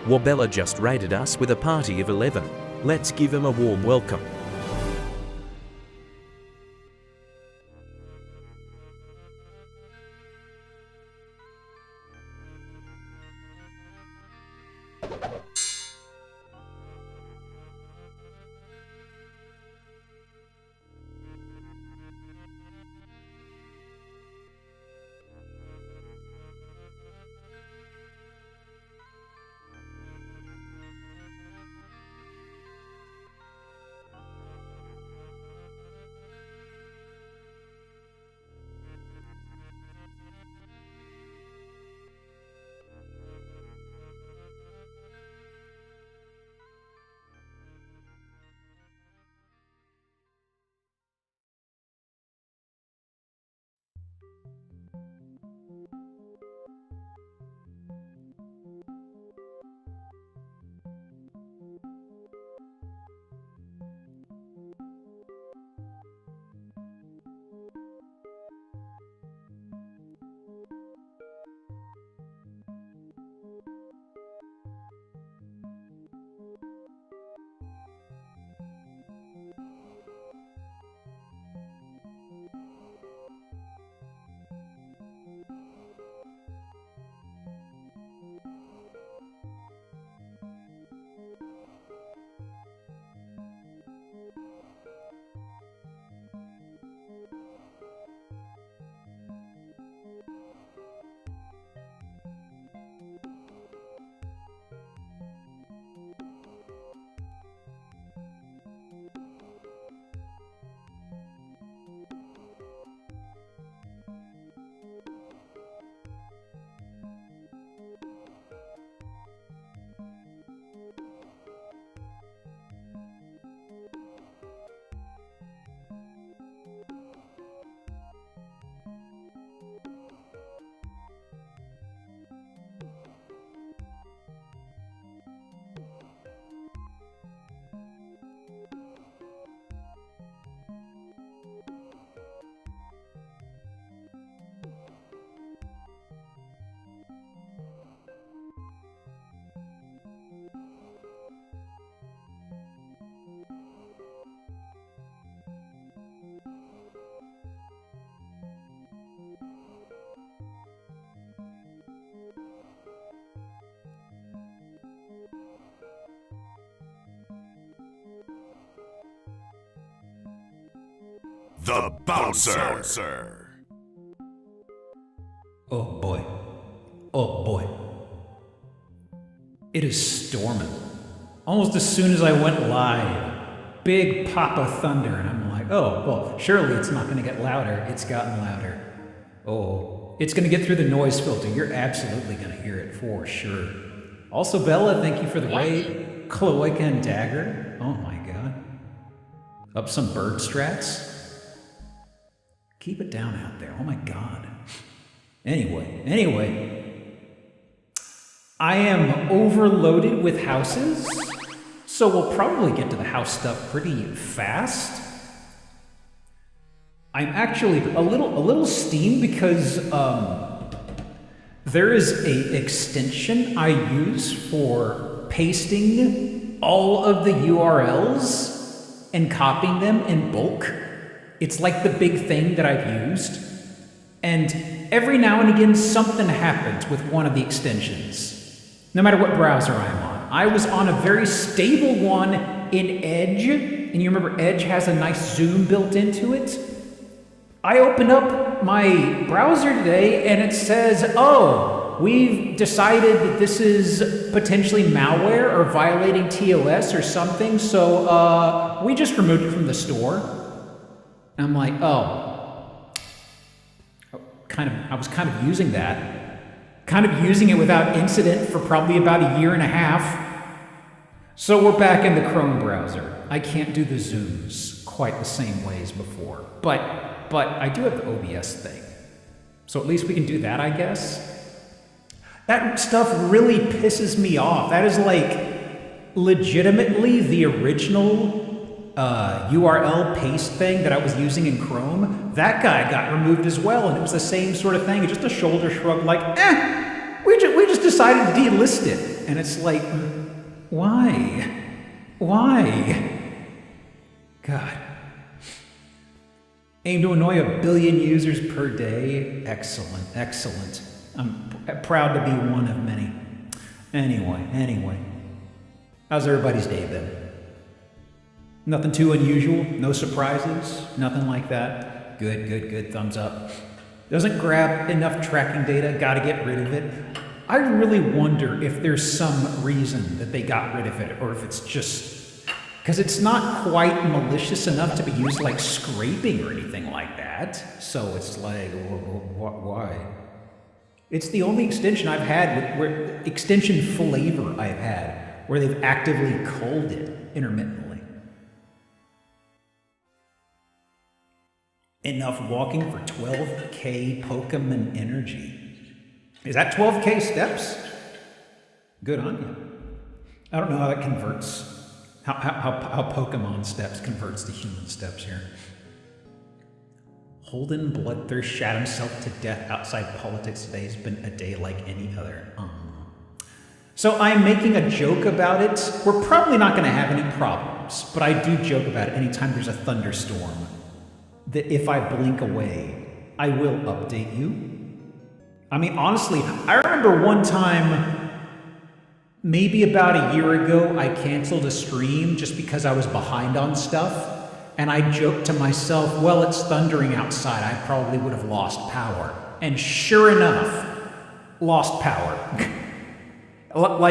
Wabella just raided us with a party of 11. Let's give him a warm welcome. The Bouncer. Oh boy. Oh boy. It is storming. Almost as soon as I went live, big pop of thunder, and I'm like, oh, well, surely it's not going to get louder. It's gotten louder. Oh, it's going to get through the noise filter. You're absolutely going to hear it for sure. Also, Bella, thank you for the raid. Cloaca and Dagger. Oh my god. Up some bird strats. Keep it down out there. Oh my god. Anyway. I am overloaded with houses, so we'll probably get to the house stuff pretty fast. I'm actually a little steamed because there is a extension I use for pasting all of the URLs and copying them in bulk. It's like the big thing that I've used. And every now and again, something happens with one of the extensions, no matter what browser I'm on. I was on a very stable one in Edge, and you remember Edge has a nice zoom built into it? I opened up my browser today, and it says, oh, we've decided that this is potentially malware or violating TOS or something, so we just removed it from the store. And I'm like, oh, I was kind of using that. Kind of using it without incident for probably about a year and a half. So we're back in the Chrome browser. I can't do the zooms quite the same way as before. But I do have the OBS thing. So at least we can do that, I guess. That stuff really pisses me off. That is like legitimately the original URL paste thing that I was using in Chrome. That guy got removed as well, and it was the same sort of thing. Just a shoulder shrug like, we just decided to delist it. And it's like, why? Why? God. Aim to annoy 1 billion users per day. Excellent, excellent. I'm proud to be one of many. Anyway. How's everybody's day been? Nothing too unusual? No surprises? Nothing like that? Good. Thumbs up. Doesn't grab enough tracking data, gotta get rid of it. I really wonder if there's some reason that they got rid of it, or if it's just because it's not quite malicious enough to be used like scraping or anything like that. So it's like, why? It's the only extension I've had where extension flavor I've had where they've actively culled it intermittently. Enough walking for 12k Pokemon energy. Is that 12k steps? Good on you. I don't know how that converts, how Pokemon steps converts to human steps here. Holden Bloodthirst shot himself to death outside politics today. Has been a day like any other. So I'm making a joke about it. We're probably not going to have any problems, but I do joke about it anytime there's a thunderstorm. That if I blink away, I will update you. I mean, honestly, I remember one time, maybe about a year ago, I canceled a stream just because I was behind on stuff. And I joked to myself, well, it's thundering outside. I probably would have lost power. And sure enough, lost power. What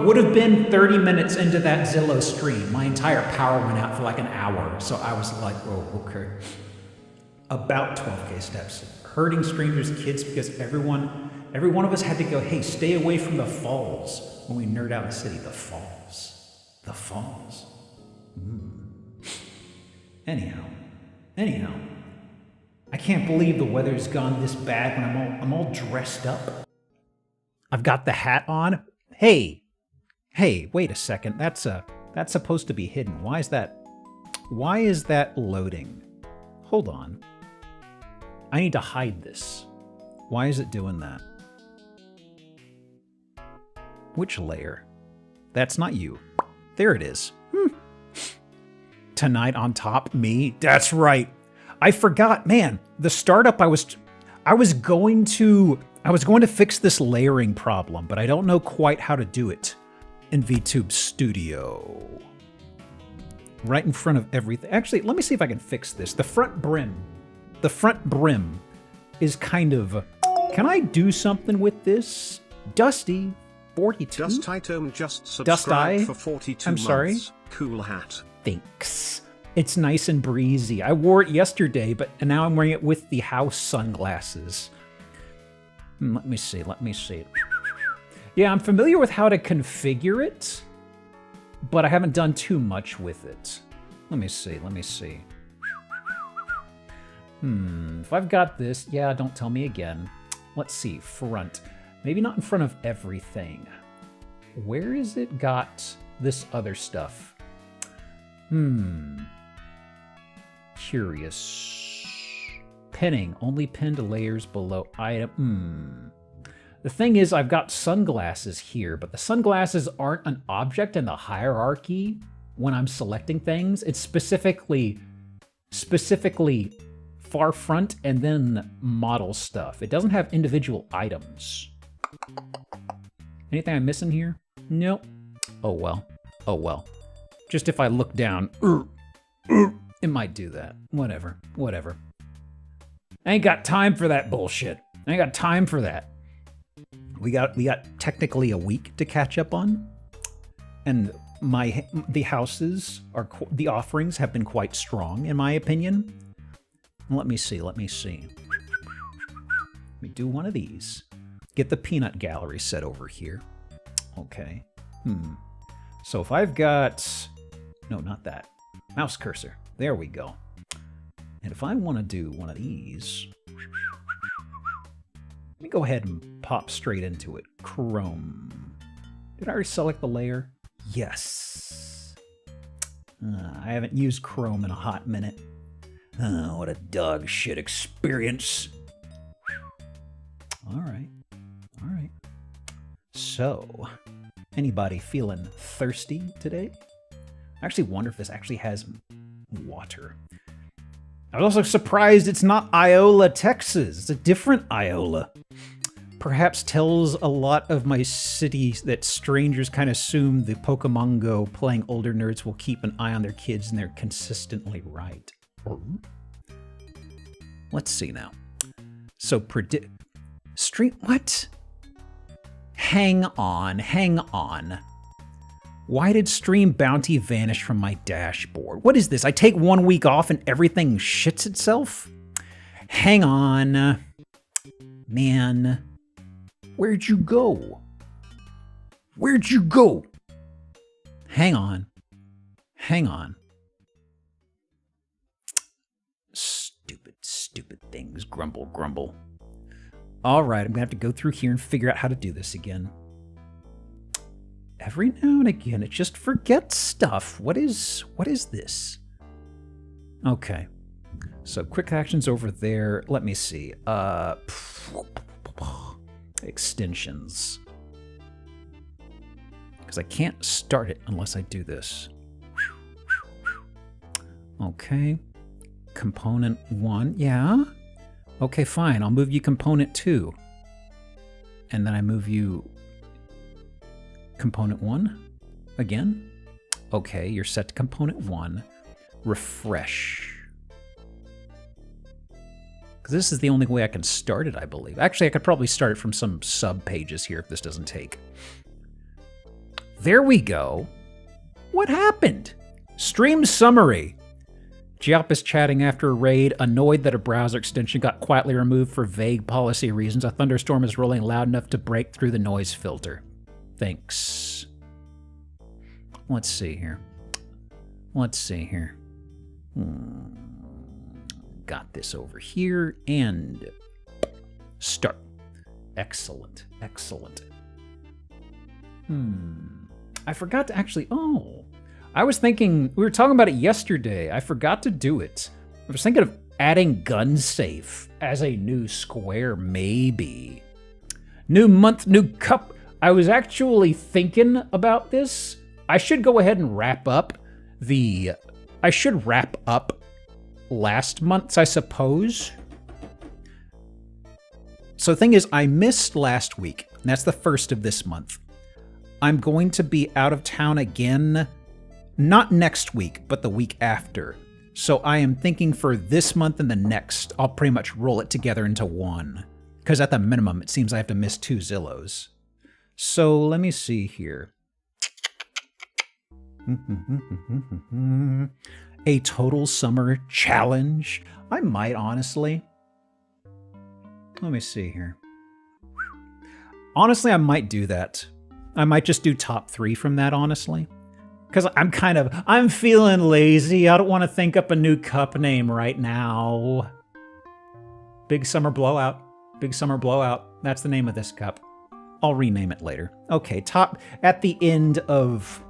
would have been 30 minutes into that Zillow stream, my entire power went out for like an hour. So I was like, oh, okay. About 12k steps. Hurting strangers' kids because every one of us had to go, hey, stay away from the falls when we nerd out the city. The falls. Anyhow. I can't believe the weather's gone this bad when I'm all dressed up. I've got the hat on. Hey, wait a second. That's supposed to be hidden. Why is that loading? Hold on. I need to hide this. Why is it doing that? Which layer? That's not you. There it is. Tonight on top, me. That's right. I forgot, man. The startup I was going to fix this layering problem, but I don't know quite how to do it in VTube Studio. Right in front of everything. Actually, let me see if I can fix this. The front brim is kind of... Can I do something with this? Dusty, 42? Dustitome just subscribed for 42 months. Sorry? Cool hat. Thanks. It's nice and breezy. I wore it yesterday, but now I'm wearing it with the house sunglasses. Let me see. Yeah, I'm familiar with how to configure it, but I haven't done too much with it. Let me see. If I've got this, yeah, don't tell me again. Let's see, front. Maybe not in front of everything. Where is it got this other stuff? Curious. Pinning, only pinned layers below item. The thing is, I've got sunglasses here, but the sunglasses aren't an object in the hierarchy when I'm selecting things. It's specifically far front and then model stuff. It doesn't have individual items. Anything I'm missing here? Nope. Oh well. Just if I look down, it might do that. Whatever. I ain't got time for that bullshit. I ain't got time for that. We got technically a week to catch up on, and the houses are the offerings have been quite strong in my opinion. Let me see. Let me do one of these. Get the peanut gallery set over here. Okay. So if I've got no, not that mouse cursor. There we go. And if I want to do one of these, let me go ahead and pop straight into it. Chrome. Did I already select the layer? Yes. I haven't used Chrome in a hot minute. Oh, what a dog shit experience. All right. So, anybody feeling thirsty today? I actually wonder if this actually has water. I was also surprised it's not Iola, Texas. It's a different Iola. Perhaps tells a lot of my city that strangers kind of assume the Pokemon Go playing older nerds will keep an eye on their kids and they're consistently right. Let's see now. So stream, what? Hang on. Why did Stream Bounty vanish from my dashboard? What is this? I take 1 week off and everything shits itself? Hang on. Man. Where'd you go? Where'd you go? Hang on. Stupid things. Grumble. All right, I'm gonna have to go through here and figure out how to do this again. Every now and again, it just forgets stuff. What is this? Okay. So quick actions over there. Let me see. Extensions. Because I can't start it unless I do this. Okay. Component 1. Yeah. Okay, fine. I'll move you component 2. And then I move you component 1 again. Okay, you're set to component 1. Refresh. Because this is the only way I can start it, I believe. Actually, I could probably start it from some sub pages here if this doesn't take. There we go. What happened? Stream summary. Giop is chatting after a raid, annoyed that a browser extension got quietly removed for vague policy reasons. A thunderstorm is rolling loud enough to break through the noise filter. Thanks. Let's see here. Got this over here, and start. Excellent. I forgot to actually, I was thinking, we were talking about it yesterday. I forgot to do it. I was thinking of adding gun safe as a new square, maybe. New month, new cup. I was actually thinking about this. I should go ahead and wrap up last month's, I suppose. So the thing is, I missed last week, and that's the first of this month. I'm going to be out of town again, not next week, but the week after. So I am thinking for this month and the next, I'll pretty much roll it together into one. Because at the minimum, it seems I have to miss 2 Zillows. So let me see here. A total summer challenge? I might, honestly. Let me see here. Honestly, I might do that. I might just do top 3 from that, honestly. Because I'm feeling lazy. I don't want to think up a new cup name right now. Big Summer Blowout. Big Summer Blowout. That's the name of this cup. I'll rename it later. Okay, at the end of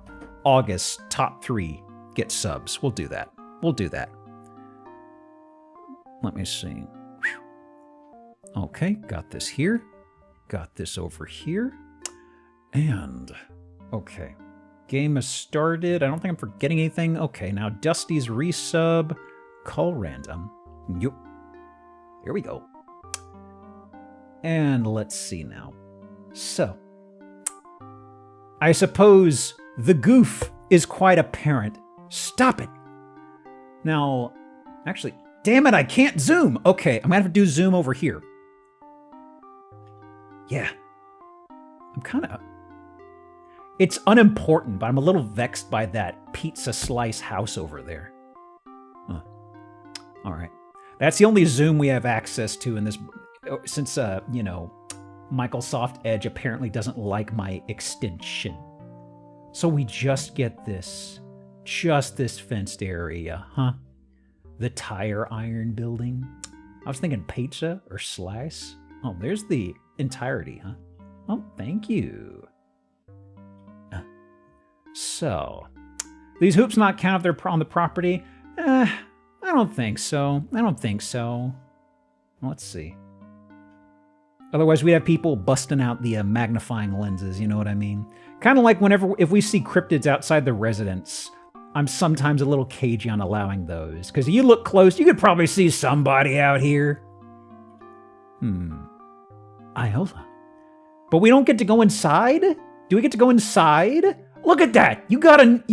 August, top 3 get subs. We'll do that. Let me see. Okay, got this here. Got this over here. And, okay. Game has started. I don't think I'm forgetting anything. Okay, now Dusty's resub. Call random. Yup. Here we go. And let's see now. So, I suppose the goof is quite apparent. Stop it. Now, actually, damn it, I can't zoom. Okay, I'm gonna have to do zoom over here. Yeah. It's unimportant, but I'm a little vexed by that pizza slice house over there. Huh. All right. That's the only zoom we have access to in this, since, Microsoft Edge apparently doesn't like my extension. So we just get this fenced area, huh? The tire iron building. I was thinking pizza or slice. Oh, there's the entirety, huh? Oh, thank you. So, these hoops not count if they're on the property? I don't think so. Let's see. Otherwise, we'd have people busting out the magnifying lenses, you know what I mean? Kind of like if we see cryptids outside the residence, I'm sometimes a little cagey on allowing those. Because you look close, you could probably see somebody out here. Iola. But we don't get to go inside? Do we get to go inside? Look at that! You gotta,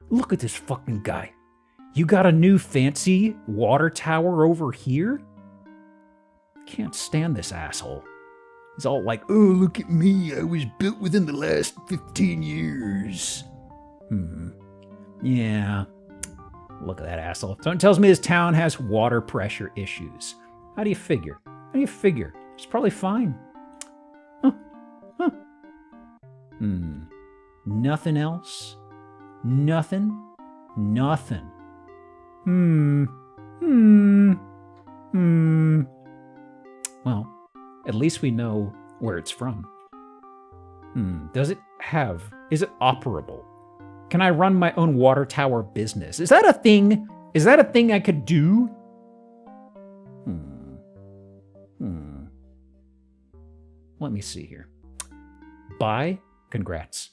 look at this fucking guy. You got a new fancy water tower over here? Can't stand this asshole. He's all like, oh, look at me. I was built within the last 15 years. Yeah. Look at that asshole. Someone tells me this town has water pressure issues. How do you figure? It's probably fine. Nothing else? Nothing? Well, at least we know where it's from. Is it operable? Can I run my own water tower business? Is that a thing? Is that a thing I could do? Let me see here. Buy? Congrats.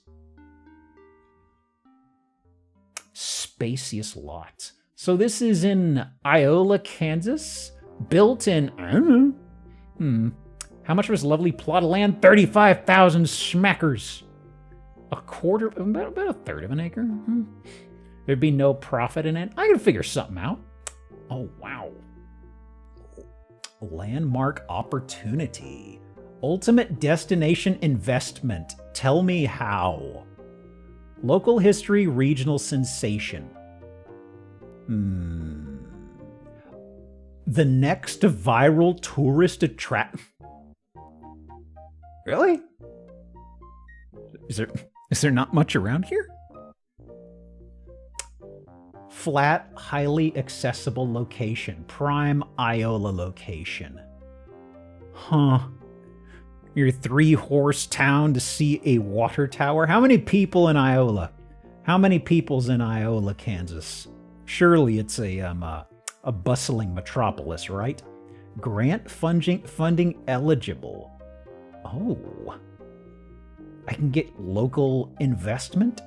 Spacious lot. So this is in Iola, Kansas? Built in, I don't know. How much was lovely plot of land? 35,000 schmackers. About a third of an acre. There'd be no profit in it. I could figure something out. Oh, wow. Landmark opportunity. Ultimate destination investment. Tell me how. Local history, regional sensation. The next viral tourist attract. Really? Is there not much around here? Flat, highly accessible location. Prime Iola location. Huh. Your 3-horse town to see a water tower? How many people in Iola? How many people's in Iola, Kansas? Surely it's a bustling metropolis, right? Grant funding eligible. Oh. I can get local investment?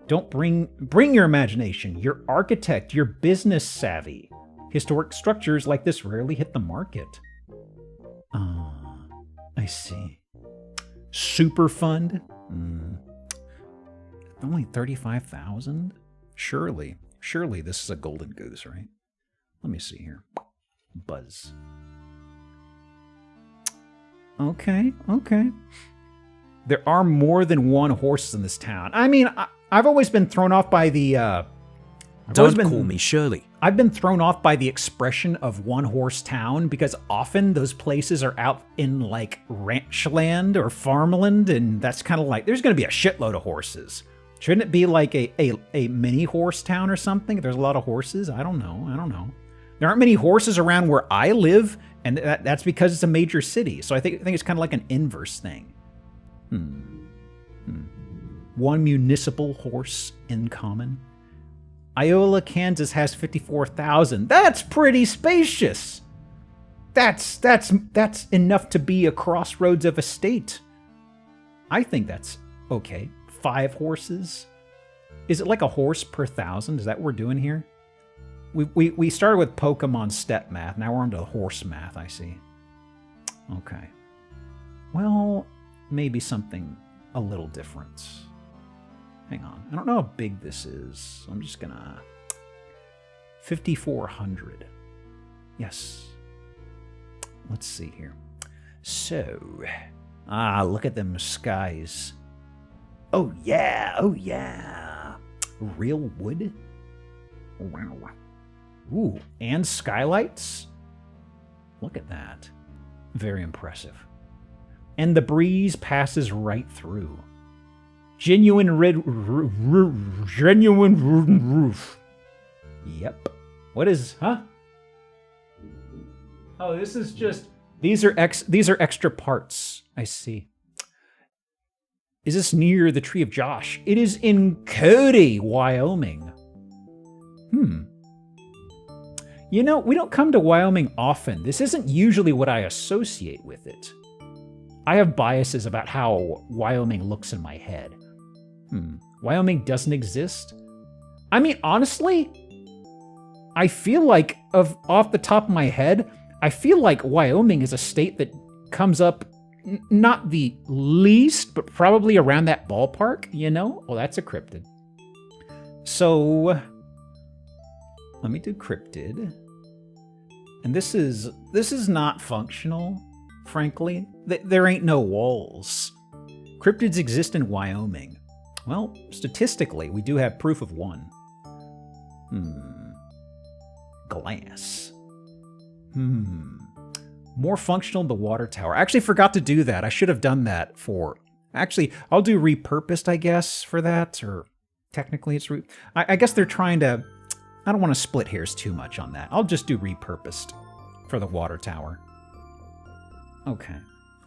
Don't bring your imagination, your architect, your business savvy. Historic structures like this rarely hit the market. I see. Super fund? Only 35,000? Surely this is a golden goose, right? Let me see here. Buzz. Okay. There are more than one horse in this town. I mean, I've always been thrown off by the... Don't call me Shirley. I've been thrown off by the expression of one-horse town because often those places are out in, like, ranch land or farmland, and that's kind of like, there's going to be a shitload of horses. Shouldn't it be like a mini-horse town or something? If there's a lot of horses? I don't know. There aren't many horses around where I live, and that's because it's a major city. So I think it's kind of like an inverse thing. One municipal horse in common. Iola, Kansas has 54,000. That's pretty spacious. That's enough to be a crossroads of a state. I think that's okay. 5 horses. Is it like a horse per 1,000? Is that what we're doing here? We started with Pokemon step math. Now we're on to horse math, I see. Okay. Well, maybe something a little different. Hang on. I don't know how big this is. I'm just gonna... 5,400. Yes. Let's see here. So... look at them skies. Oh yeah! Real wood? Wow. Ooh, and skylights? Look at that. Very impressive. And the breeze passes right through. Genuine roof. Yep. What is, huh? Oh, this is just, these are extra parts. I see. Is this near the Tree of Josh? It is in Cody, Wyoming. You know, we don't come to Wyoming often. This isn't usually what I associate with it. I have biases about how Wyoming looks in my head. Wyoming doesn't exist? I mean, honestly, I feel like, off the top of my head, I feel like Wyoming is a state that comes up not the least, but probably around that ballpark, you know? Oh, that's a cryptid. So, let me do cryptid. And this is not functional, frankly. There ain't no walls. Cryptids exist in Wyoming. Well, statistically, we do have proof of one. Glass. More functional than the water tower. I actually forgot to do that. I should have done that for... Actually, I'll do repurposed, I guess, for that. Or technically it's... I guess they're trying to... I don't want to split hairs too much on that. I'll just do repurposed for the water tower. Okay.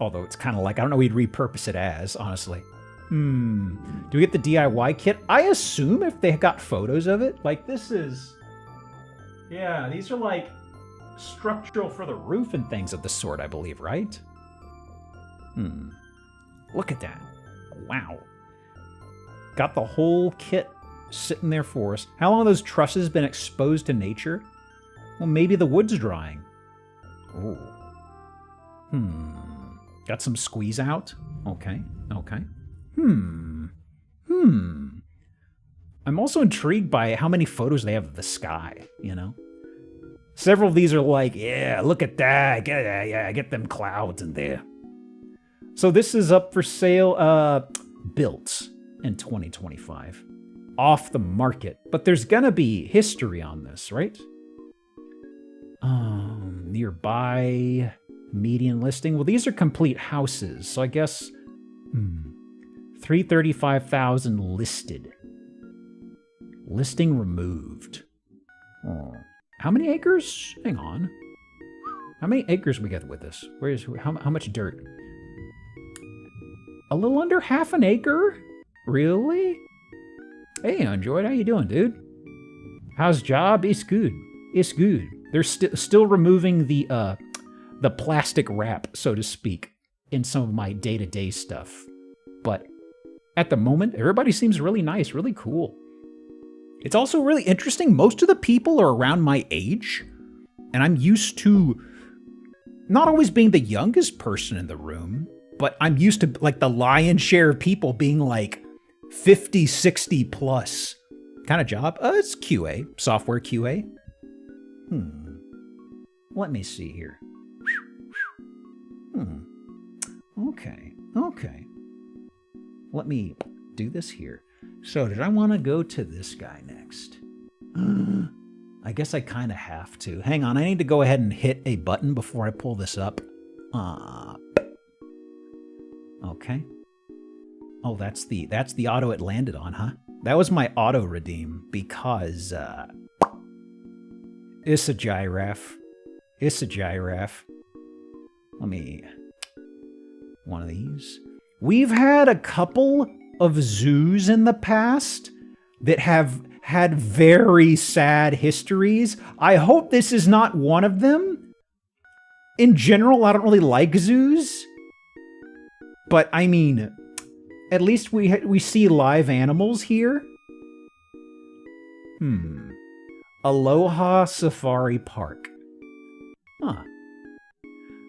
Although it's kind of like, I don't know what you'd repurpose it as, honestly. Do we get the DIY kit? I assume if they got photos of it, like this is... Yeah, these are like structural for the roof and things of the sort, I believe, right? Look at that. Wow. Got the whole kit sitting there for us. How long have those trusses been exposed to nature? Well, maybe the wood's drying. Oh. Got some squeeze out? Okay, okay. I'm also intrigued by how many photos they have of the sky, you know? Several of these are like, yeah, look at that. Get them clouds in there. So this is up for sale, built in 2025. Off the market. But there's gonna be history on this, right? Nearby median listing. Well, these are complete houses, so I guess 335,000 listed. Listing removed. Oh. How many acres? Hang on. How many acres we got with this? How much dirt? A little under half an acre? Really? Hey, Android, how you doing, dude? How's job? It's good. It's good. They're still removing the plastic wrap, so to speak, in some of my day-to-day stuff. But at the moment, everybody seems really nice, really cool. It's also really interesting. Most of the people are around my age, and I'm used to not always being the youngest person in the room, but I'm used to like the lion's share of people being like 50, 60 plus. Kind of job? It's QA, software QA. Let me see here. Okay. Let me do this here. So, did I want to go to this guy next? I guess I kind of have to. Hang on, I need to go ahead and hit a button before I pull this up. Okay. Oh, that's the auto it landed on, huh? That was my auto redeem because it's a giraffe. It's a giraffe. Let me... One of these. We've had a couple of zoos in the past that have had very sad histories. I hope this is not one of them. In general, I don't really like zoos. But, I mean, at least we see live animals here. Aloha Safari Park. Huh.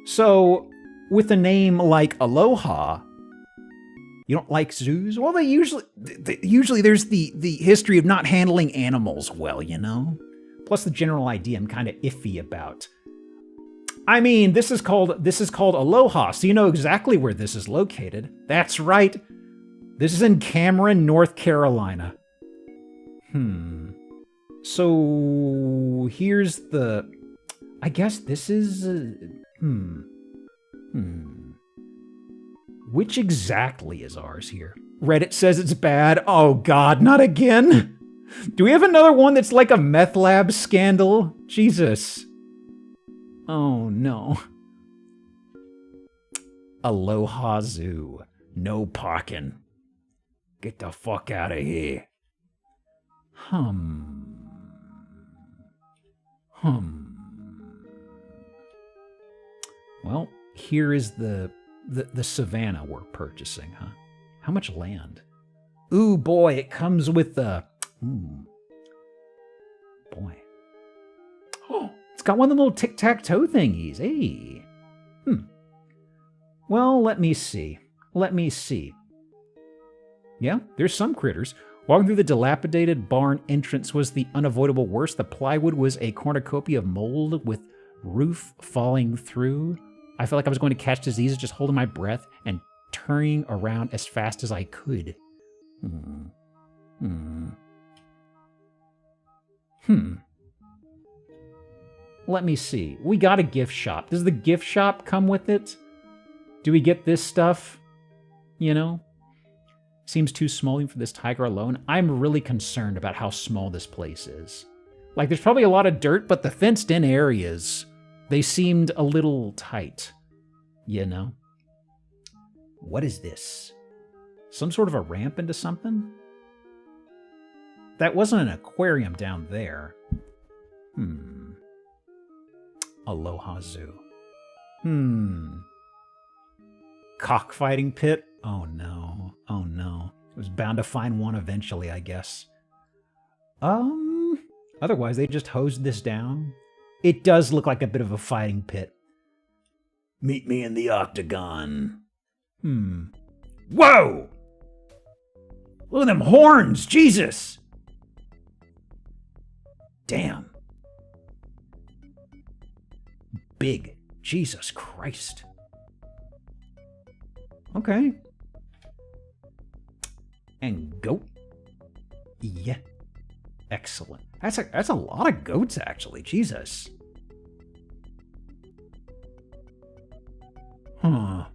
So, with a name like Aloha, you don't like zoos? Well, usually there's the history of not handling animals well, you know? Plus the general idea I'm kind of iffy about. I mean, this is called Aloha, so you know exactly where this is located. That's right. This is in Cameron, North Carolina. So here's the... I guess this is... Which exactly is ours here? Reddit says it's bad. Oh God, not again. Do we have another one that's like a meth lab scandal? Jesus. Oh no. Aloha Zoo. No parking. Get the fuck out of here. here is the savannah we're purchasing, huh? How much land? Ooh, boy, it comes with the... boy. Oh, it's got one of the little tic-tac-toe thingies. Hey. Well, let me see. Yeah, there's some critters. Walking through the dilapidated barn entrance was the unavoidable worst. The plywood was a cornucopia of mold with roof falling through. I felt like I was going to catch diseases, just holding my breath and turning around as fast as I could. Let me see. We got a gift shop. Does the gift shop come with it? Do we get this stuff? You know? Seems too small even for this tiger alone. I'm really concerned about how small this place is. Like, there's probably a lot of dirt, but the fenced-in areas, they seemed a little tight. You know? What is this? Some sort of a ramp into something? That wasn't an aquarium down there. Aloha Zoo. Cockfighting pit? Oh no. Oh no. It was bound to find one eventually, I guess. Otherwise they just hosed this down. It does look like a bit of a fighting pit. Meet me in the octagon. Whoa! Look at them horns! Jesus! Damn. Big. Jesus Christ. Okay. And goat. Yeah. Excellent. That's a lot of goats, actually. Jesus. Huh.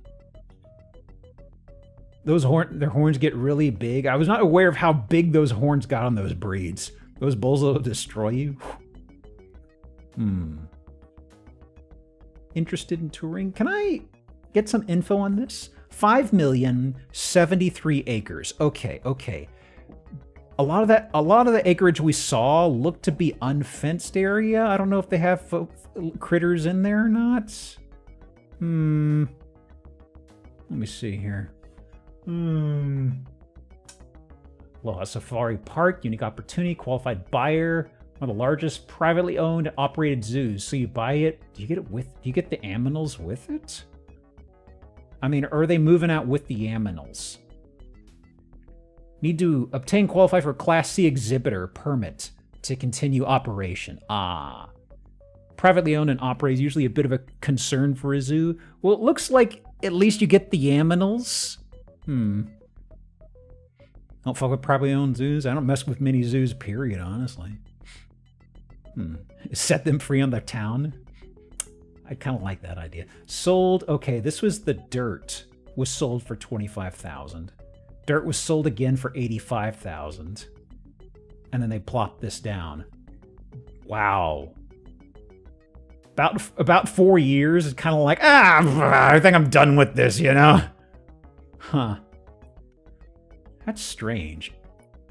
Their horns get really big. I was not aware of how big those horns got on those breeds. Those bulls will destroy you. Interested in touring? Can I get some info on this? 5,073 acres. Okay. A lot of the acreage we saw looked to be unfenced area. I don't know if they have critters in there or not. Let me see here. Aloha Safari Park, unique opportunity, qualified buyer, one of the largest privately owned and operated zoos. So you buy it, do you get the aminals with it? I mean, are they moving out with the aminals? Need to obtain qualify for Class C exhibitor permit to continue operation. Privately owned and operated is usually a bit of a concern for a zoo. Well, it looks like at least you get the aminals. Don't fuck with privately owned zoos. I don't mess with many zoos, period, honestly. Set them free on the town. I kind of like that idea. Sold. Okay, this was the dirt. Was sold for $25,000. Dirt was sold again for $85,000. And then they plopped this down. Wow. About 4 years, it's kind of like, I think I'm done with this, you know? Huh. That's strange.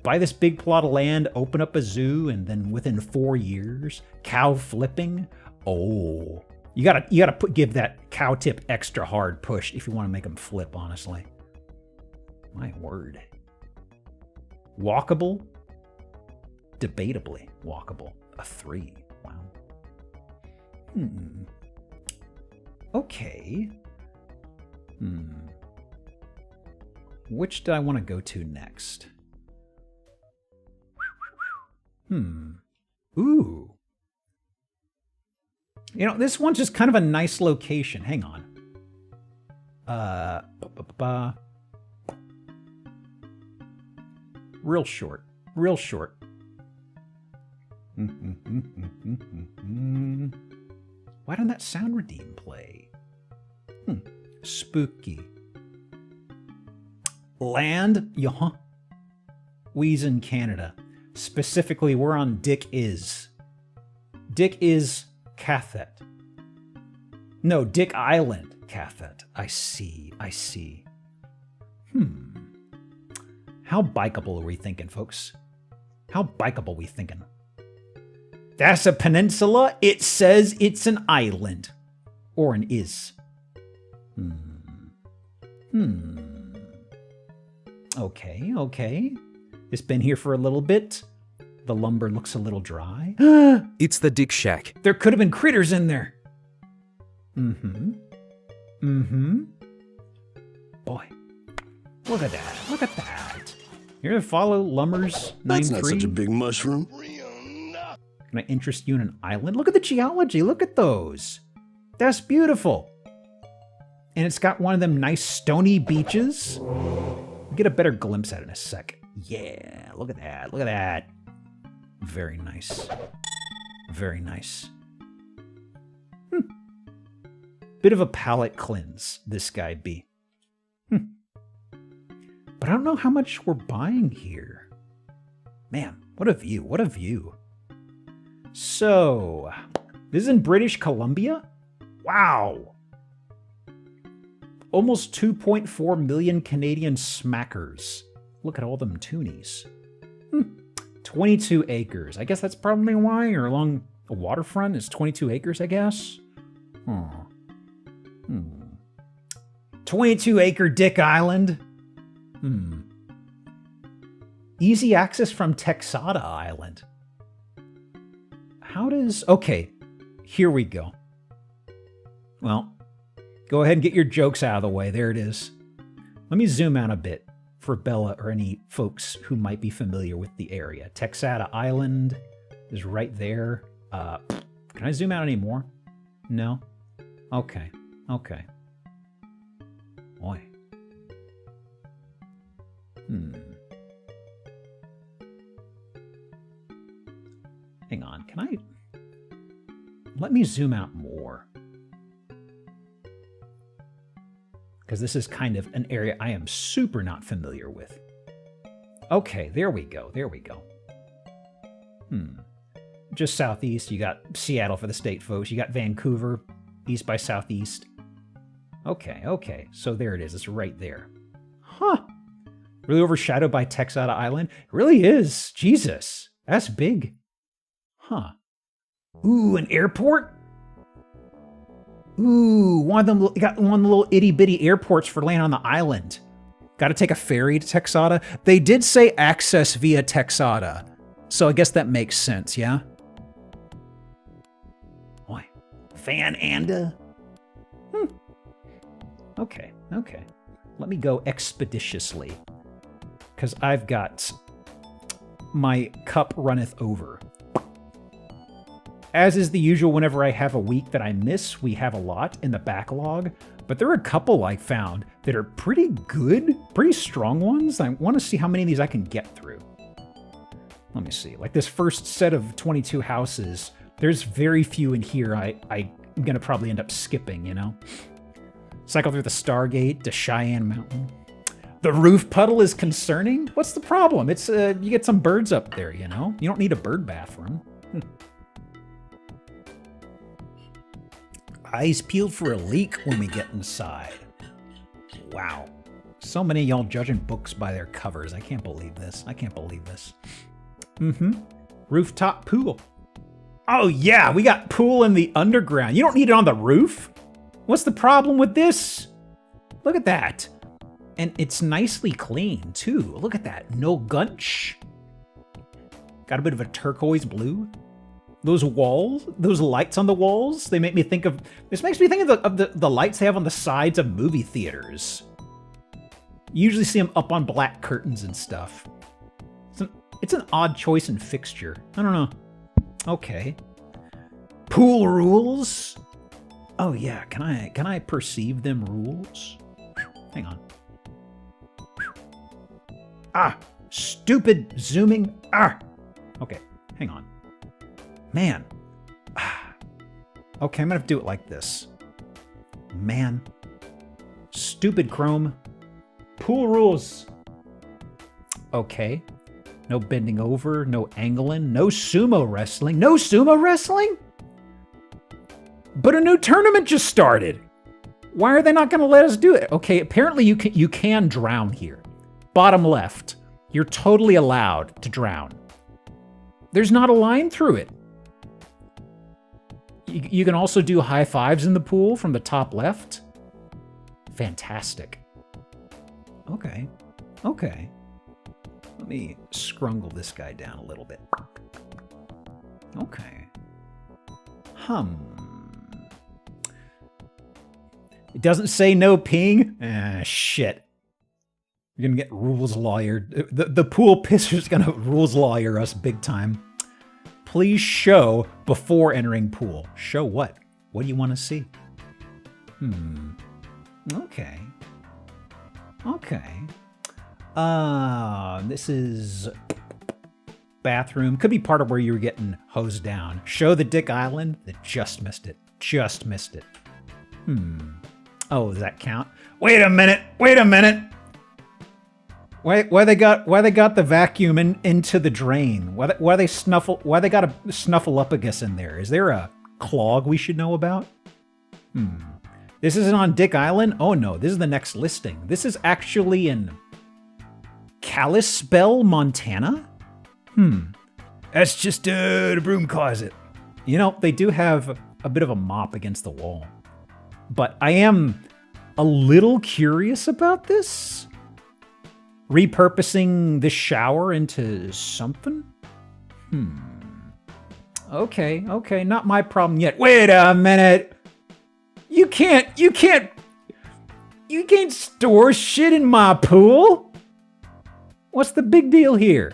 Buy this big plot of land, open up a zoo, and then within 4 years, cow flipping? Oh. You gotta give that cow tip extra hard push if you want to make them flip, honestly. My word. Walkable? Debatably walkable. A 3. Wow. Okay. Which do I want to go to next? Ooh. You know, this one's just kind of a nice location. Hang on. Real short. Why didn't that sound redeem play? Spooky. Land? Yeah. We's in Canada. Specifically, we're on Dick Is. Dick Is Cathet. No, Dick Island Cathet. I see. How bikeable are we thinking, folks? How bikeable are we thinking? That's a peninsula? It says it's an island. Or an is. Okay, okay. It's been here for a little bit. The lumber looks a little dry. It's the Dick Shack. There could have been critters in there. Boy, look at that. Look at that. You're gonna follow Lumbers 9-3? That's not such a big mushroom. Can I interest you in an island? Look at the geology. Look at those. That's beautiful. And it's got one of them nice stony beaches. We'll get a better glimpse at it in a sec. Yeah, look at that. Look at that. Very nice. Very nice. Bit of a palate cleanse, this guy be. But I don't know how much we're buying here. Man, what a view. What a view. So, this is in British Columbia? Wow. Almost 2.4 million Canadian smackers. Look at all them toonies. 22 acres. I guess that's probably why you're along a waterfront. It's 22 acres, I guess. 22 acre Dick Island. Easy access from Texada Island. How does... Okay, here we go. Well, go ahead and get your jokes out of the way. There it is. Let me zoom out a bit for Bella or any folks who might be familiar with the area. Texada Island is right there. Can I zoom out any more? No? Okay. Okay. Boy. Hang on, can I... Let me zoom out more. Because this is kind of an area I am super not familiar with. Okay, there we go, there we go. Just southeast, you got Seattle for the state folks. You got Vancouver, east by southeast. Okay, okay, so there it is. It's right there. Huh. Really overshadowed by Texada Island? It really is. Jesus, that's big. Huh. Ooh, an airport? Ooh, one of them got one of the little itty bitty airports for landing on the island. Got to take a ferry to Texada. They did say access via Texada, so I guess that makes sense, yeah? Boy, Van Anda. Okay, okay. Let me go expeditiously, because I've got my cup runneth over. As is the usual, whenever I have a week that I miss, we have a lot in the backlog, but there are a couple I found that are pretty good, pretty strong ones. I want to see how many of these I can get through. Let me see. Like this first set of 22 houses, there's very few in here I'm going to probably end up skipping, you know? Cycle through the Stargate to Cheyenne Mountain. The roof puddle is concerning? What's the problem? It's you get some birds up there, you know? You don't need a bird bathroom. Eyes peeled for a leak when we get inside. Wow. So many of y'all judging books by their covers. I can't believe this. I can't believe this. Rooftop pool. Oh yeah, we got pool in the underground. You don't need it on the roof? What's the problem with this? Look at that. And it's nicely clean too. Look at that. No gunch. Got a bit of a turquoise blue. Those walls, those lights on the walls, they make me think of... This makes me think of the lights they have on the sides of movie theaters. You usually see them up on black curtains and stuff. It's an odd choice in fixture. I don't know. Okay. Pool rules? Oh yeah, can I perceive them rules? Hang on. Ah! Stupid zooming. Ah! Okay, hang on. Man. Okay, I'm gonna have to do it like this. Man. Stupid Chrome. Pool rules. Okay. No bending over, no angling, no sumo wrestling. No sumo wrestling? But a new tournament just started. Why are they not gonna let us do it? Okay, apparently you can drown here. Bottom left. You're totally allowed to drown. There's not a line through it. You can also do high fives in the pool from the top left. fantastic. Okay. Okay. Let me scrungle this guy down a little bit. Okay. It doesn't say no peeing? Ah, shit. You're gonna get rules lawyered. The pool pisser's gonna rules lawyer us big time. Please show before entering pool. Show what? What do you want to see? Okay. Okay. This is bathroom. Could be part of where you were getting hosed down. Show the Dick Island. That just missed it. Just missed it. Oh, does that count? Wait a minute. Wait a minute. Why they got the vacuum into the drain? Why they got a snuffleupagus in there? Is there a clog we should know about? This isn't on Dick Island? Oh no, this is the next listing. This is actually in Kalispell, Montana? That's just the broom closet. You know, they do have a bit of a mop against the wall. But I am a little curious about this. Repurposing this shower into something? Okay, not my problem yet. Wait a minute. You can't store shit in my pool? What's the big deal here?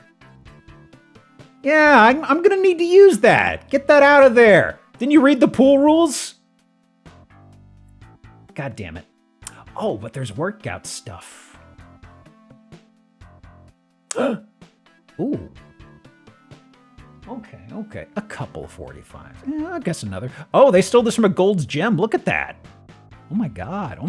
Yeah, I'm gonna need to use that. Get that out of there. Didn't you read the pool rules? God damn it. Oh, but there's workout stuff. Ooh. Okay. A couple 45s. Yeah, I guess another. Oh, they stole this from a Gold's Gem. Look at that. Oh my god. A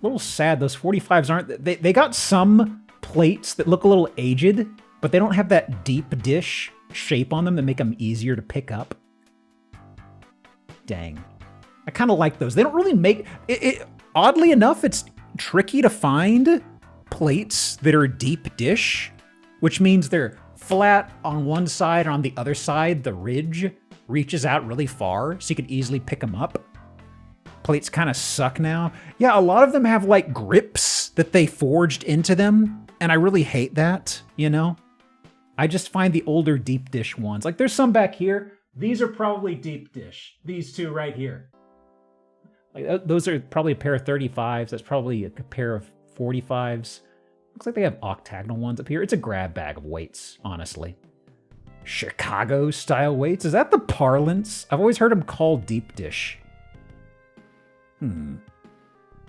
little sad those 45s aren't. They got some plates that look a little aged, but they don't have that deep dish shape on them that make them easier to pick up. Dang. I kind of like those. They don't really make it. Oddly enough, it's tricky to find plates that are deep dish, which means they're flat on one side, and on the other side, the ridge reaches out really far, so you can easily pick them up. Plates kind of suck now. Yeah, a lot of them have like grips that they forged into them, and I really hate that, you know? I just find the older deep dish ones. Like there's some back here. These are probably deep dish. These two right here. Like those are probably a pair of 35s. That's probably a pair of 45s. Looks like they have octagonal ones up here. It's a grab bag of weights, honestly. Chicago style weights? Is that the parlance? I've always heard them called deep dish.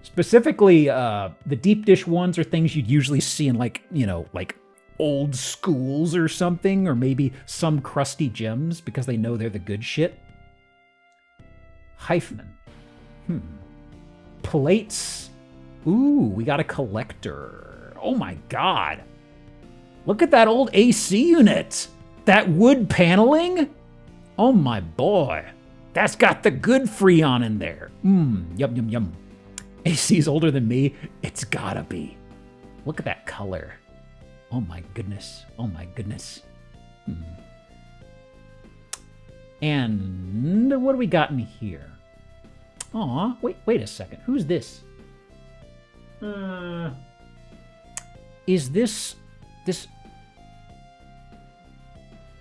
Specifically, the deep dish ones are things you'd usually see in like, you know, like old schools or something, or maybe some crusty gyms because they know they're the good shit. Hyphen. Plates. Ooh, we got a collector. Oh my god. Look at that old AC unit. That wood paneling. Oh my boy. That's got the good Freon in there. Yum. AC's older than me. It's gotta be. Look at that color. Oh my goodness. And what do we got in here? Aw, wait a second. Who's this? Is this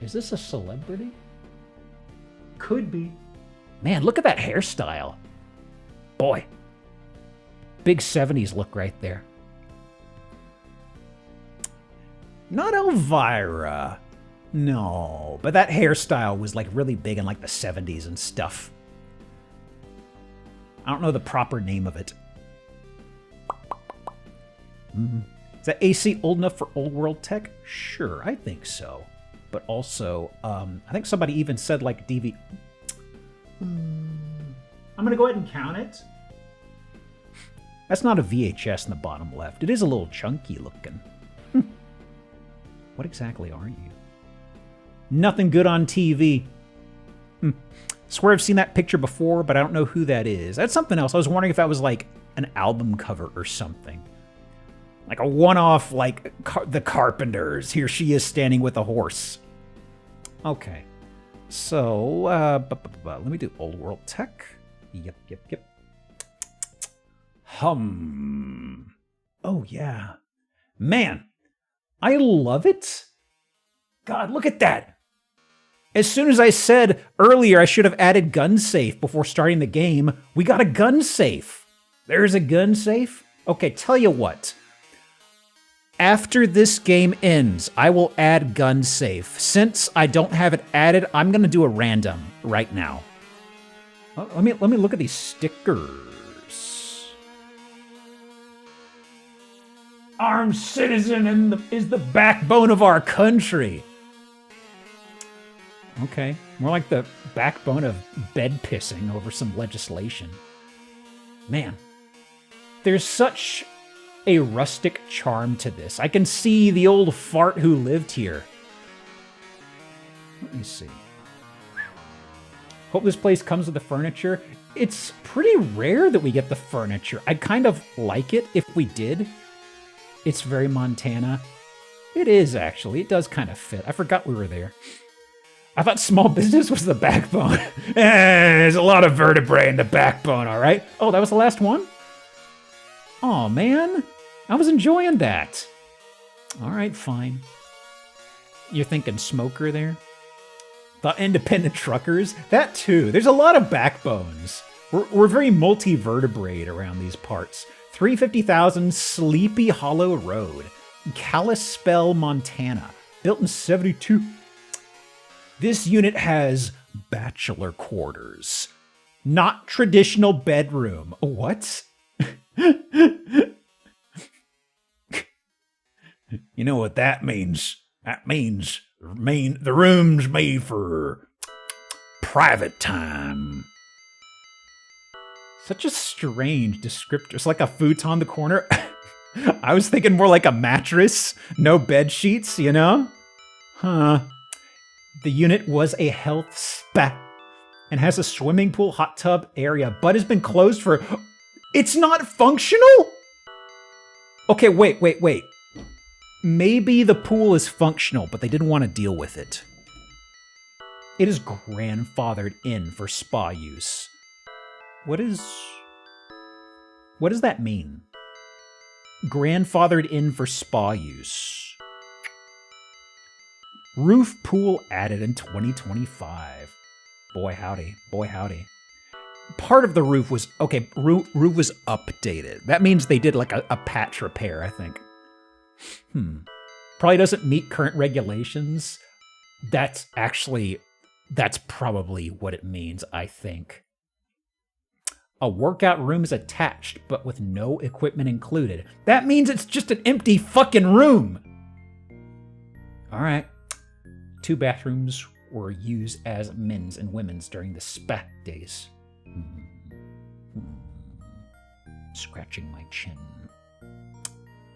a celebrity? Could be. Man, look at that hairstyle. Boy. Big 70s look right there. Not Elvira. No, but that hairstyle was like really big in like the 70s and stuff. I don't know the proper name of it. Is that AC old enough for old world tech? Sure, I think so. But also, I think somebody even said like DV. I'm gonna go ahead and count it. That's not a VHS in the bottom left. It is a little chunky looking. What exactly are you? Nothing good on TV. Swear I've seen that picture before, but I don't know who that is. That's something else. I was wondering if that was like an album cover or something. Like a one-off, like the Carpenters. Here she is standing with a horse. Okay. So, let me do old world tech. Yep. Oh, yeah. Man, I love it. God, look at that. As soon as I said earlier I should have added gun safe before starting the game, we got a gun safe. There's a gun safe. Okay, tell you what. After this game ends, I will add gun safe. Since I don't have it added, I'm gonna do a random right now. Let me look at these stickers. Armed citizen is the backbone of our country. Okay, more like the backbone of bed pissing over some legislation. Man, there's such a rustic charm to this. I can see the old fart who lived here. Let me see. Hope this place comes with the furniture. It's pretty rare that we get the furniture. I'd kind of like it if we did. It's very Montana. It is, actually. It does kind of fit. I forgot we were there. I thought small business was the backbone. There's a lot of vertebrae in the backbone, all right? Oh, that was the last one? Oh man, I was enjoying that. All right, fine. You're thinking smoker there? Thought independent truckers? That too. There's a lot of backbones. We're very multi-vertebrate around these parts. 350,000 Sleepy Hollow Road, Kalispell, Montana. Built in 72. This unit has bachelor quarters. Not traditional bedroom. What? You know what that means? That means the room's made for private time. Such a strange descriptor. It's like a futon in the corner. I was thinking more like a mattress. No bed sheets, you know? Huh. The unit was a health spa and has a swimming pool, hot tub area, but has been closed for... It's not functional? Okay, wait. Maybe the pool is functional, but they didn't want to deal with it. It is grandfathered in for spa use. What does that mean? Grandfathered in for spa use. Roof pool added in 2025. Boy howdy. Part of the roof was, okay, roof was updated. That means they did like a patch repair, I think. Probably doesn't meet current regulations. That's probably what it means, I think. A workout room is attached, but with no equipment included. That means it's just an empty fucking room. All right. 2 bathrooms were used as men's and women's during the spa days. Scratching my chin.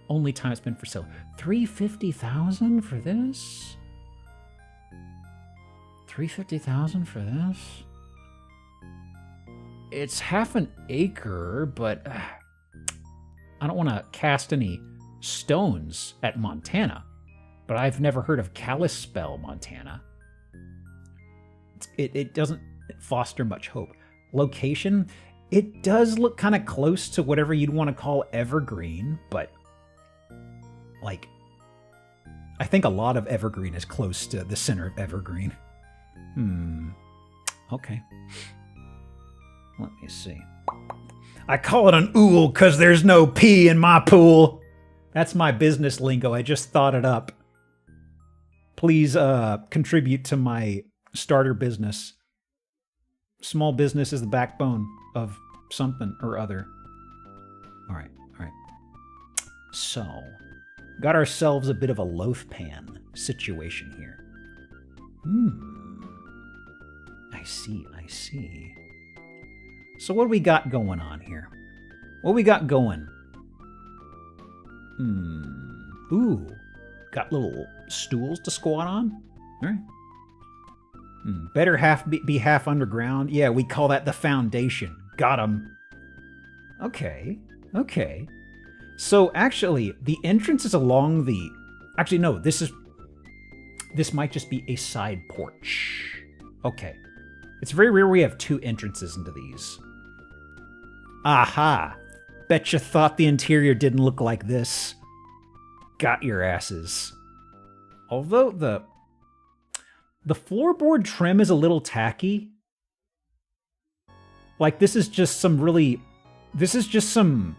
Only time it's been for sale. $350,000 for this? $350,000 for this? It's half an acre, but I don't want to cast any stones at Montana. But I've never heard of Kalispell, Montana. It doesn't foster much hope. Location, it does look kind of close to whatever you'd want to call Evergreen, but like, I think a lot of Evergreen is close to the center of Evergreen. Okay. Let me see. I call it an ool because there's no pee in my pool. That's my business lingo. I just thought it up. Please contribute to my starter business. Small business is the backbone of something or other. All right. So, got ourselves a bit of a loaf pan situation here. I see. So what do we got going on here? What we got going? Ooh. Got little stools to squat on? All right. Better be half underground. Yeah, we call that the foundation. Got 'em. Okay. So actually, the entrance is along the... Actually, no, this might just be a side porch. Okay. It's very rare we have 2 entrances into these. Aha! Betcha thought the interior didn't look like this. Got your asses. Although the floorboard trim is a little tacky. Like, this is just some really... This is just some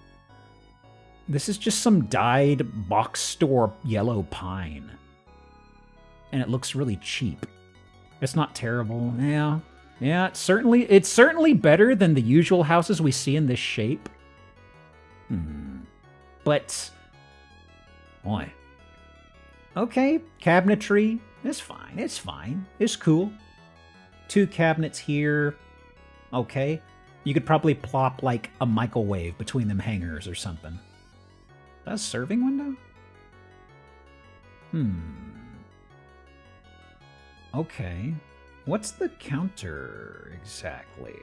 dyed box store yellow pine. And it looks really cheap. It's not terrible. Yeah. Yeah, it's certainly better than the usual houses we see in this shape. But... Boy. Okay, cabinetry. It's fine. It's fine. It's cool. 2 cabinets here. Okay. You could probably plop, like, a microwave between them hangers or something. That's a serving window? Okay. What's the counter exactly?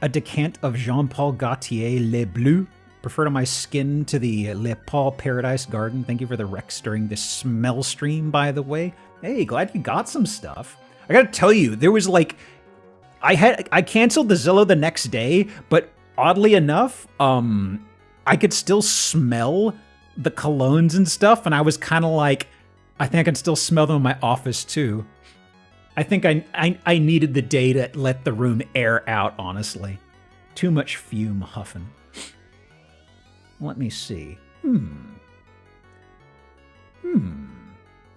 A decant of Jean-Paul Gaultier Le Bleu. Prefer to my skin to the Le Paul Paradise Garden. Thank you for the Rex during this smell stream, by the way. Hey, glad you got some stuff. I gotta tell you, there was like... I canceled the Zillow the next day, but oddly enough, I could still smell the colognes and stuff, and I was kind of like, I think I can still smell them in my office too. I think I needed the day to let the room air out, honestly. Too much fume huffing. Let me see.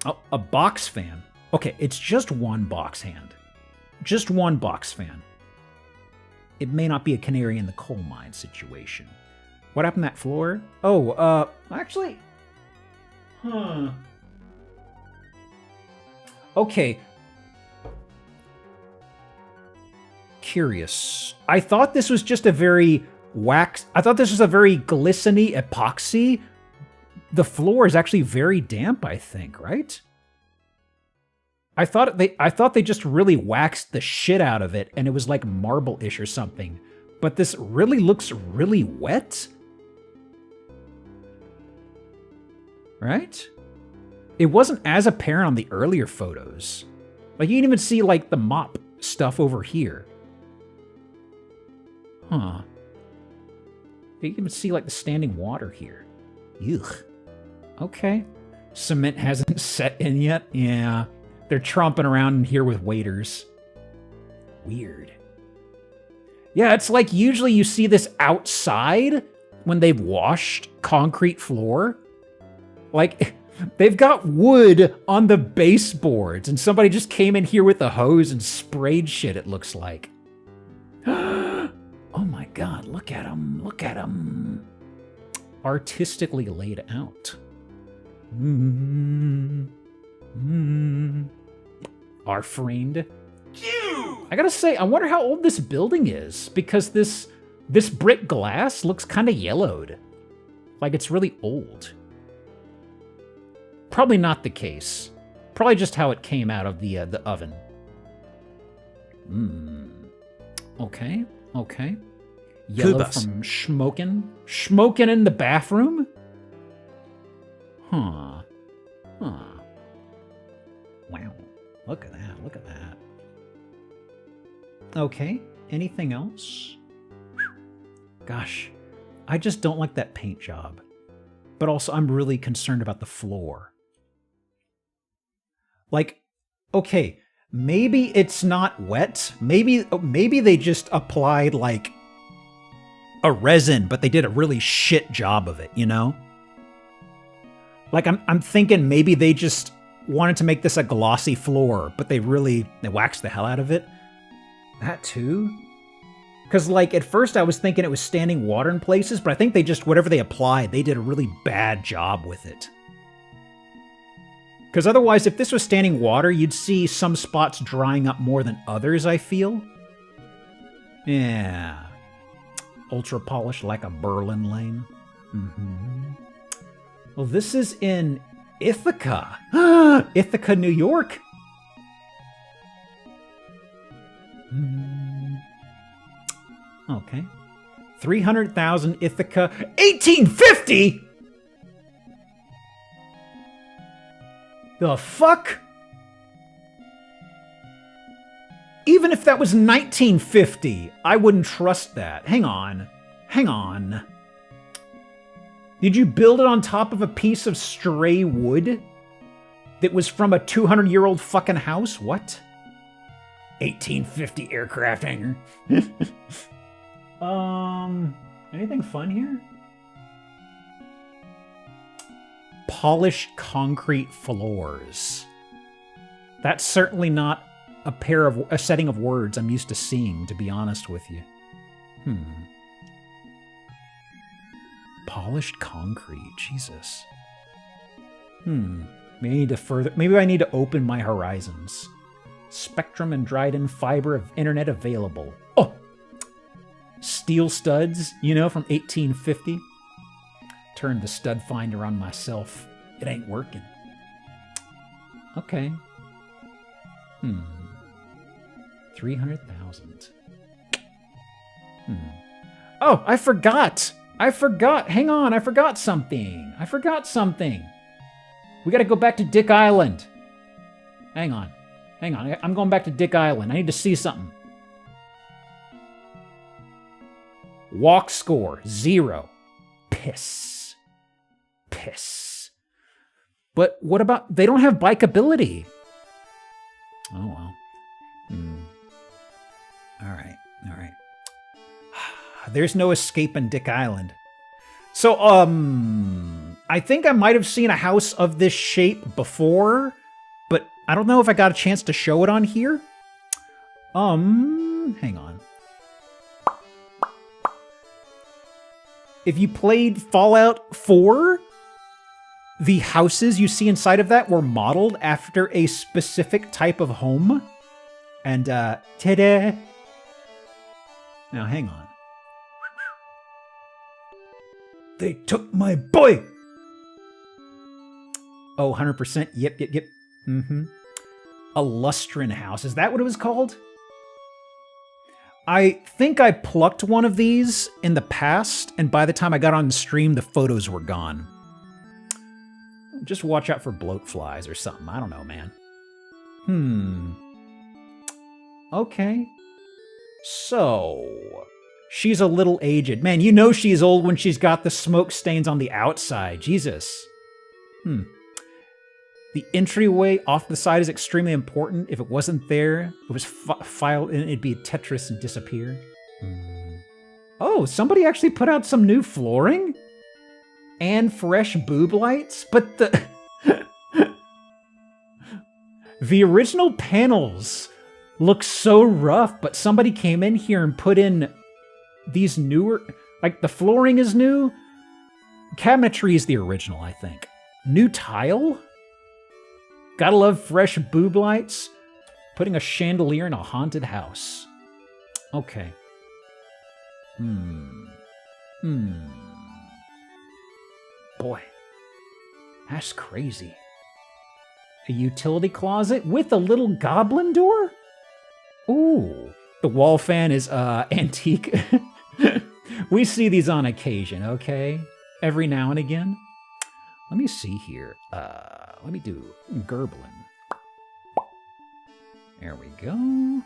Oh, a box fan. Okay, it's just one box hand. Just one box fan. It may not be a canary in the coal mine situation. What happened to that floor? Oh, actually... Okay. Curious. I thought this was just a very I thought this was a very glisteny epoxy. The floor is actually very damp, I think, right? I thought they just really waxed the shit out of it and it was like marble-ish or something. But this really looks really wet. Right? It wasn't as apparent on the earlier photos. Like, you can even see, like, the mop stuff over here. Huh. You can even see, like, the standing water here. Ugh. Okay. Cement hasn't set in yet? Yeah. They're tromping around in here with waiters. Weird. Yeah, it's like usually you see this outside when they've washed concrete floor. Like, they've got wood on the baseboards, and somebody just came in here with a hose and sprayed shit, it looks like. Oh my god, look at them, look at them. Artistically laid out. Our friend. I gotta say, I wonder how old this building is, because this brick glass looks kind of yellowed. Like it's really old. Probably not the case. Probably just how it came out of the oven. Okay, okay. Yellow from smoking. Smoking in the bathroom? Huh. Huh. Wow. Look at that, look at that. Okay, anything else? Gosh, I just don't like that paint job. But also, I'm really concerned about the floor. Like, okay, maybe it's not wet. Maybe they just applied, like, a resin, but they did a really shit job of it, you know? Like, I'm thinking maybe they just wanted to make this a glossy floor, but they waxed the hell out of it. That too? Because, like, at first I was thinking it was standing water in places, but I think they just, whatever they applied, they did a really bad job with it. Because otherwise, if this was standing water, you'd see some spots drying up more than others, I feel. Yeah. Ultra polished like a Berlin lane. Well, this is in Ithaca. Ithaca, New York. Okay. 300,000 Ithaca. 1850! The fuck? Even if that was 1950, I wouldn't trust that. Hang on. Hang on. Did you build it on top of a piece of stray wood that was from a 200-year-old fucking house? What? 1850 aircraft hangar. Anything fun here? Polished concrete floors. That's certainly not a setting of words I'm used to seeing, to be honest with you. Polished concrete, Jesus. Maybe I need to open my horizons. Spectrum and dried-in fiber of internet available. Oh! Steel studs, you know, from 1850. Turned the stud finder on myself. It ain't working. Okay. 300,000. Oh, I forgot! Hang on, I forgot something. We gotta go back to Dick Island. Hang on. I'm going back to Dick Island. I need to see something. Walk score, 0. Piss. But what about, they don't have bikeability. Oh, well. All right. There's no escaping Dick Island. So, I think I might have seen a house of this shape before, but I don't know if I got a chance to show it on here. Hang on. If you played Fallout 4, the houses you see inside of that were modeled after a specific type of home. And, ta-da! Now, hang on. They took my boy! Oh, 100%. Yep. A lustrin house. Is that what it was called? I think I plucked one of these in the past, and by the time I got on the stream, the photos were gone. Just watch out for bloat flies or something. I don't know, man. Okay. So, she's a little aged. Man, you know she's old when she's got the smoke stains on the outside. Jesus. The entryway off the side is extremely important. If it wasn't there, it was filed in, it'd be Tetris and disappear. Oh, somebody actually put out some new flooring? And fresh boob lights? But the original panels look so rough, but somebody came in here and put in these newer, like the flooring is new. Cabinetry is the original, I think. New tile? Gotta love fresh boob lights. Putting a chandelier in a haunted house. Okay. Boy, that's crazy. A utility closet with a little goblin door? Ooh, the wall fan is antique. We see these on occasion, okay? Every now and again. Let me see here. Let me do Gerblin. There we go.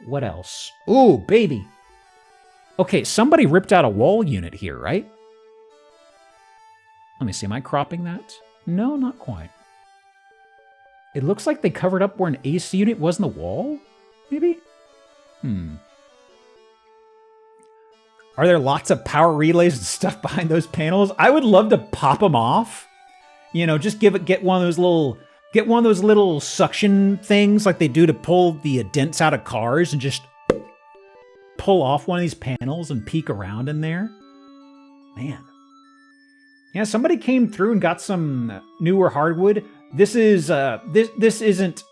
What else? Ooh, baby. Okay, somebody ripped out a wall unit here, right? Let me see, am I cropping that? No, not quite. It looks like they covered up where an AC unit was in the wall, maybe? Are there lots of power relays and stuff behind those panels? I would love to pop them off. You know, just get one of those little suction things like they do to pull the dents out of cars and just pull off one of these panels and peek around in there. Man. Yeah, somebody came through and got some newer hardwood. This is this isn't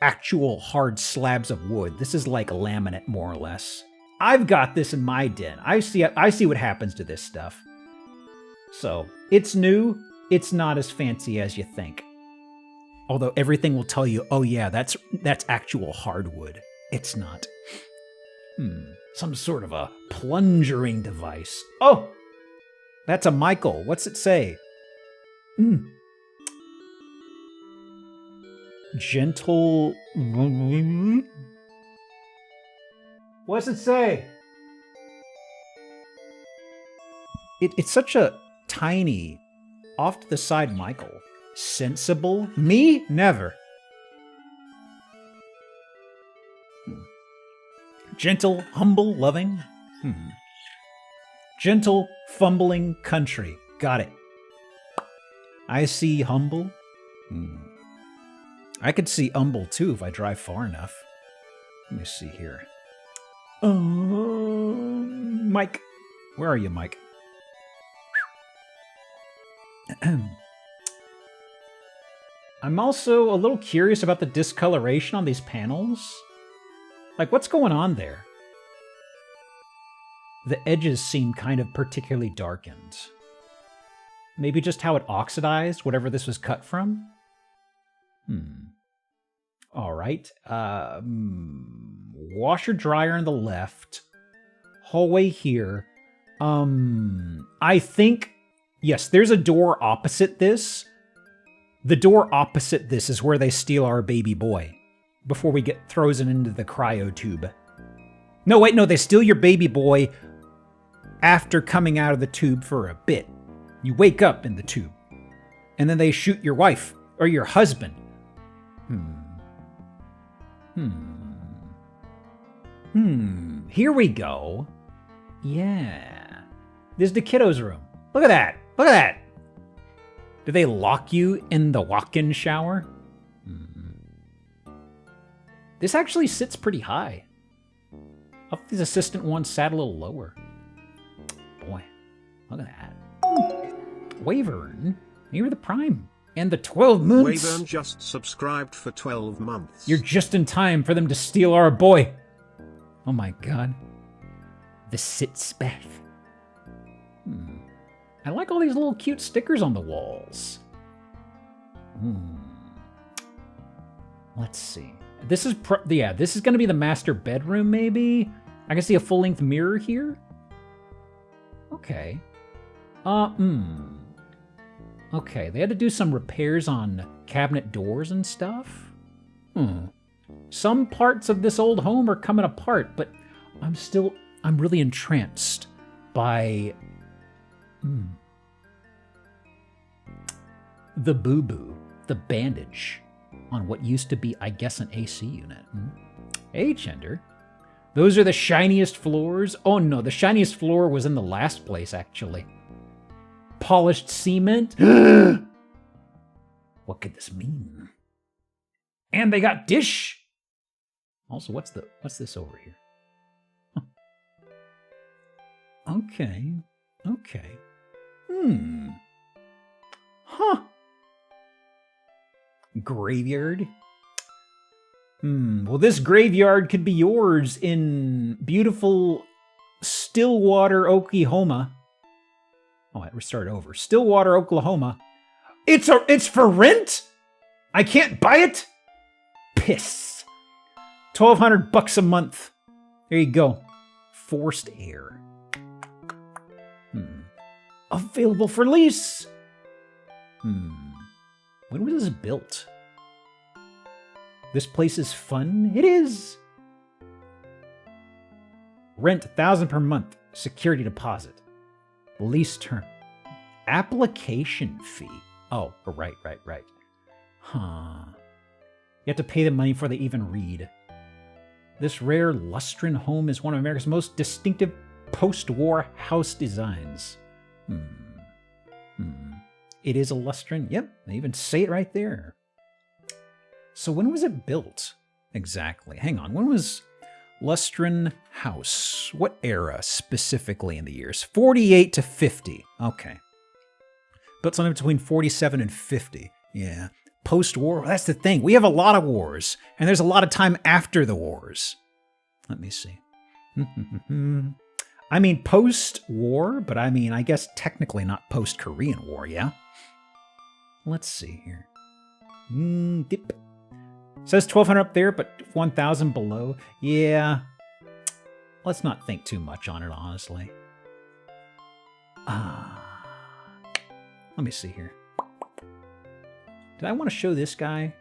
actual hard slabs of wood. This is like laminate, more or less. I've got this in my den. I see what happens to this stuff. So, it's new. It's not as fancy as you think. Although everything will tell you, oh yeah, that's actual hardwood. It's not. Some sort of a plungering device. Oh! That's a Michael. What's it say? Gentle. What's it say? It's such a tiny, off to the side Michael. Sensible? Me? Never. Gentle, humble, loving? Gentle, fumbling country. Got it. I see humble. I could see humble too if I drive far enough. Let me see here. Mike. Where are you, Mike? I'm also a little curious about the discoloration on these panels. Like, what's going on there? The edges seem kind of particularly darkened. Maybe just how it oxidized, whatever this was cut from? All right. Washer dryer on the left. Hallway here. I think, yes, there's a door opposite this. The door opposite this is where they steal our baby boy before we get frozen into the cryo tube. No, wait, no, they steal your baby boy after coming out of the tube for a bit. You wake up in the tube, and then they shoot your wife or your husband. Here we go. Yeah. This is the kiddo's room. Look at that. Look at that. Do they lock you in the walk-in shower? This actually sits pretty high. I thought this assistant one sat a little lower. Boy, look at that. Wavern, you're the prime. And the 12 months. Wavern just subscribed for 12 months. You're just in time for them to steal our boy. Oh my god. The sitz bath. I like all these little cute stickers on the walls. Let's see. This is this is going to be the master bedroom, maybe? I can see a full-length mirror here. Okay. Okay, they had to do some repairs on cabinet doors and stuff. Some parts of this old home are coming apart, but I'm really entranced by the boo-boo, the bandage on what used to be, I guess, an AC unit. Hey, Chender. Those are the shiniest floors? Oh no, the shiniest floor was in the last place, actually. Polished cement? What could this mean? And they got dish! Also, what's this over here? Huh. Okay. Huh. Graveyard? Well, this graveyard could be yours in beautiful Stillwater, Oklahoma. Oh, I restart over. Stillwater, Oklahoma. It's for rent? I can't buy it? Piss. $1,200 a month. There you go. Forced air. Available for lease. When was this built? This place is fun? It is. Rent $1,000 per month. Security deposit. Lease term. Application fee. Oh, right. Huh. You have to pay the money before they even read. This rare Lustran home is one of America's most distinctive post-war house designs. It is a Lustran. Yep, they even say it right there. So when was it built? Exactly. Hang on. When was Lustran house? What era specifically in the years? 48 to 50. Okay. Built something between 47 and 50. Yeah. Post-war. That's the thing. We have a lot of wars, and there's a lot of time after the wars. Let me see. I mean, post-war, but I mean, I guess technically not post-Korean War, yeah? Let's see here. Dip. Says 1,200 up there, but 1,000 below. Yeah. Let's not think too much on it, honestly. Let me see here. Did I want to show this guy?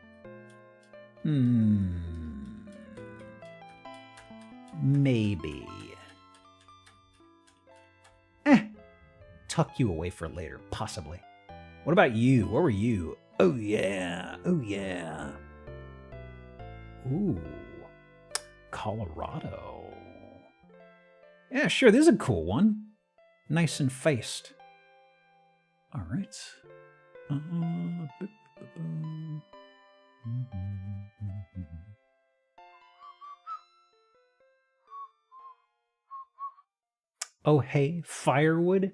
Maybe. Tuck you away for later, possibly. What about you? Where were you? Oh yeah, oh yeah. Ooh, Colorado. Yeah, sure, this is a cool one. Nice and faced. All right. Oh hey, firewood.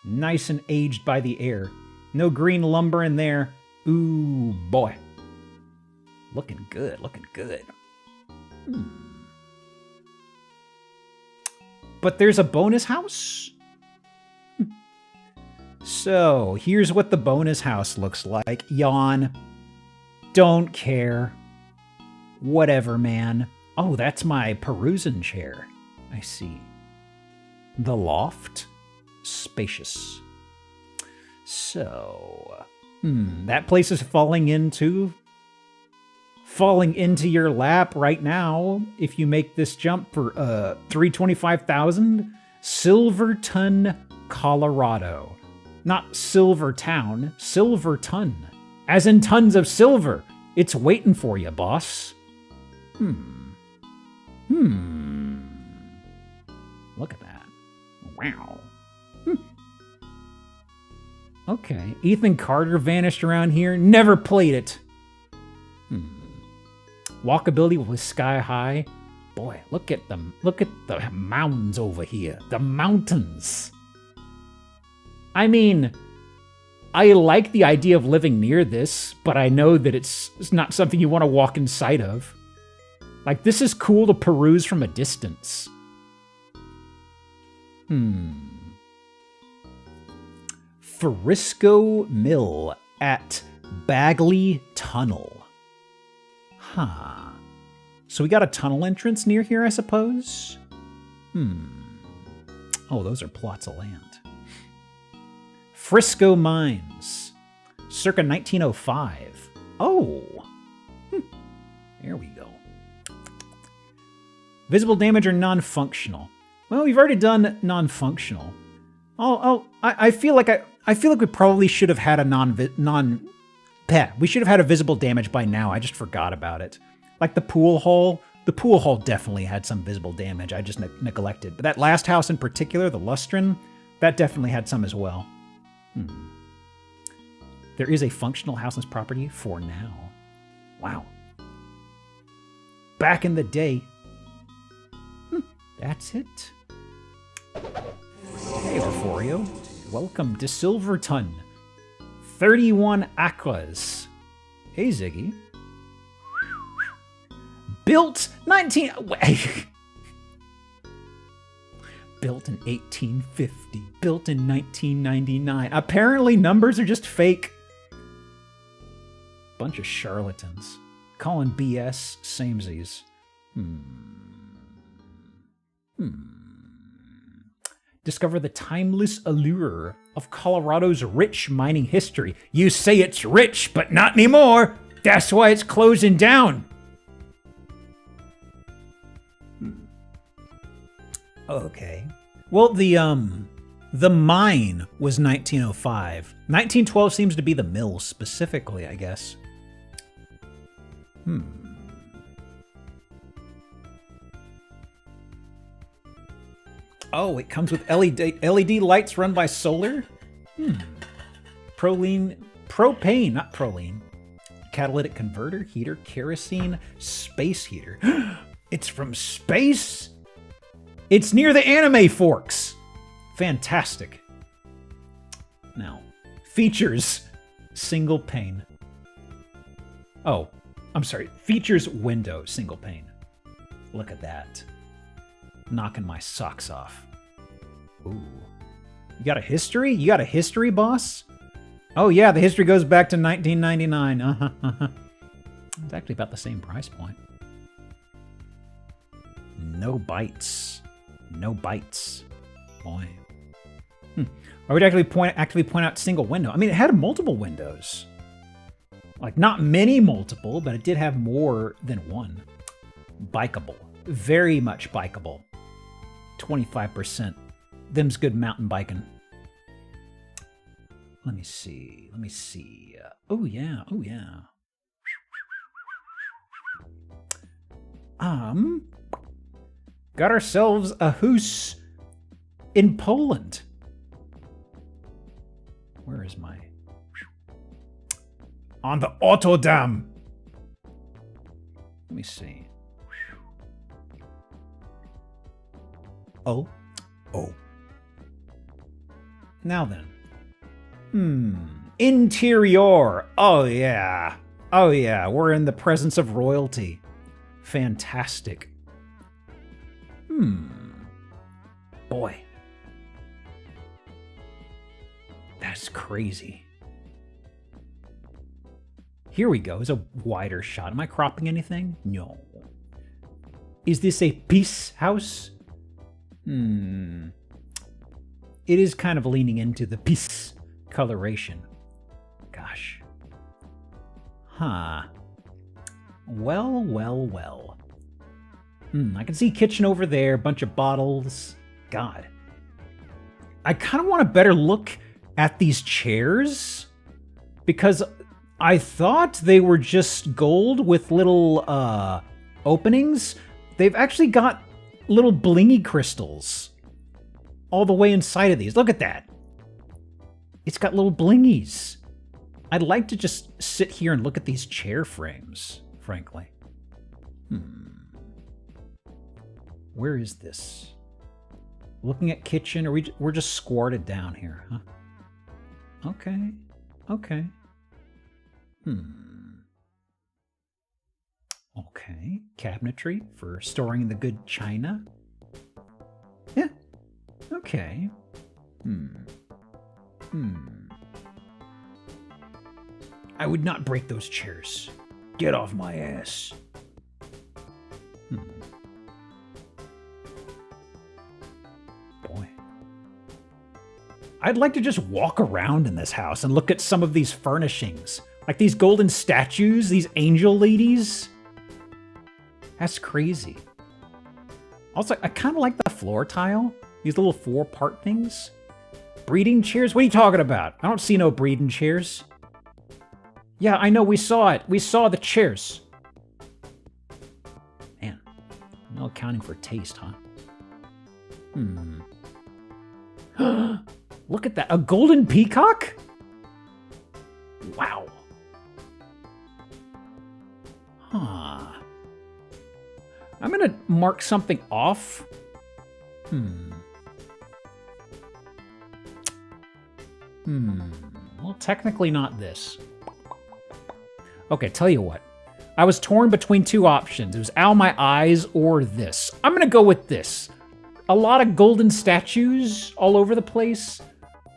Nice and aged by the air. No green lumber in there. Ooh, boy. Looking good, looking good. But there's a bonus house? So, here's what the bonus house looks like. Yawn. Don't care. Whatever, man. Oh, that's my perusing chair. I see. The loft? Spacious. So, that place is falling into your lap right now if you make this jump for $325,000. Silverton, Colorado. Not Silvertown, Silverton. As in tons of silver. It's waiting for you, boss. Look at that. Wow. Okay. Ethan Carter vanished around here. Never played it. Walkability was sky high. Boy, look at them. Look at the mountains over here. The mountains. I mean, I like the idea of living near this, but I know that it's not something you want to walk inside of. Like, this is cool to peruse from a distance. Frisco Mill at Bagley Tunnel. Huh. So we got a tunnel entrance near here, I suppose? Oh, those are plots of land. Frisco Mines. Circa 1905. Oh. There we go. Visible damage or non-functional? Well, we've already done non-functional. I feel like we probably should have had a we should have had a visible damage by now. I just forgot about it. Like the pool hole. The pool hole definitely had some visible damage. I just neglected. But that last house in particular, the Lustron, that definitely had some as well. There is a functional house on this property for now. Wow. Back in the day. That's it. Hey, Orforio. Welcome to Silverton. 31 Aquas. Hey, Ziggy. Built Built in 1850. Built in 1999. Apparently, numbers are just fake. Bunch of charlatans. Calling BS samesies. Discover the timeless allure of Colorado's rich mining history. You say it's rich, but not anymore. That's why it's closing down. Okay. Well, the mine was 1905. 1912 seems to be the mill specifically, I guess. Oh, it comes with LED lights run by solar? Propane, not proline. Catalytic converter, heater, kerosene, space heater. It's from space? It's near the anime forks. Fantastic. Now, features, single pane. Oh, I'm sorry. Features window, single pane. Look at that. Knocking my socks off. Ooh. You got a history? You got a history, boss? Oh yeah, the history goes back to 1999. It's actually about the same price point. No bites. No bites. Boy. I would actually point out single window. I mean, it had multiple windows. Like, not many multiple, but it did have more than one. Bikeable. Very much bikeable. 25%. Them's good mountain biking. Let me see. Oh, yeah. Got ourselves a house in Poland. Where is my... On the Autodam. Let me see. Oh. Now then. Interior. Oh yeah. We're in the presence of royalty. Fantastic. Boy. That's crazy. Here we go. It's a wider shot. Am I cropping anything? No. Is this a peace house? It is kind of leaning into the peace coloration. Gosh. Huh. Well. I can see kitchen over there, bunch of bottles. God. I kind of want a better look at these chairs because I thought they were just gold with little openings. They've actually got little blingy crystals all the way inside of these. Look at that. It's got little blingies. I'd like to just sit here and look at these chair frames, frankly. Where is this? Looking at kitchen, or we're just squatted down here, huh? Okay. Okay, cabinetry for storing the good china. Yeah, okay. I would not break those chairs. Get off my ass. Boy. I'd like to just walk around in this house and look at some of these furnishings. Like these golden statues, these angel ladies. That's crazy. Also, I kind of like the floor tile. These little 4-part things. Breeding chairs? What are you talking about? I don't see no breeding chairs. Yeah, I know, we saw it. We saw the chairs. Man, no accounting for taste, huh? Look at that. A golden peacock? Wow. Huh. I'm gonna mark something off. Well, technically not this. Okay, tell you what. I was torn between two options. It was Ow My Eyes or this. I'm gonna go with this. A lot of golden statues all over the place.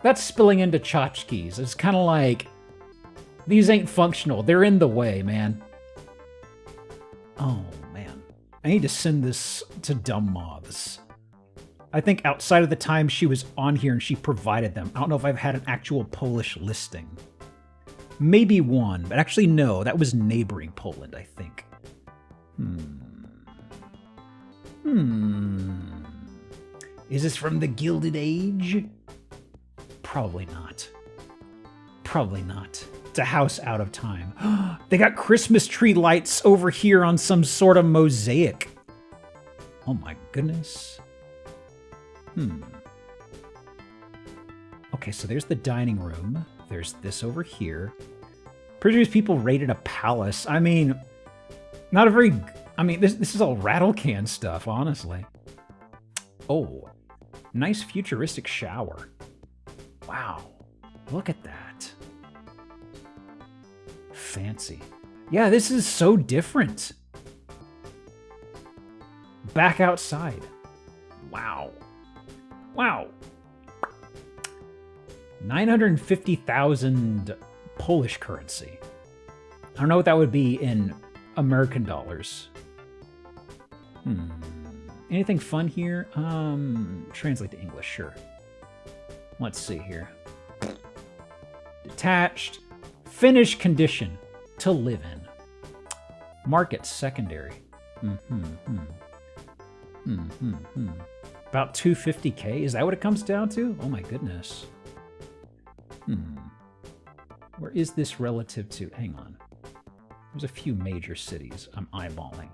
That's spilling into tchotchkes. It's kind of like, these ain't functional. They're in the way, man. Oh, man. I need to send this to Dumb Moths. I think outside of the time she was on here and she provided them, I don't know if I've had an actual Polish listing. Maybe one, but actually no, that was neighboring Poland, I think. Is this from the Gilded Age? Probably not. Probably not. It's a house out of time. They got Christmas tree lights over here on some sort of mosaic. Oh my goodness. Okay, so there's the dining room. There's this over here. Pretty sure people raided a palace. I mean, not a very... I mean, this is all rattle can stuff, honestly. Oh, nice futuristic shower. Wow, look at that. Fancy. Yeah, this is so different. Back outside. Wow. Wow. 950,000 Polish currency. I don't know what that would be in American dollars. Anything fun here? Translate to English, sure. Let's see here. Detached. Finished condition. to live in. Market secondary. About 250K? Is that what it comes down to? Oh my goodness. Where is this relative to? Hang on. There's a few major cities I'm eyeballing.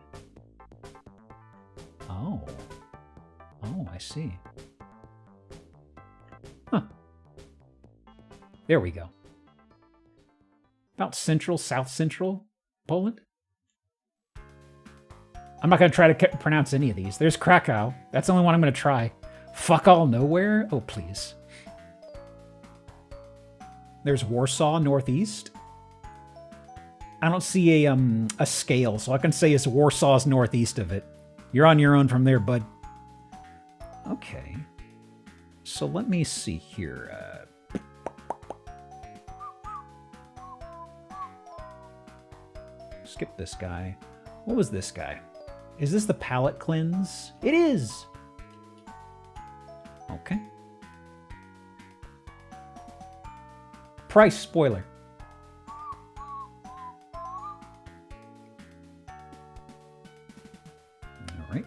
Oh. Oh, I see. Huh. There we go. About central, south central Poland? I'm not going to try to pronounce any of these. There's Krakow. That's the only one I'm going to try. Fuck all nowhere? Oh, please. There's Warsaw, northeast. I don't see a scale, so I can say it's Warsaw's northeast of it. You're on your own from there, bud. Okay. So let me see here. Skip this guy. What was this guy? Is this the palette cleanse? It is! Okay. Price spoiler. All right.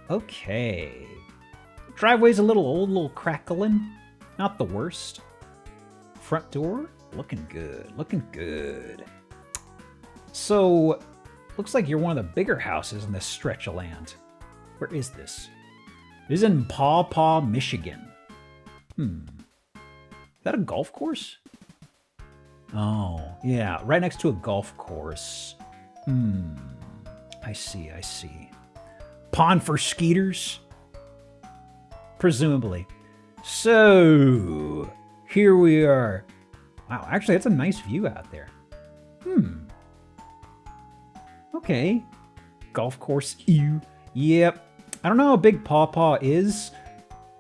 Okay. Driveway's a little old, a little crackling. Not the worst. Front door, looking good, looking good. So, looks like you're one of the bigger houses in this stretch of land. Where is this? It is in Paw Paw, Michigan. Is that a golf course? Oh, yeah, right next to a golf course. I see, I see. Pond for skeeters? Presumably. So, here we are. Wow, actually, that's a nice view out there. Okay. Golf course, ew. Yep. I don't know how big Paw Paw is.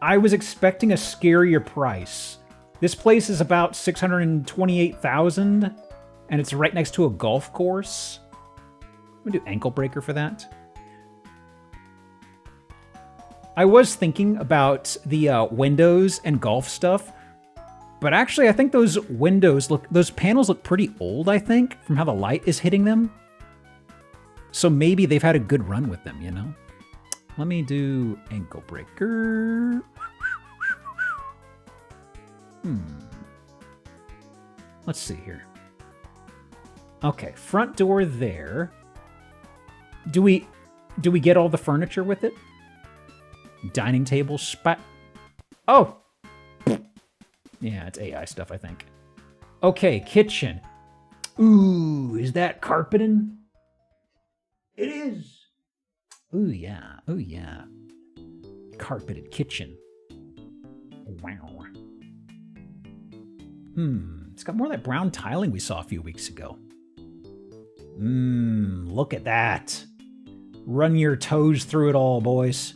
I was expecting a scarier price. This place is about $628,000, and it's right next to a golf course. I'm gonna do ankle breaker for that. I was thinking about the windows and golf stuff, but actually I think those panels look pretty old, I think, from how the light is hitting them. So maybe they've had a good run with them, you know? Let me do ankle breaker. Let's see here. Okay, front door there. Do we get all the furniture with it? Dining table spot. Oh! Yeah, it's AI stuff, I think. Okay, kitchen. Ooh, is that carpeting? It is. Ooh, yeah. Ooh, yeah. Carpeted kitchen. Wow. It's got more of that brown tiling we saw a few weeks ago. Look at that. Run your toes through it all, boys.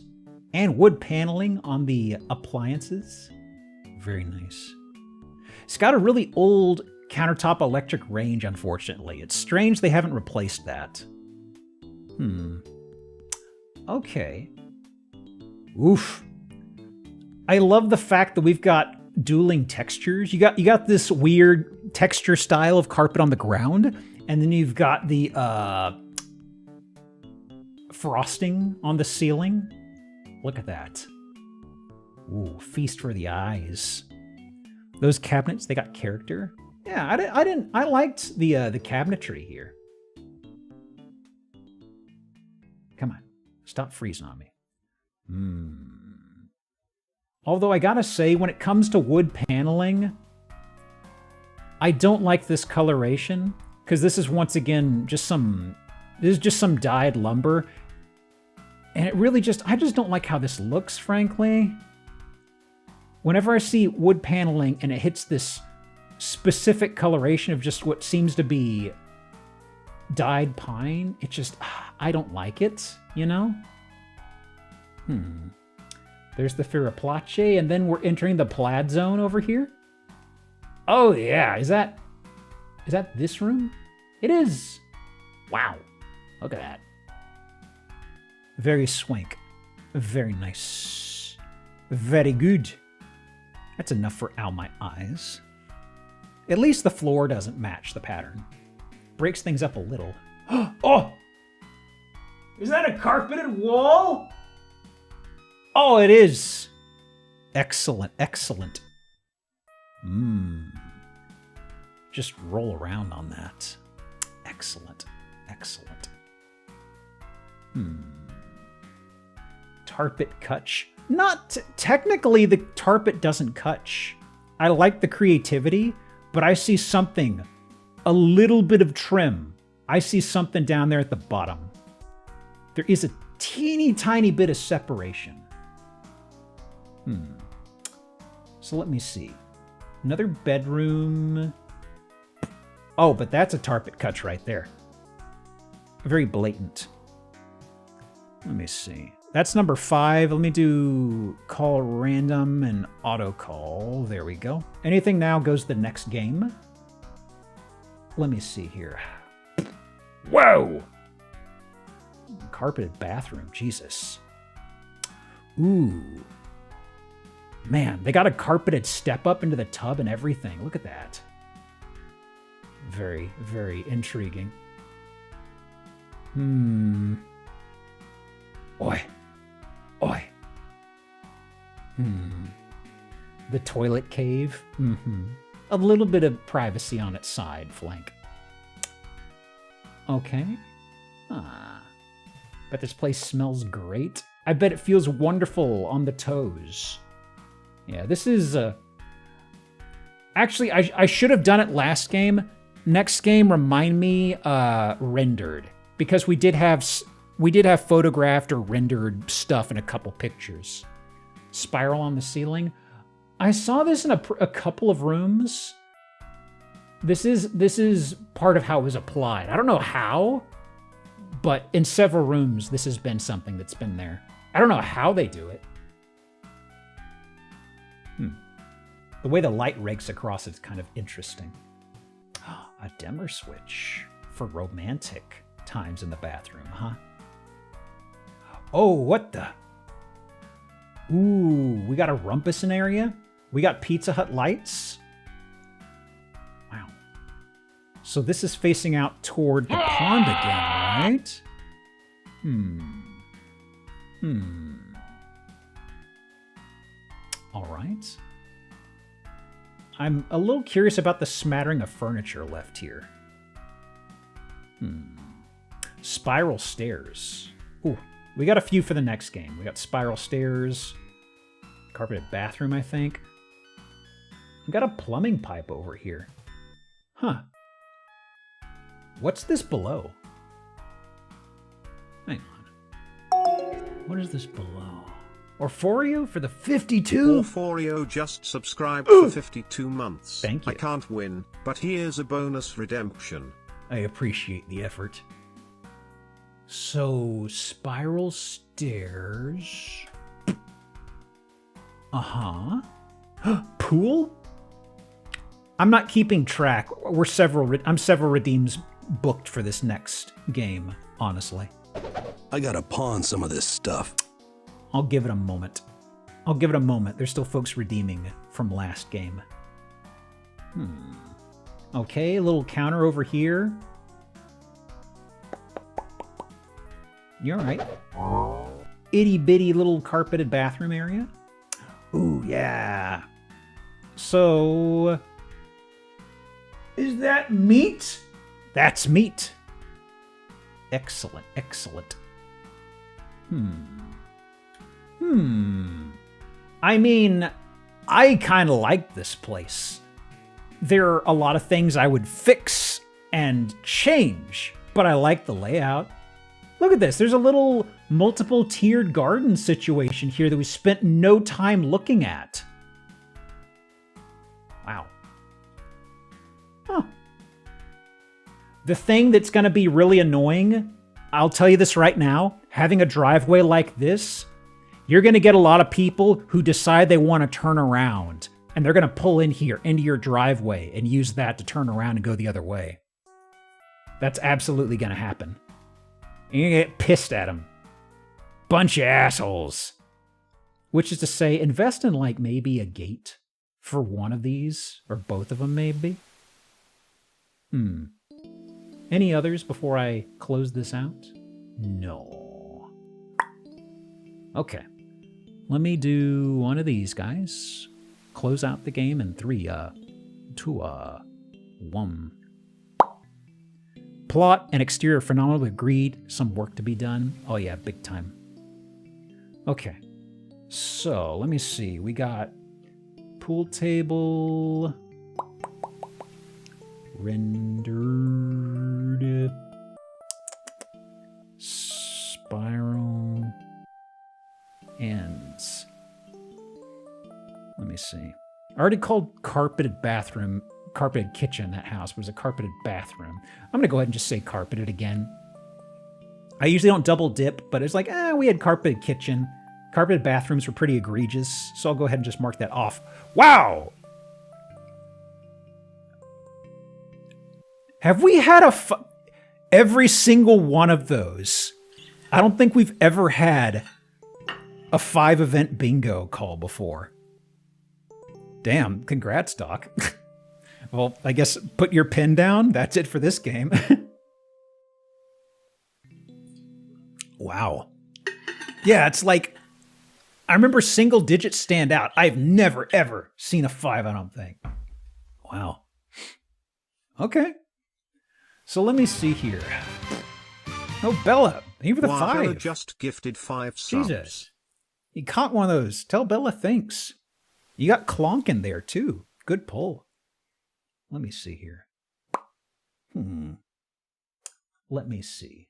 And wood paneling on the appliances. Very nice. It's got a really old countertop electric range, unfortunately. It's strange they haven't replaced that. Okay. Oof. I love the fact that we've got dueling textures. You got this weird texture style of carpet on the ground, and then you've got the frosting on the ceiling. Look at that. Ooh, feast for the eyes. Those cabinets, they got character. Yeah, I liked the cabinetry here. Come on, stop freezing on me. Although I gotta say, when it comes to wood paneling, I don't like this coloration, because this is once again just some dyed lumber. And it really I just don't like how this looks, frankly. Whenever I see wood paneling and it hits this specific coloration of just what seems to be dyed pine, it just, I don't like it, you know? There's the Firaplace, and then we're entering the plaid zone over here. Oh yeah, is that this room? It is. Wow, look at that. Very swank. Very nice. Very good. That's enough for Ow My Eyes. At least the floor doesn't match the pattern. Breaks things up a little. Oh! Is that a carpeted wall? Oh, it is. Excellent, excellent. Just roll around on that. Excellent, excellent. Tarpet Kutch. Not technically, the tarpet doesn't Kutch. I like the creativity, but I see something, a little bit of trim. I see something down there at the bottom. There is a teeny tiny bit of separation. So let me see. Another bedroom. Oh, but that's a tarpet Kutch right there. Very blatant. Let me see. That's number 5. Let me do call random and auto call. There we go. Anything now goes to the next game. Let me see here. Whoa! Carpeted bathroom. Jesus. Ooh. Man, they got a carpeted step up into the tub and everything. Look at that. Very, very intriguing. Oi. Oi. The toilet cave. A little bit of privacy on its side flank. Okay. Bet this place smells great. I bet it feels wonderful on the toes. Yeah, this is... Actually, I should have done it last game. Next game, remind me rendered. Because we did have photographed or rendered stuff in a couple pictures. Spiral on the ceiling. I saw this in a couple of rooms. This is part of how it was applied. I don't know how, but in several rooms, this has been something that's been there. I don't know how they do it. The way the light rakes across it's kind of interesting. A dimmer switch for romantic times in the bathroom, huh? Oh, what the? Ooh, we got a rumpus area. We got Pizza Hut lights. Wow. So this is facing out toward the pond again, right? All right. I'm a little curious about the smattering of furniture left here. Spiral stairs. Ooh, we got a few for the next game. We got spiral stairs, carpeted bathroom, I think. We got a plumbing pipe over here. Huh. What's this below? Hang on. What is this below? Orforio for the 52? Orforio just subscribed for 52 months. Thank you. I can't win, but here's a bonus redemption. I appreciate the effort. So, spiral stairs. Pool? I'm not keeping track. I'm several redeems booked for this next game, honestly. I gotta pawn some of this stuff. I'll give it a moment. There's still folks redeeming from last game. Okay, a little counter over here. You're right. Itty bitty little carpeted bathroom area. Ooh, yeah. So, is that meat? That's meat. Excellent, excellent. I mean, I kind of like this place. There are a lot of things I would fix and change, but I like the layout. Look at this. There's a little multiple tiered garden situation here that we spent no time looking at. Wow. Huh. The thing that's going to be really annoying, I'll tell you this right now, having a driveway like this, you're going to get a lot of people who decide they want to turn around, and they're going to pull in here into your driveway and use that to turn around and go the other way. That's absolutely going to happen. And you're going to get pissed at them. Bunch of assholes. Which is to say, invest in like maybe a gate for one of these, or both of them maybe. Any others before I close this out? No. Okay. Let me do one of these guys. Close out the game in 3, 2, 1. Plot and exterior phenomenal, agreed. Some work to be done. Oh yeah, big time. Okay. So, let me see. We got pool table rendered spiral ends. Let me see. I already called carpeted bathroom, carpeted kitchen that house, but it was a carpeted bathroom. I'm going to go ahead and just say carpeted again. I usually don't double dip, but it's like, we had carpeted kitchen. Carpeted bathrooms were pretty egregious, so I'll go ahead and just mark that off. Wow! Have we had every single one of those? I don't think we've ever had a 5-event bingo call before. Damn, congrats, Doc. Well, I guess put your pen down. That's it for this game. Wow. Yeah, it's like, I remember single digits stand out. I've never, ever seen a 5, I don't think. Wow. Okay. So let me see here. Oh, Bella, thank you for the 5. Just gifted 5 subs. Jesus. You caught one of those. Tell Bella thanks. You got Clonk in there, too. Good pull. Let me see here. Let me see.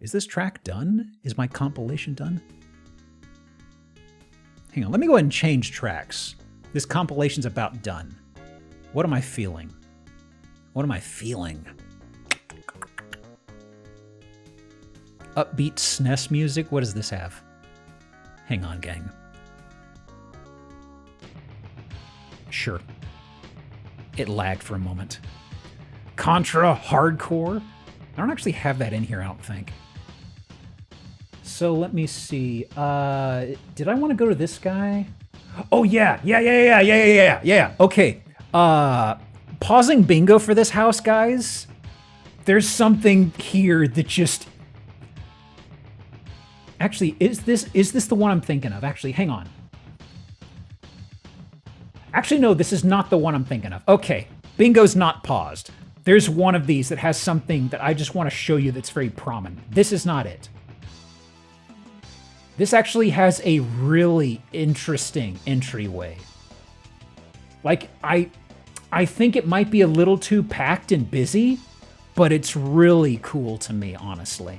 Is this track done? Is my compilation done? Hang on, let me go ahead and change tracks. This compilation's about done. What am I feeling? What am I feeling? Upbeat SNES music? What does this have? Hang on, gang. Sure. It lagged for a moment. Contra Hardcore? I don't actually have that in here, I don't think. So let me see. Did I want to go to this guy? Oh, yeah. Yeah. Okay. Pausing bingo for this house, guys. There's something here that just... Actually, is this the one I'm thinking of? Actually, hang on. Actually, no, this is not the one I'm thinking of. Okay, bingo's not paused. There's one of these that has something that I just want to show you that's very prominent. This is not it. This actually has a really interesting entryway. Like, I think it might be a little too packed and busy, but it's really cool to me, honestly.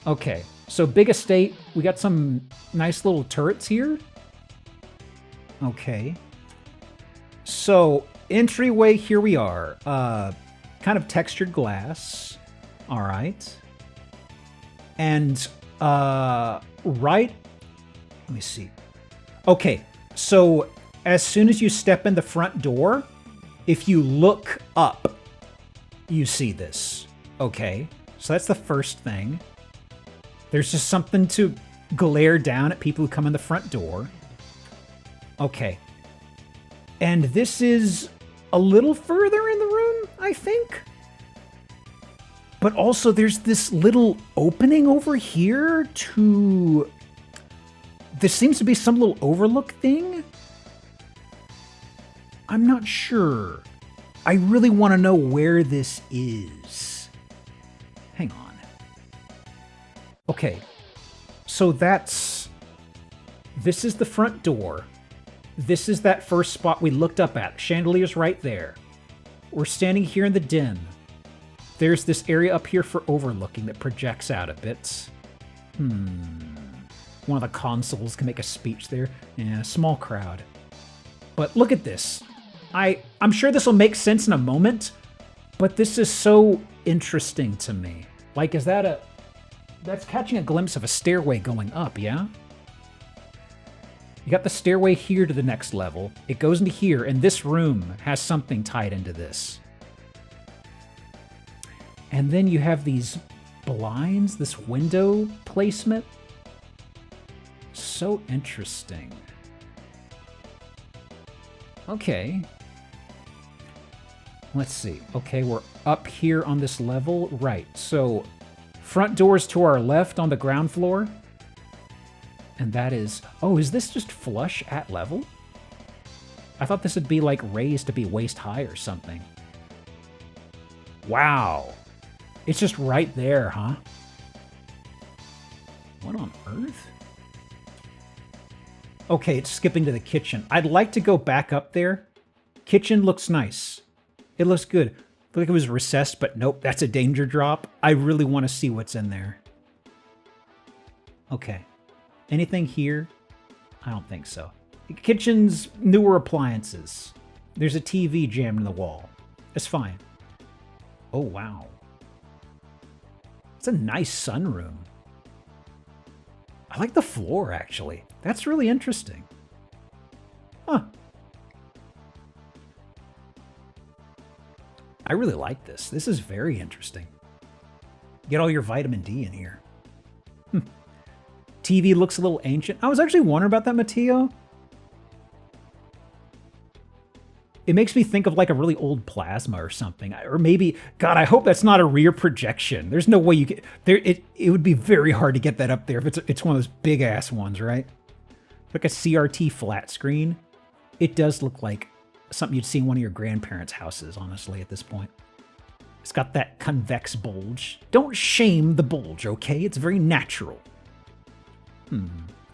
Okay, so big estate. We got some nice little turrets here. Okay. So, entryway, here we are. Kind of textured glass. All right. And, right... Let me see. Okay, so as soon as you step in the front door, if you look up, you see this. Okay, so that's the first thing. There's just something to glare down at people who come in the front door. Okay. And this is a little further in the room, I think. But also there's this little opening over here to... There seems to be some little overlook thing. I'm not sure. I really want to know where this is. Hang on. Okay. So that's... This is the front door. This is that first spot we looked up at. Chandelier's right there. We're standing here in the den. There's this area up here for overlooking that projects out a bit. One of the consoles can make a speech there. Yeah, small crowd. But look at this. I'm sure this will make sense in a moment, but this is so interesting to me. Like, is that a... That's catching a glimpse of a stairway going up, yeah? You got the stairway here to the next level. It goes into here, and this room has something tied into this. And then you have these blinds, this window placement. So interesting. Okay. Let's see. Okay, we're up here on this level. Right, so front doors to our left on the ground floor. And that is... Oh, is this just flush at level? I thought this would be, like, raised to be waist high or something. Wow. It's just right there, huh? What on earth? Okay, it's skipping to the kitchen. I'd like to go back up there. Kitchen looks nice. It looks good. Looked like it was recessed, but nope, that's a danger drop. I really want to see what's in there. Okay. Anything here? I don't think so. The kitchen's newer appliances. There's a TV jammed in the wall. It's fine. Oh, wow. It's a nice sunroom. I like the floor, actually. That's really interesting. Huh. I really like this. This is very interesting. Get all your vitamin D in here. TV looks a little ancient. I was actually wondering about that, Matteo. It makes me think of like a really old plasma or something. Or maybe, God, I hope that's not a rear projection. There's no way you could... It would be very hard to get that up there if it's one of those big-ass ones, right? Like a CRT flat screen. It does look like something you'd see in one of your grandparents' houses, honestly, at this point. It's got that convex bulge. Don't shame the bulge, okay? It's very natural.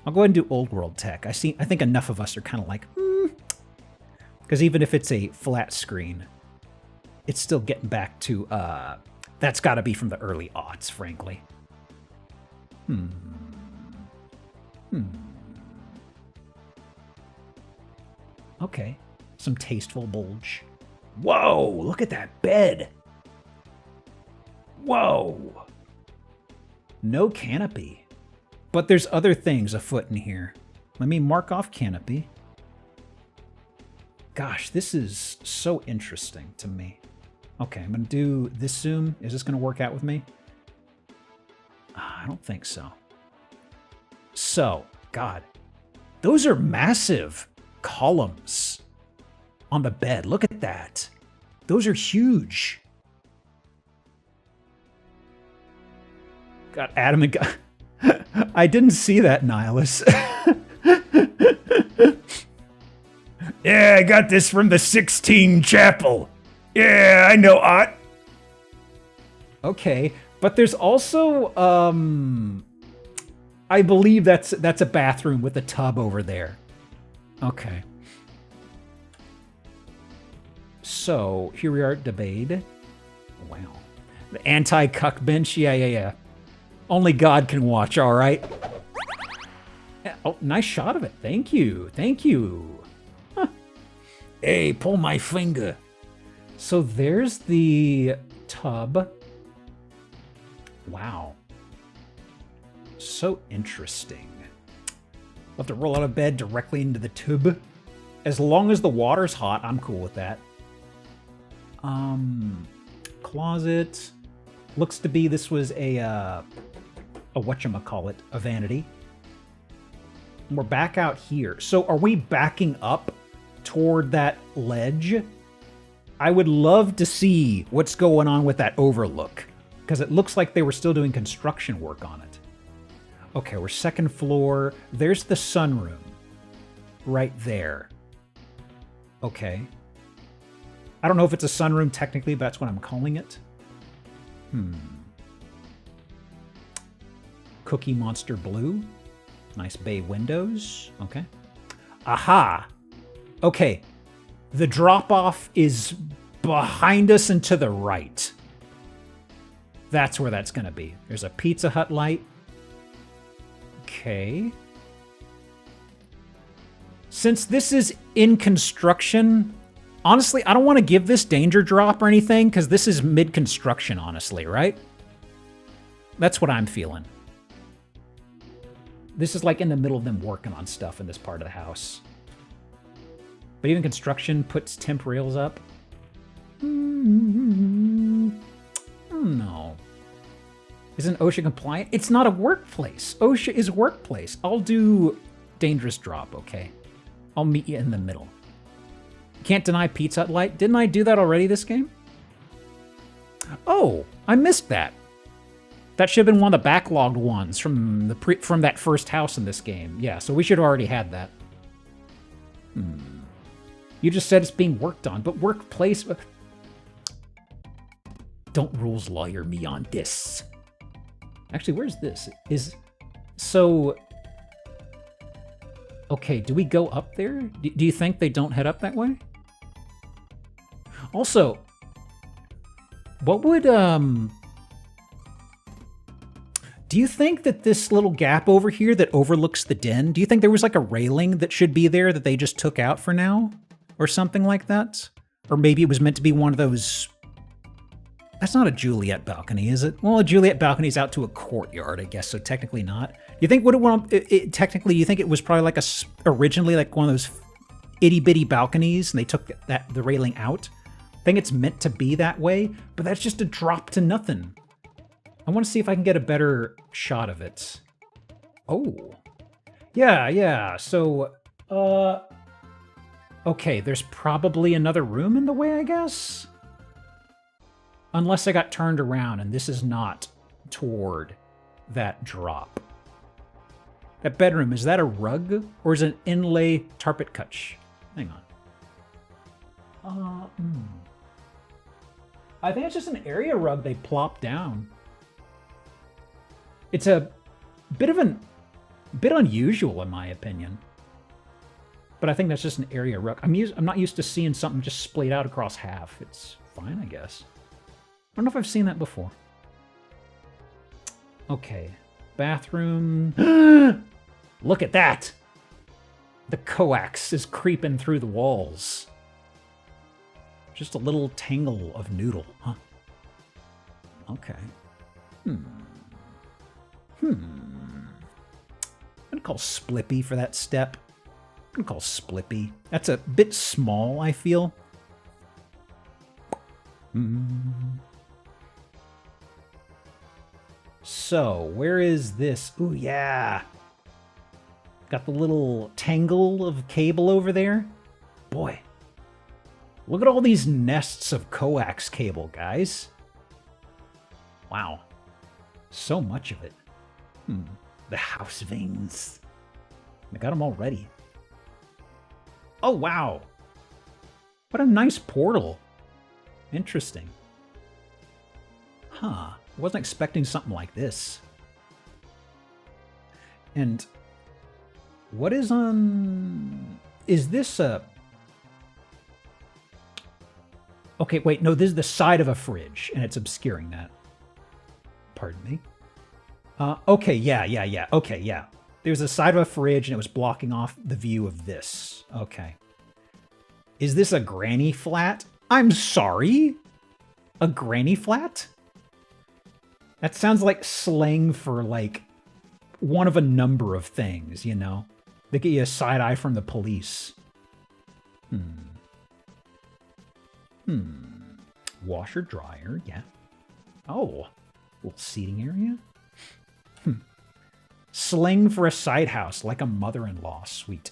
I'll go ahead and do old world tech. I think enough of us are kind of like, because even if it's a flat screen, it's still getting back to, that's got to be from the early aughts, frankly. Okay, some tasteful bulge. Whoa, look at that bed. Whoa. No canopy. But there's other things afoot in here. Let me mark off canopy. Gosh, this is so interesting to me. Okay, I'm going to do this zoom. Is this going to work out with me? I don't think so. So, God, those are massive columns on the bed. Look at that. Those are huge. God, Adam and God. I didn't see that, Nihilus. Yeah, I got this from the 16 Chapel. Yeah, I know art. Okay, but there's also, I believe that's a bathroom with a tub over there. Okay. So, here we are at Debade. Wow. The anti-cuck bench, yeah. Only God can watch, all right? Oh, nice shot of it. Thank you. Huh. Hey, pull my finger. So there's the tub. Wow. So interesting. We'll have to roll out of bed directly into the tub. As long as the water's hot, I'm cool with that. Closet. Looks to be this was a whatchamacallit, a vanity. And we're back out here. So are we backing up toward that ledge? I would love to see what's going on with that overlook, because it looks like they were still doing construction work on it. Okay, we're second floor. There's the sunroom right there. Okay. I don't know if it's a sunroom technically, but that's what I'm calling it. Cookie Monster Blue. Nice bay windows. Okay. Aha! Okay. The drop-off is behind us and to the right. That's where that's going to be. There's a Pizza Hut light. Okay. Since this is in construction, honestly, I don't want to give this danger drop or anything, because this is mid-construction, honestly, right? That's what I'm feeling. This is like in the middle of them working on stuff in this part of the house. But even construction puts temp rails up. No. Isn't OSHA compliant? It's not a workplace. OSHA is workplace. I'll do dangerous drop, okay? I'll meet you in the middle. Can't deny Pizza Hut Lite. Didn't I do that already this game? Oh, I missed that. That should have been one of the backlogged ones from that first house in this game. Yeah, so we should have already had that. You just said it's being worked on, but workplace... Don't rules lawyer me on this. Actually, where's this? So... Okay, do we go up there? Do you think they don't head up that way? Also, what would, do you think that this little gap over here that overlooks the den, do you think there was like a railing that should be there that they just took out for now? Or something like that? Or maybe it was meant to be one of those... That's not a Juliet balcony, is it? Well, a Juliet balcony is out to a courtyard, I guess, so technically not. You think technically, you think it was probably like originally like one of those itty-bitty balconies, and they took the railing out? I think it's meant to be that way, but that's just a drop to nothing. I want to see if I can get a better shot of it. Oh. Yeah, so, okay, there's probably another room in the way, I guess? Unless I got turned around, and this is not toward that drop. That bedroom, is that a rug? Or is it an inlay tarpet kutch? Hang on. I think it's just an area rug they plopped down. It's a bit unusual, in my opinion. But I think that's just an area rug. I'm not used to seeing something just splayed out across half. It's fine, I guess. I don't know if I've seen that before. Okay. Bathroom. Look at that! The coax is creeping through the walls. Just a little tangle of noodle, huh? Okay. I'm gonna call Splippy for that step. I'm gonna call Splippy. That's a bit small, I feel. So, where is this? Ooh, yeah. Got the little tangle of cable over there. Boy. Look at all these nests of coax cable, guys. Wow. So much of it. The house veins. I got them all ready. Oh, wow. What a nice portal. Interesting. Huh. I wasn't expecting something like this. And what is on... Is this a... Okay, wait, no, this is the side of a fridge, and it's obscuring that. Pardon me. Okay, yeah. Okay, yeah. There's a side of a fridge, and it was blocking off the view of this. Okay. Is this a granny flat? I'm sorry? A granny flat? That sounds like slang for, like, one of a number of things, you know? They get you a side eye from the police. Washer, dryer, yeah. Oh, little seating area. Slang for a side house, like a mother-in-law suite.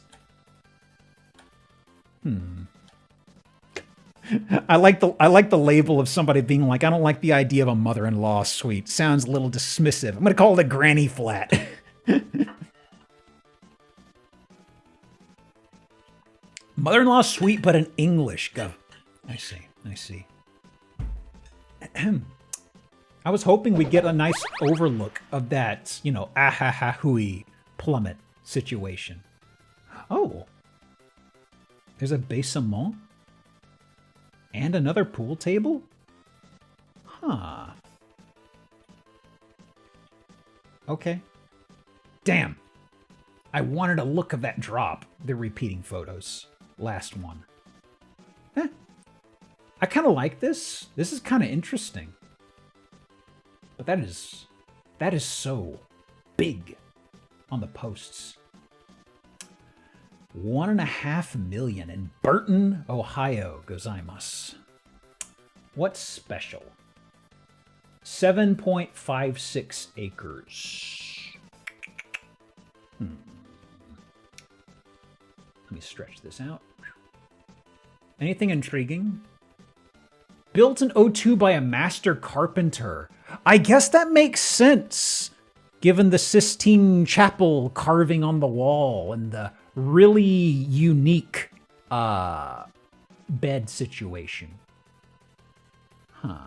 I like the label of somebody being like, I don't like the idea of a mother-in-law suite. Sounds a little dismissive. I'm gonna call it a granny flat. Mother-in-law suite, but in English. Go. I see. I was hoping we'd get a nice overlook of that, you know, hui plummet situation. Oh. There's a basement? And another pool table? Huh. Okay. Damn. I wanted a look of that drop. The repeating photos. Last one. I kind of like this. This is kind of interesting. But that is so big on the posts. 1.5 million in Burton, Ohio, gozaimasu. What's special? 7.56 acres. Let me stretch this out. Anything intriguing? Built in '02 by a master carpenter. I guess that makes sense, given the Sistine Chapel carving on the wall and the really unique bed situation. Huh.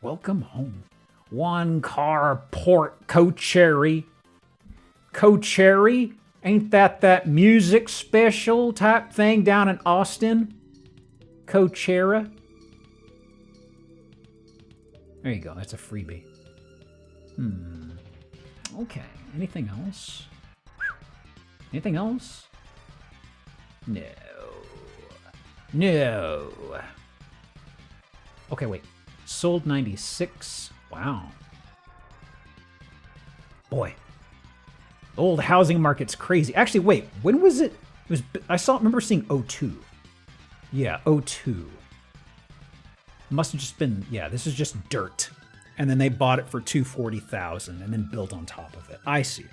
Welcome home. One car port Cocherry. Cocherry? Ain't that music special type thing down in Austin? Coachella? There you go, that's a freebie. Okay, anything else? Anything else? No. No. Okay, wait. Sold 96. Wow. Boy. The old housing market's crazy. Actually, wait. When was it? Remember seeing '02. Yeah, '02. Must have just been, yeah, this is just dirt. And then they bought it for $240,000 and then built on top of it. I see.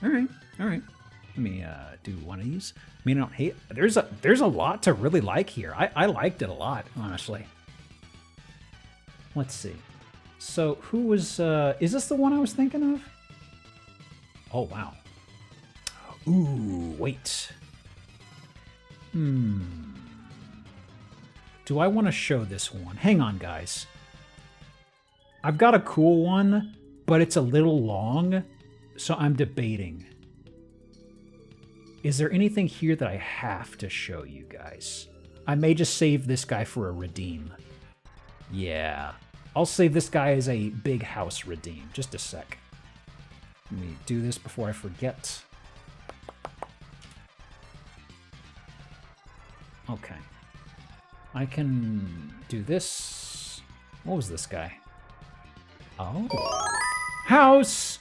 All right. Let me do one of these. I mean, I don't hate. There's a lot to really like here. I liked it a lot, honestly. Let's see. So who was? Is this the one I was thinking of? Oh wow. Ooh, wait. Do I want to show this one? Hang on, guys. I've got a cool one, but it's a little long, so I'm debating. Is there anything here that I have to show you guys? I may just save this guy for a redeem. Yeah, I'll save this guy as a big house redeem. Just a sec. Let me do this before I forget. Okay. I can do this. What was this guy? Oh. House!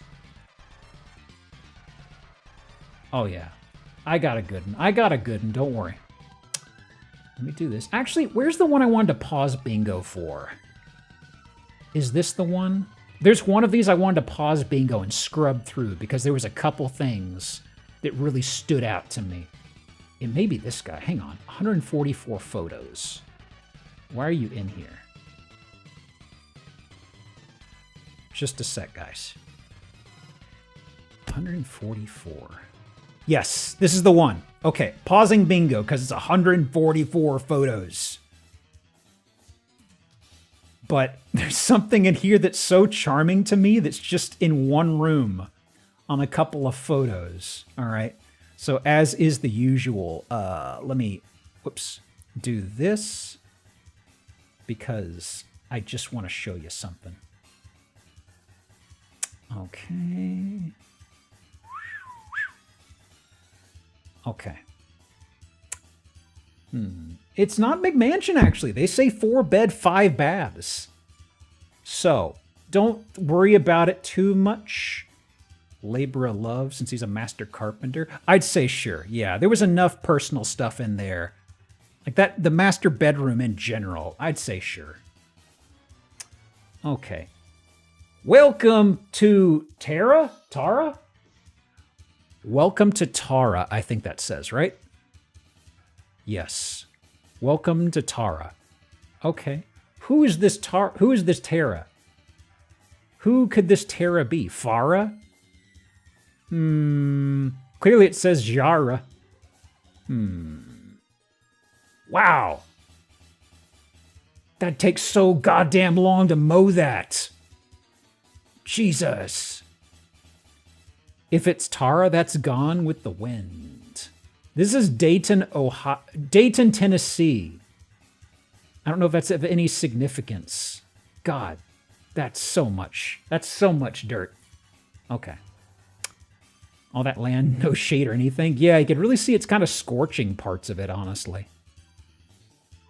Oh, yeah. I got a good one. Don't worry. Let me do this. Actually, where's the one I wanted to pause bingo for? Is this the one? There's one of these I wanted to pause bingo and scrub through because there was a couple things that really stood out to me. It may be this guy. Hang on. 144 photos. Why are you in here? Just a sec, guys. 144. Yes, this is the one. Okay, pausing bingo because it's 144 photos. But there's something in here that's so charming to me that's just in one room on a couple of photos. All right. So as is the usual, let me, do this because I just want to show you something. Okay. Okay. It's not McMansion, actually. They say 4 bed, 5 baths. So, don't worry about it too much. Labor of love, since he's a master carpenter. I'd say sure. Yeah, there was enough personal stuff in there. Like that, the master bedroom in general. I'd say sure. Okay. Welcome to Tara? Tara? Welcome to Tara, I think that says, right? Yes. Welcome to Tara. Okay. Who is this Tara? Who is this Tara? Who could this Tara be? Farah? Clearly it says Jara. Wow. That takes so goddamn long to mow that. Jesus. If it's Tara, that's Gone with the Wind. This is Dayton, Ohio, Dayton, Tennessee. I don't know if that's of any significance. God, that's so much. That's so much dirt. Okay. All that land, no shade or anything. Yeah, you can really see it's kind of scorching parts of it, honestly.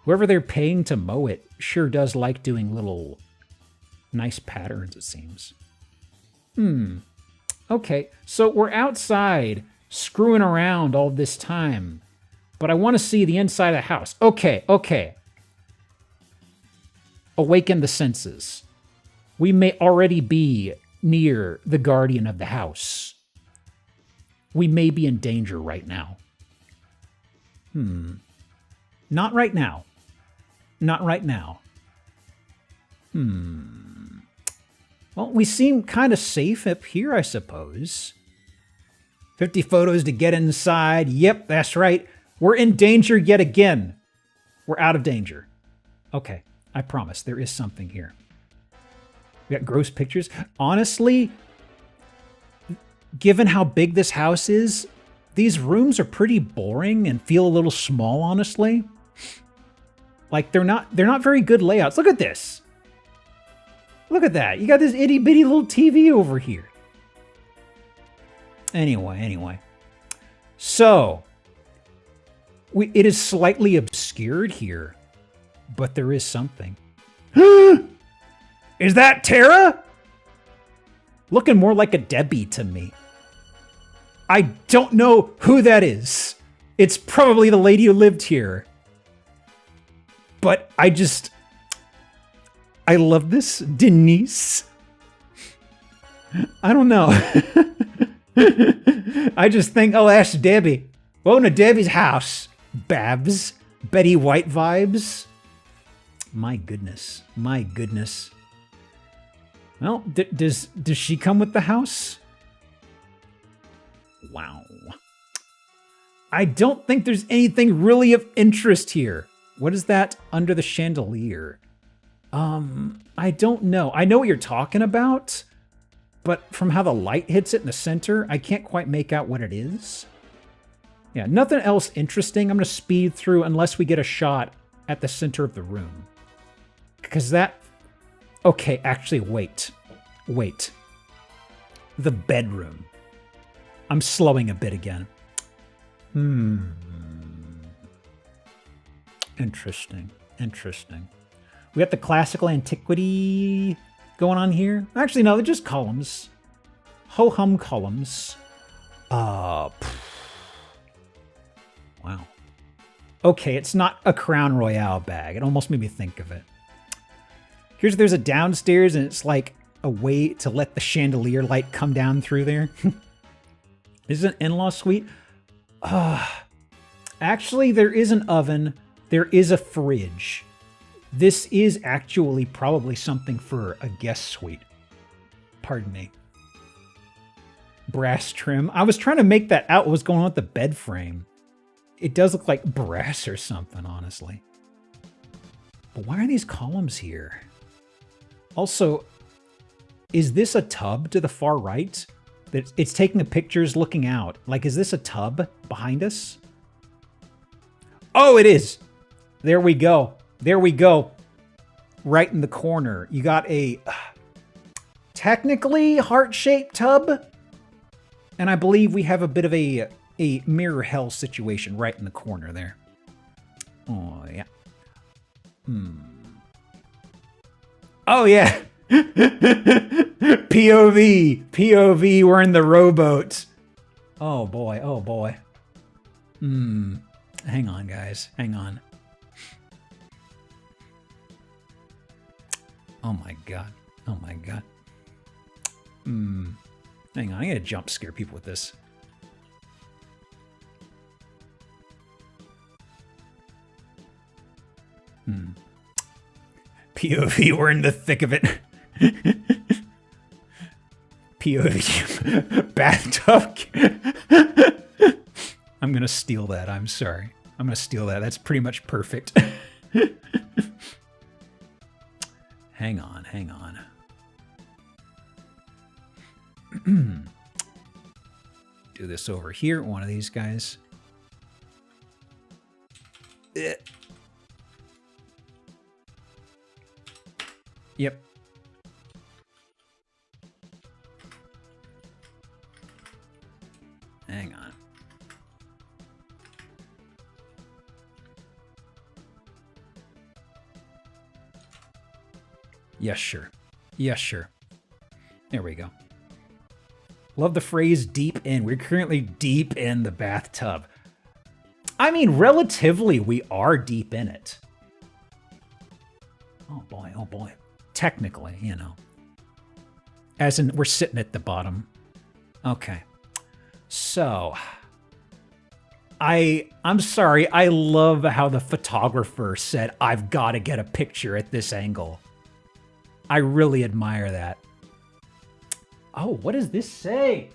Whoever they're paying to mow it sure does like doing little nice patterns, it seems. Okay, so we're outside screwing around all this time, but I want to see the inside of the house. Okay. Awaken the senses. We may already be near the guardian of the house. We may be in danger right now. Not right now. Not right now. Well, we seem kind of safe up here, I suppose. 50 photos to get inside. Yep, that's right. We're in danger yet again. We're out of danger. Okay, I promise there is something here. We got gross pictures. Honestly, given how big this house is, these rooms are pretty boring and feel a little small, honestly. Like they're not very good layouts. Look at this. Look at that. You got this itty bitty little TV over here. Anyway. So, it is slightly obscured here, but there is something. Is that Tara? Looking more like a Debbie to me. I don't know who that is. It's probably the lady who lived here. But I love this. Denise. I don't know. I just think, oh, that's Debbie. Welcome to Debbie's house. Babs. Betty White vibes. My goodness. My goodness. Well, does she come with the house? Wow. I don't think there's anything really of interest here. What is that under the chandelier? I don't know. I know what you're talking about, but from how the light hits it in the center, I can't quite make out what it is. Yeah, nothing else interesting. I'm going to speed through unless we get a shot at the center of the room. Because that... Okay, actually, wait. The bedroom. I'm slowing a bit again. Interesting. We got the classical antiquity going on here. Actually, no, they're just columns. Ho-hum columns. Wow. Okay, it's not a Crown Royale bag. It almost made me think of it. There's a downstairs, and it's like a way to let the chandelier light come down through there. This is an in-law suite. Actually, there is an oven. There is a fridge. This is actually probably something for a guest suite. Pardon me. Brass trim. I was trying to make that out what was going on with the bed frame. It does look like brass or something, honestly. But why are these columns here? Also, is this a tub to the far right? It's taking the pictures looking out. Like, is this a tub behind us? Oh, it is. There we go. Right in the corner. You got a technically heart-shaped tub. And I believe we have a bit of a mirror hell situation right in the corner there. Oh, yeah. Oh, yeah. POV, we're in the rowboat. Oh, boy. Hang on, guys. Hang on. Oh, my God. Hang on, I gotta jump scare people with this. POV, we're in the thick of it. POV, bathtub. I'm gonna steal that, I'm sorry. I'm gonna steal that, that's pretty much perfect. Hang on. Do this over here, one of these guys. Yep. Hang on. Yes, sure. There we go. Love the phrase deep in. We're currently deep in the bathtub. I mean, relatively, we are deep in it. Oh boy. Technically, you know. As in, we're sitting at the bottom. Okay. So, I'm sorry. I love how the photographer said, I've got to get a picture at this angle. I really admire that. Oh, what does this say?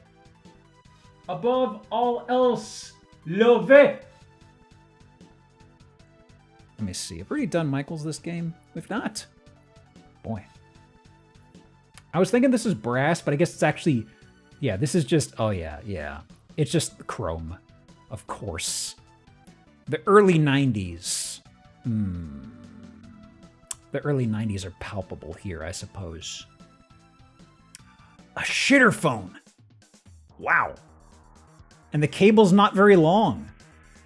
Above all else, love. Let me see. Have we already done Michael's this game? We've not. Boy. I was thinking this is brass, but I guess it's actually... Yeah, this is just... Oh, yeah. It's just chrome. Of course. The early 90s. The early 90s are palpable here, I suppose. A shitter phone. Wow. And the cable's not very long.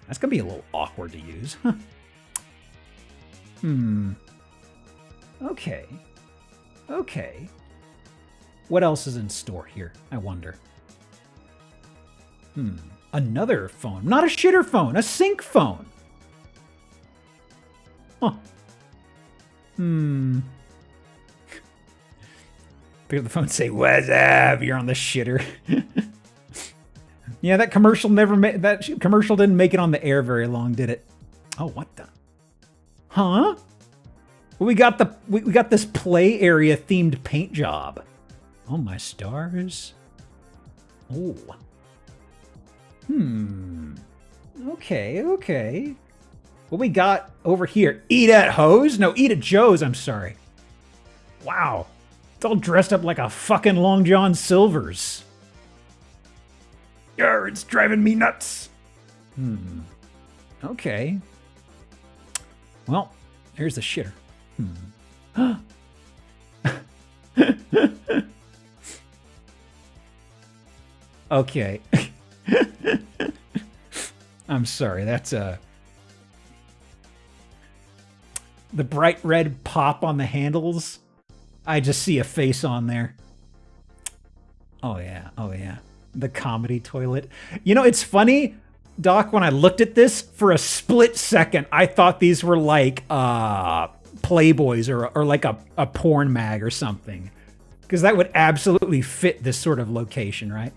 That's going to be a little awkward to use. Okay. What else is in store here, I wonder? Another phone. Not a shitter phone, a sink phone. Huh. Pick up the phone and say, "What's up?" You're on the shitter. Yeah, that commercial didn't make it on the air very long, did it? Oh, what the? Huh? Well, we got this play area themed paint job. Oh my stars. Oh. Okay. What we got over here? Eat at Ho's? No, Eat at Joe's, I'm sorry. Wow. It's all dressed up like a fucking Long John Silver's. Yarr, it's driving me nuts. Okay. Well, here's the shitter. Okay. I'm sorry, that's the bright red pop on the handles. I just see a face on there. Oh yeah. The comedy toilet. You know, it's funny, Doc, when I looked at this, for a split second, I thought these were like Playboys or like a porn mag or something. Because that would absolutely fit this sort of location, right?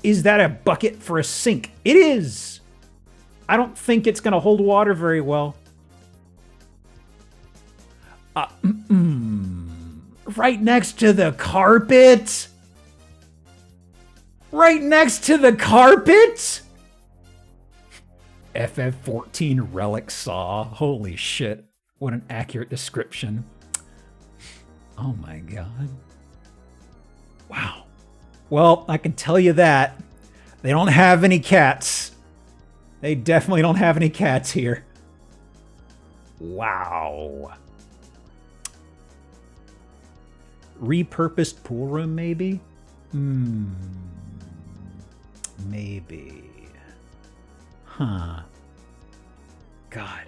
Is that a bucket for a sink? It is! I don't think it's going to hold water very well. Right next to the carpet? Right next to the carpet? FF14 relic saw. Holy shit. What an accurate description. Oh my god. Wow. Well, I can tell you that. They don't have any cats. They definitely don't have any cats here. Wow. Repurposed pool room, maybe? Maybe. Huh. God.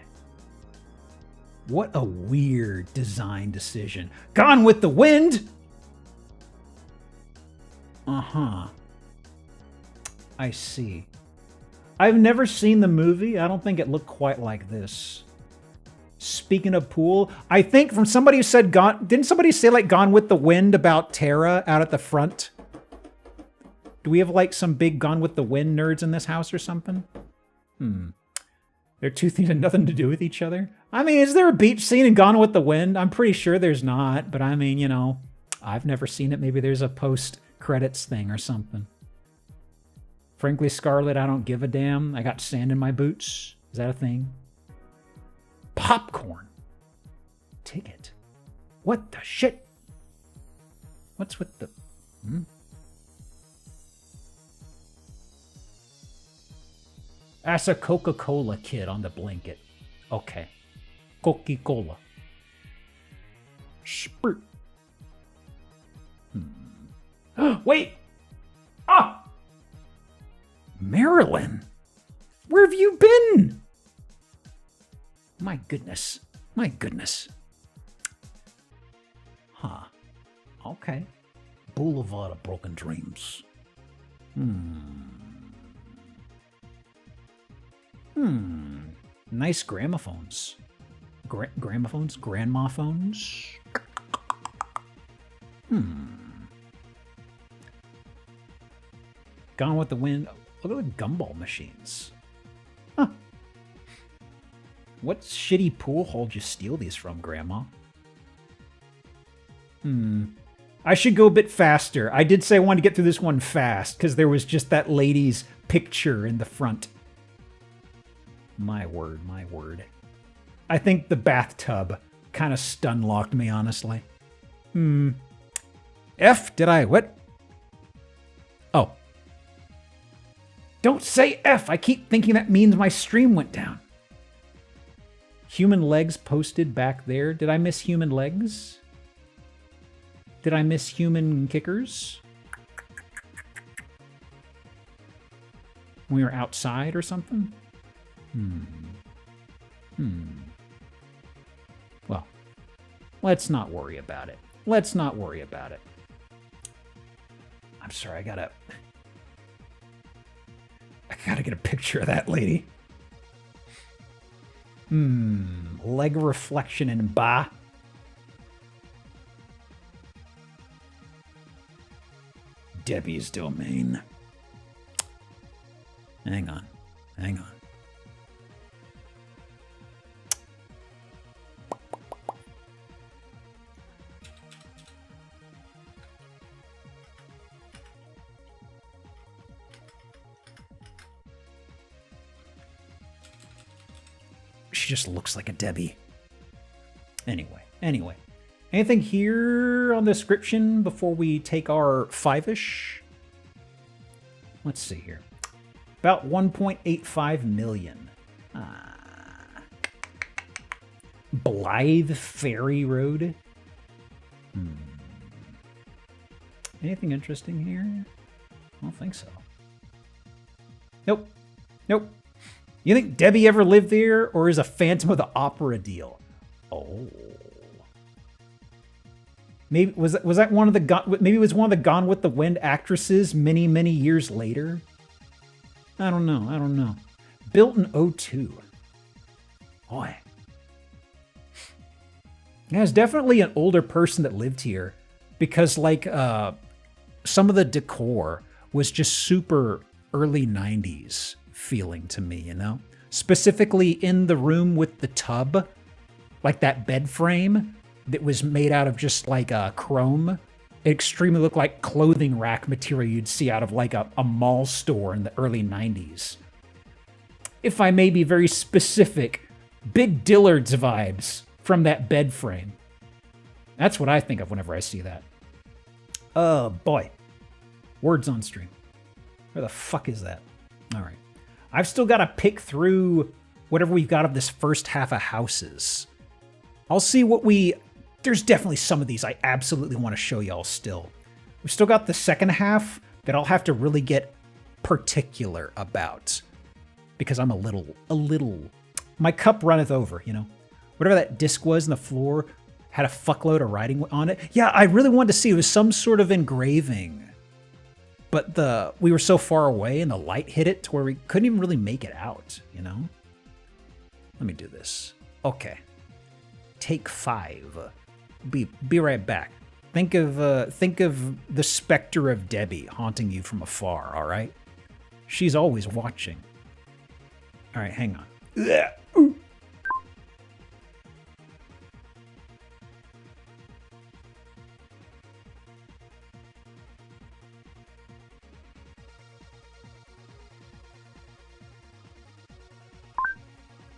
What a weird design decision. Gone with the Wind! Uh-huh. I see. I've never seen the movie. I don't think it looked quite like this. Speaking of pool, I think from somebody who said didn't somebody say like Gone with the Wind about Tara out at the front? Do we have like some big Gone with the Wind nerds in this house or something? They're two things that have nothing to do with each other. I mean, is there a beach scene in Gone with the Wind? I'm pretty sure there's not, but I mean, you know, I've never seen it. Maybe there's a post-credits thing or something. Frankly, Scarlett, I don't give a damn. I got sand in my boots. Is that a thing? Popcorn. Ticket. What the shit? What's with the... That's a Coca-Cola kid on the blanket. Okay. Coca-Cola. Sprut. Wait! Ah! Marilyn! Where have you been? My goodness. My goodness. Huh. Okay. Boulevard of Broken Dreams. Nice gramophones. Gramophones? Grandmophones? Gone with the Wind. Look at the gumball machines. What shitty pool hole did you steal these from, Grandma? I should go a bit faster. I did say I wanted to get through this one fast, because there was just that lady's picture in the front. My word, my word. I think the bathtub kind of stun-locked me, honestly. F, did I, what? Oh. Don't say F! I keep thinking that means my stream went down. Human legs posted back there. Did I miss human legs? Did I miss human kickers? We were outside or something? Well, let's not worry about it. Let's not worry about it. I'm sorry, I gotta get a picture of that lady. Leg reflection in ba. Debbie's domain. Hang on. Hang on. She just looks like a Debbie. Anyway. Anything here on the description before we take our 5-ish? Let's see here. About 1.85 million. Blythe Ferry Road. Anything interesting here? I don't think so. Nope. You think Debbie ever lived there, or is a Phantom of the Opera deal? Oh. Maybe was that one of the maybe it was one of the Gone with the Wind actresses many years later? I don't know. Built in 2002. Boy. Yeah, it's definitely an older person that lived here, because like some of the decor was just super early 90s feeling to me, you know? Specifically in the room with the tub, like that bed frame that was made out of just like chrome. It extremely looked like clothing rack material you'd see out of like a mall store in the early 90s. If I may be very specific, Big Dillard's vibes from that bed frame. That's what I think of whenever I see that. Oh boy. Words on stream. Where the fuck is that? All right. I've still got to pick through whatever we've got of this first half of houses. I'll see what there's definitely some of these I absolutely want to show y'all still. We've still got the second half that I'll have to really get particular about, because I'm a little, my cup runneth over, you know? Whatever that disc was in the floor had a fuckload of writing on it. Yeah, I really wanted to see. It was some sort of engraving. But we were so far away and the light hit it to where we couldn't even really make it out, you know? Let me do this. Okay. Take 5. Be right back. Think of the specter of Debbie haunting you from afar, all right? She's always watching. All right, hang on.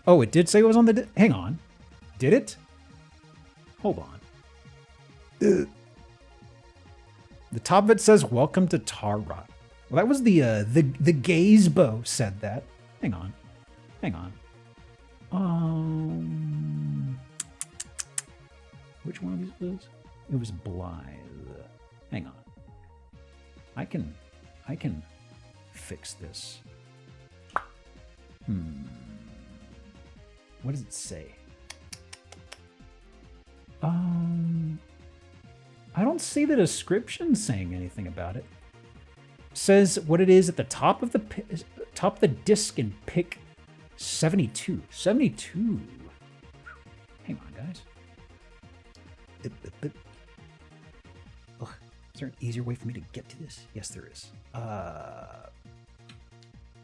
Oh, it did say it was on the... Hang on. Did it? Hold on. The top of it says, "Welcome to Tara." Well, that was the Gazebo said that. Hang on. Which one of these was? It was Blythe. Hang on. I can fix this. What does it say? I don't see the description saying anything about it. It says what it is at the top of the disc in pick 72. 72. Hang on, guys. Ugh, is there an easier way for me to get to this? Yes, there is.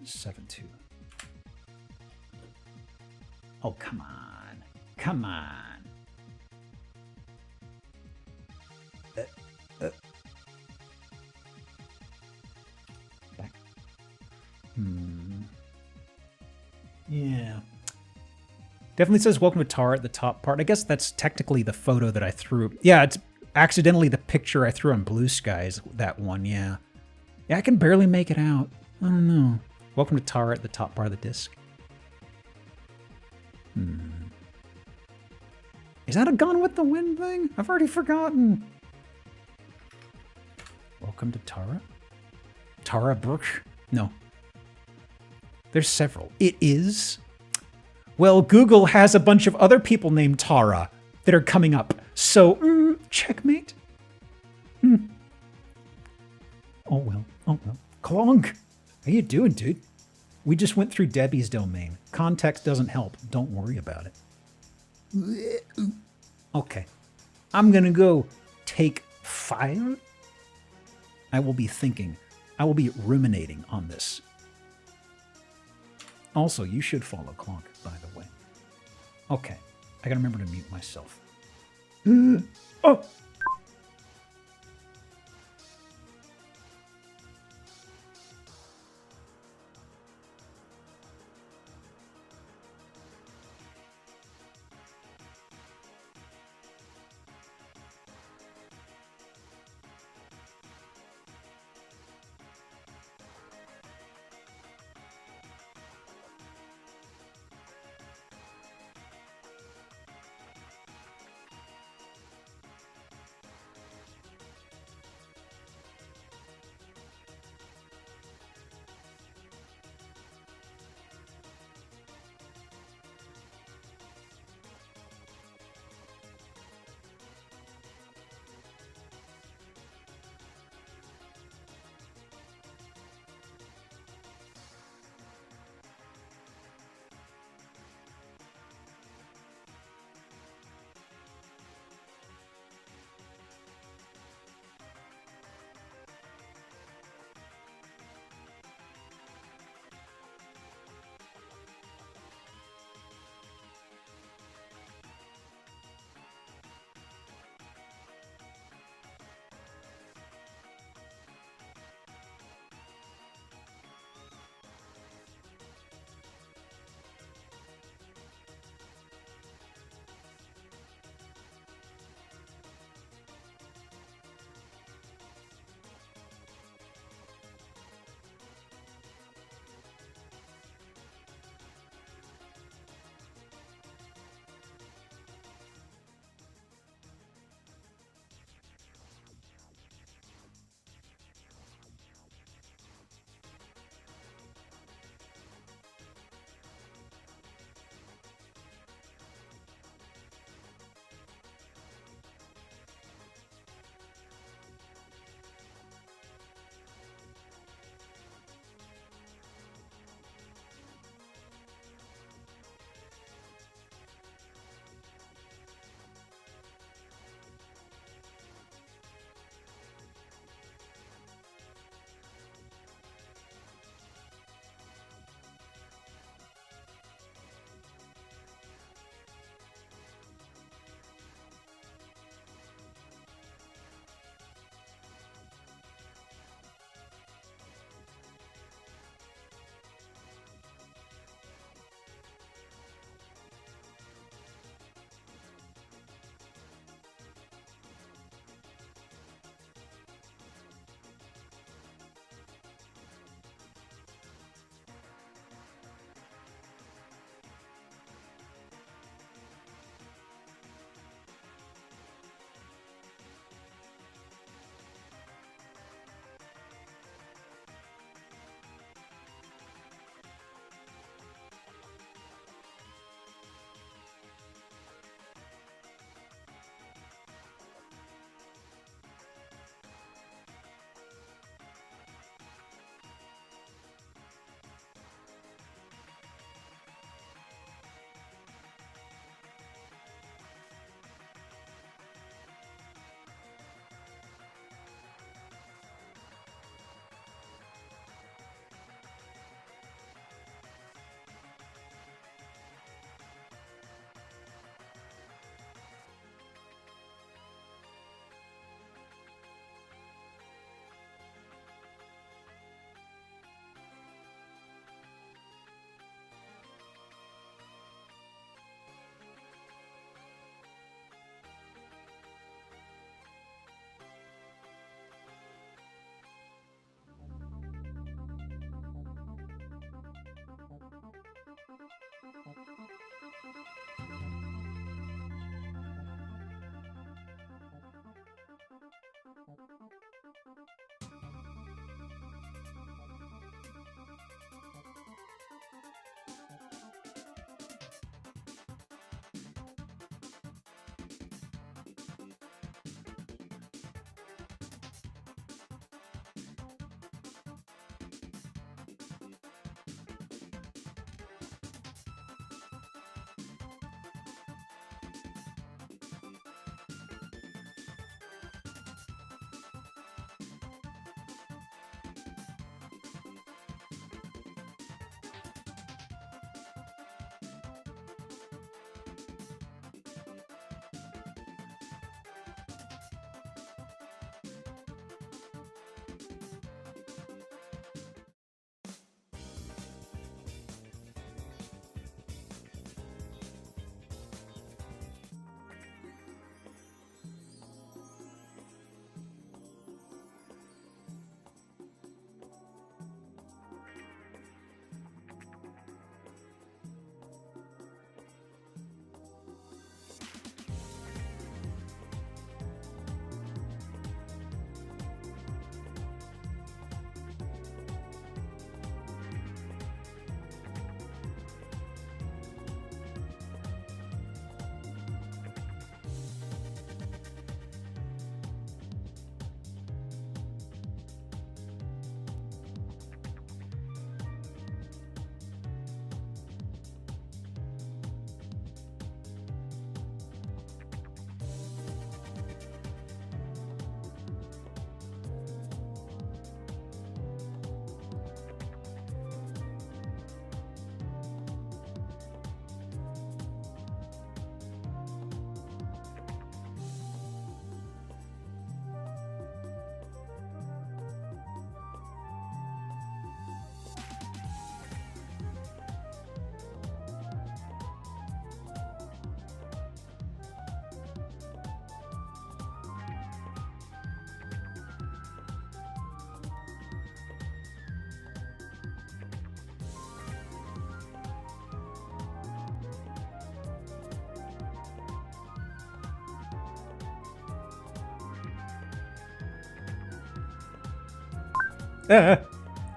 72. Oh, come on. Come on. Back. Yeah. Definitely says welcome to Tara at the top part. I guess that's technically the photo that I threw. Yeah, it's accidentally the picture I threw on Blue Skies, that one, yeah. Yeah, I can barely make it out. I don't know. Welcome to Tara at the top part of the disc. Is that a Gone with the Wind thing? I've already forgotten. Welcome to Tara? Tara Brook? No. There's several. It is? Well, Google has a bunch of other people named Tara that are coming up. So, checkmate? Oh well. Oh well. Clonk! How you doing, dude? We just went through Debbie's domain. Context doesn't help. Don't worry about it. Okay. I'm gonna go take 5. I will be thinking. I will be ruminating on this. Also, you should follow Clonk, by the way. Okay. I gotta remember to mute myself. Oh!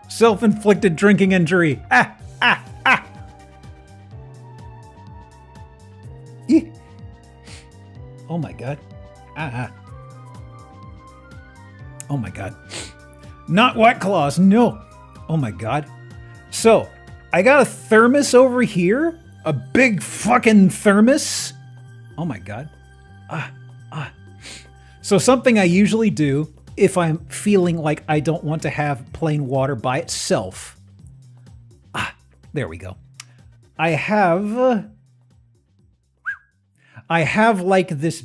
Self-inflicted drinking injury. Eeh. Oh my god. Oh my god. Not White Claws, no. Oh my god. So, I got a thermos over here. A big fucking thermos. Oh my god. So something I usually do if I'm feeling like I don't want to have plain water by itself. There we go. I have like this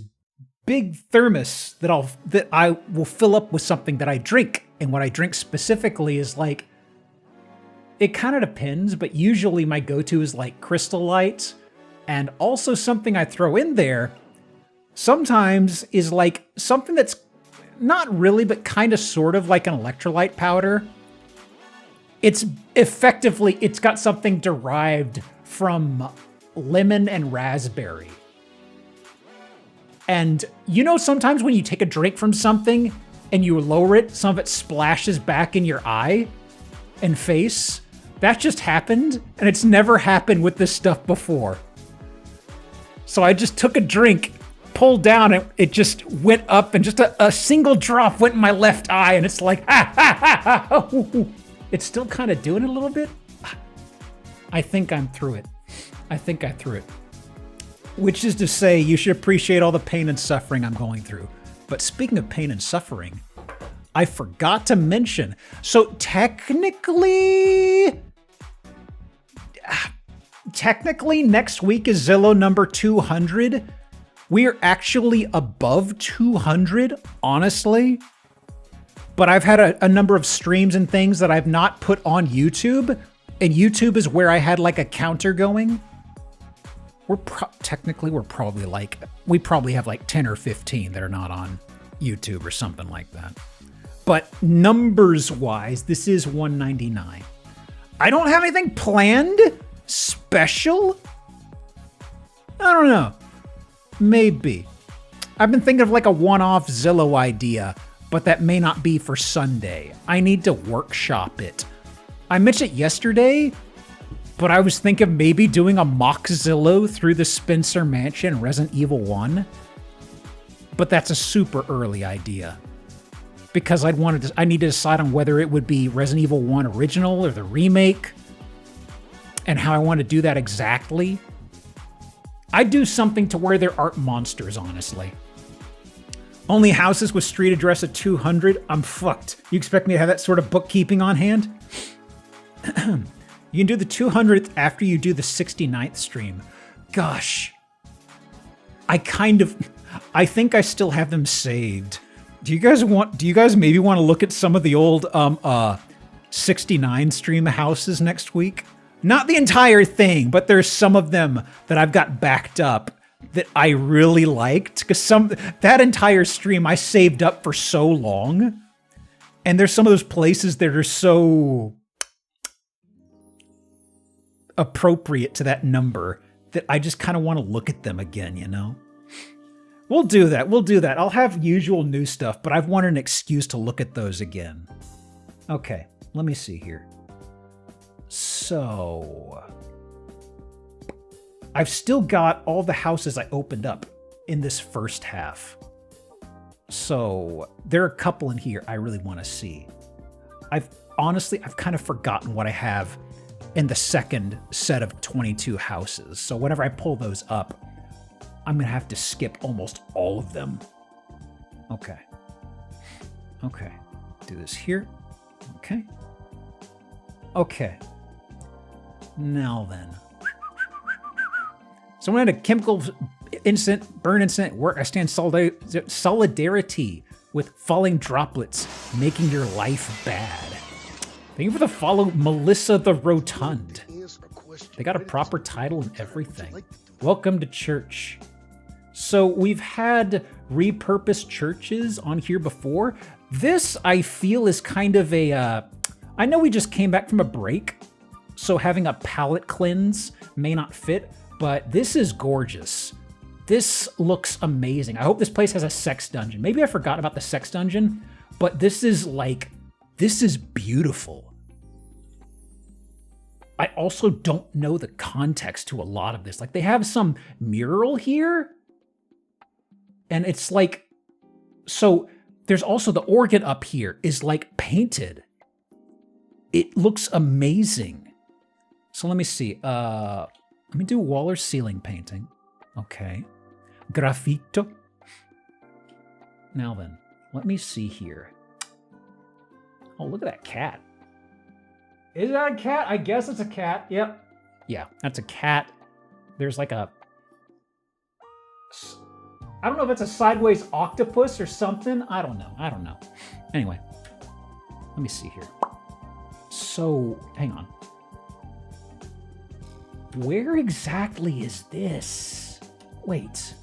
big thermos that I will fill up with something that I drink. And what I drink specifically is like, it kind of depends, but usually my go-to is like Crystal Light, and also something I throw in there sometimes is like something that's not really, but kind of sort of like an electrolyte powder. It's got something derived from lemon and raspberry. And you know, sometimes when you take a drink from something and you lower it, some of it splashes back in your eye and face. That just happened, and it's never happened with this stuff before. So I just took a drink, pulled down, and it just went up, and just a single drop went in my left eye, and it's like, It's still kind of doing it a little bit. I think I'm through it. I think I threw it. Which is to say, you should appreciate all the pain and suffering I'm going through. But speaking of pain and suffering, I forgot to mention, so technically next week is Zillow number 200. We're actually above 200, honestly. But I've had a number of streams and things that I've not put on YouTube. And YouTube is where I had like a counter going. We probably have like 10 or 15 that are not on YouTube or something like that. But numbers-wise, this is 199. I don't have anything planned special. I don't know. Maybe. I've been thinking of like a one-off Zillow idea, but that may not be for Sunday. I need to workshop it. I mentioned it yesterday, but I was thinking of maybe doing a mock Zillow through the Spencer Mansion Resident Evil 1. But that's a super early idea. Because I need to decide on whether it would be Resident Evil 1 original or the remake, and how I want to do that exactly. I'd do something to where there aren't monsters, honestly. Only houses with street address at 200? I'm fucked. You expect me to have that sort of bookkeeping on hand? You can do the 200th after you do the 69th stream. Gosh. I think I still have them saved. Do you guys maybe want to look at some of the old 69 stream houses next week? Not the entire thing, but there's some of them that I've got backed up that I really liked, because that entire stream I saved up for so long. And there's some of those places that are so appropriate to that number that I just kind of want to look at them again, you know? We'll do that. I'll have usual new stuff, but I've wanted an excuse to look at those again. Okay, let me see here. So, I've still got all the houses I opened up in this first half. So, there are a couple in here I really want to see. I've kind of forgotten what I have in the second set of 22 houses. So whenever I pull those up, I'm gonna have to skip almost all of them. Okay. Do this here. Okay. Now then. So when I had a chemical burn incident at work, I stand solidarity with falling droplets, making your life bad. Thank you for the follow, Melissa the Rotund. They got a proper title and everything. Welcome to church. So we've had repurposed churches on here before. This, I feel, is kind of a... I know we just came back from a break, so having a palate cleanse may not fit, but this is gorgeous. This looks amazing. I hope this place has a sex dungeon. Maybe I forgot about the sex dungeon, but this is like This is beautiful. I also don't know the context to a lot of this. Like, they have some mural here, and it's like, so there's also the organ up here is like painted. It looks amazing. So let me see. Let me do wall or ceiling painting. Okay. Graffito. Now then, let me see here. Oh, look at that cat. Is that a cat? I guess it's a cat. Yep. Yeah, that's a cat. There's like a... I don't know if it's a sideways octopus or something. I don't know. Anyway, let me see here. So, hang on. Where exactly is this? Wait.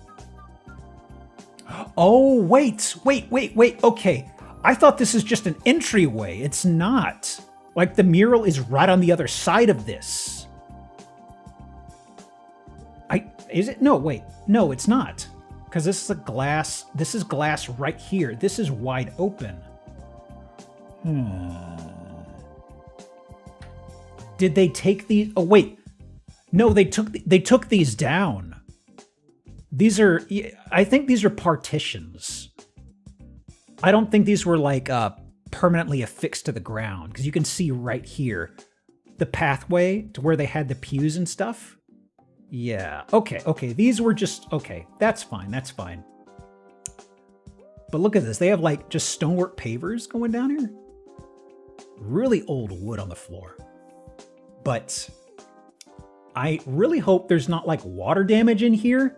Oh, wait. Okay. I thought this is just an entryway. It's not. Like, the mural is right on the other side of this. Is it? No, wait. No, it's not. Because this is a glass. This is glass right here. This is wide open. Did they take these? Oh, wait. No, they took these down. These are, I think these are partitions. I don't think these were like permanently affixed to the ground, because you can see right here the pathway to where they had the pews and stuff. Yeah, okay, these were just, okay, that's fine. But look at this, they have like just stonework pavers going down here. Really old wood on the floor. But I really hope there's not like water damage in here.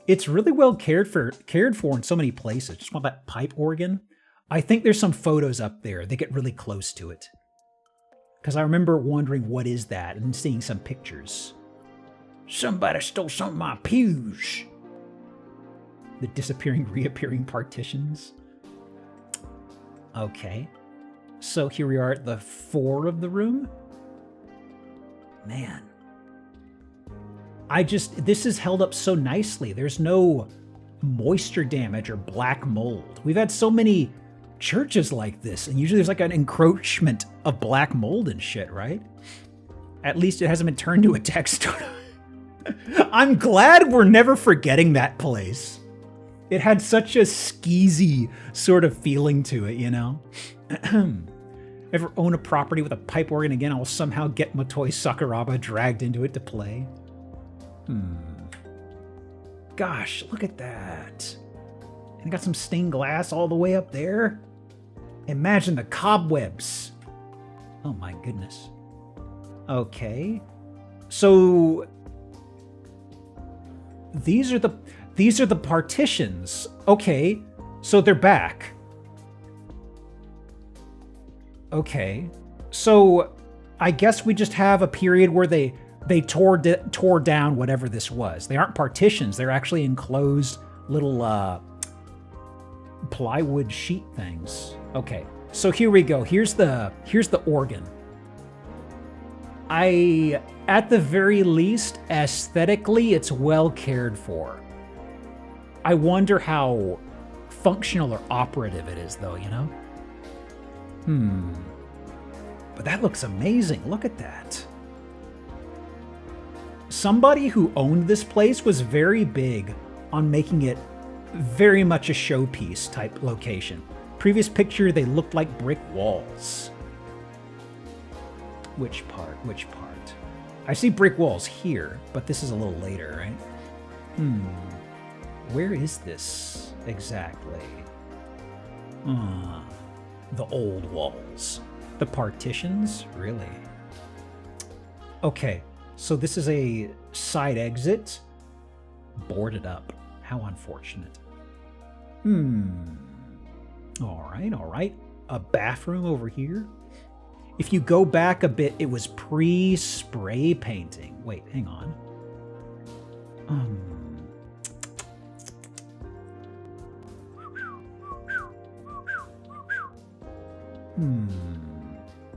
It's really well cared for in so many places. Just want that pipe organ. I think there's some photos up there. They get really close to it. Because I remember wondering, what is that? And seeing some pictures. Somebody stole some of my pews. The disappearing, reappearing partitions. Okay. So here we are at the 4 of the room. Man. This is held up so nicely. There's no moisture damage or black mold. We've had so many churches like this, and usually there's like an encroachment of black mold and shit, right? At least it hasn't been turned to a textile. I'm glad we're never forgetting that place. It had such a skeezy sort of feeling to it, you know? Ever own a property with a pipe organ again, I'll somehow get Motoi Sakuraba dragged into it to play. Gosh, look at that. And got some stained glass all the way up there. Imagine the cobwebs. Oh my goodness. Okay. So these are the partitions. Okay. So they're back. Okay. So I guess we just have a period where they tore down whatever this was. They aren't partitions. They're actually enclosed little plywood sheet things. Okay, so here we go. Here's the organ. At the very least, aesthetically, it's well cared for. I wonder how functional or operative it is, though, you know? But that looks amazing. Look at that. Somebody who owned this place was very big on making it very much a showpiece type location. Previous picture, they looked like brick walls. Which part? I see brick walls here, but this is a little later, right? Where is this exactly? The old walls. The partitions? Really? Okay. So this is a side exit, boarded up. How unfortunate. All right. A bathroom over here. If you go back a bit, it was pre-spray painting. Wait, hang on.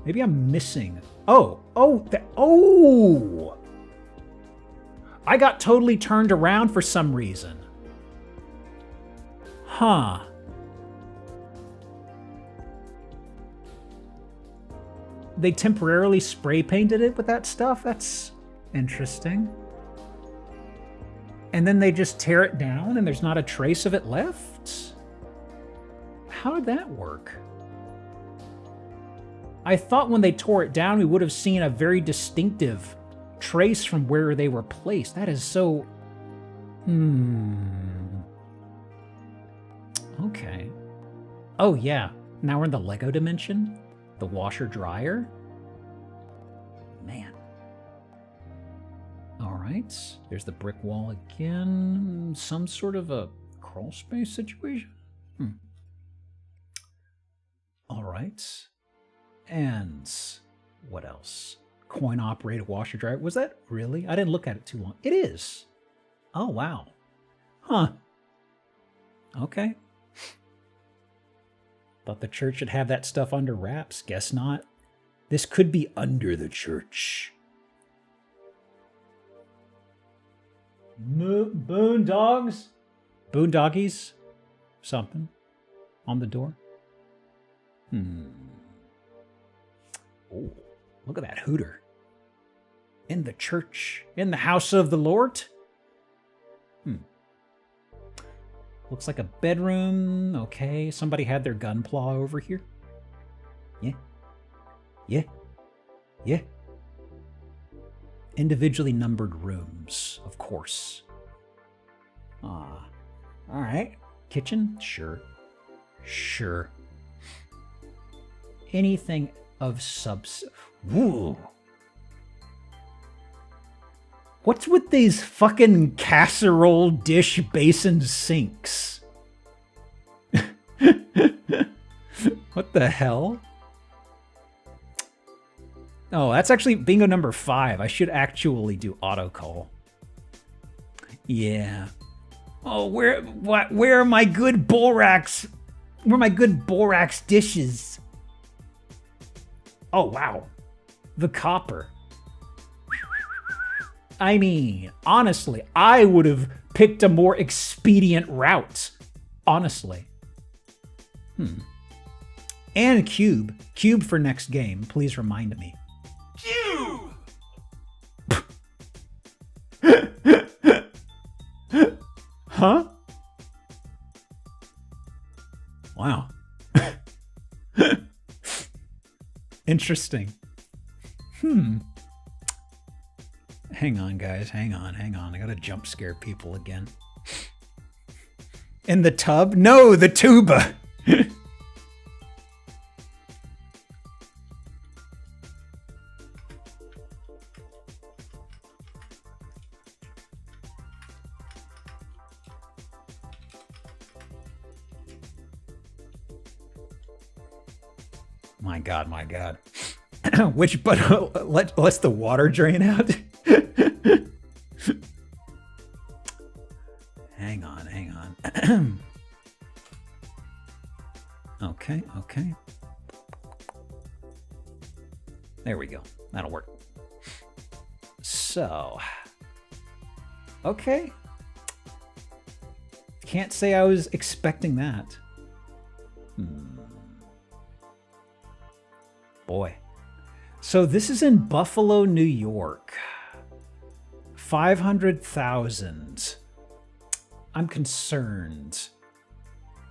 Maybe I'm missing. Oh! I got totally turned around for some reason. Huh. they temporarily spray painted it with that stuff. That's interesting. And then they just tear it down and there's not a trace of it left? How did that work? I thought when they tore it down, we would have seen a very distinctive trace from where they were placed. That is so... Okay. Oh, yeah. Now we're in the Lego dimension? The washer-dryer? Man. All right. There's the brick wall again. Some sort of a crawl space situation? All right. And what else? Coin-operated washer-dryer. Was that really? I didn't look at it too long. It is. Oh, wow. Huh. Okay. Thought the church should have that stuff under wraps. Guess not. This could be under the church. Boondogs? Boondoggies? Something. On the door? Oh, look at that hooter. In the church. In the house of the Lord? Looks like a bedroom. Okay, somebody had their gunpla over here. Yeah. Yeah. Yeah. Individually numbered rooms, of course. All right. Kitchen? Sure. Sure. Anything of subs... Woo! What's with these fucking casserole dish basin sinks? What the hell? Oh, that's actually bingo number 5. I should actually do autocall. Yeah. Oh, where are my good borax? Where are my good borax dishes? Oh, wow. The copper. I mean, honestly, I would have picked a more expedient route. Honestly. And cube. Cube for next game. Please remind me. Cube! Huh? Wow. Interesting. Hang on, guys. Hang on. I gotta jump scare people again. In the tub? No, the tuba! My God, my God. Which, but let's the water drain out? Hang on. Okay. There we go. That'll work. So, okay. Can't say I was expecting that. Boy. So this is in Buffalo, New York. 500,000. I'm concerned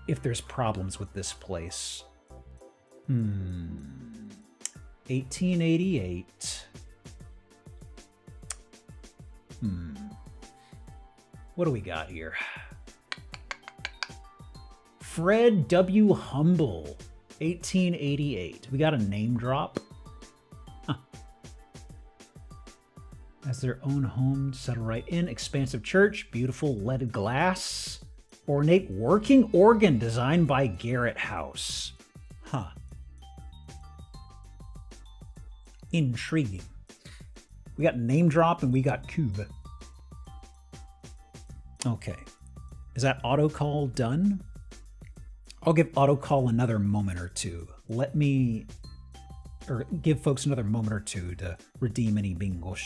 if there's problems with this place. 1888. What do we got here? Fred W. Humble, 1888. We got a name drop. Has their own home, settle right in. Expansive church, beautiful leaded glass. Ornate working organ designed by Garrett House. Huh. Intriguing. We got name drop and we got cube. Okay. Is that autocall done? I'll give autocall another moment or two. Give folks another moment or two to redeem any bingos.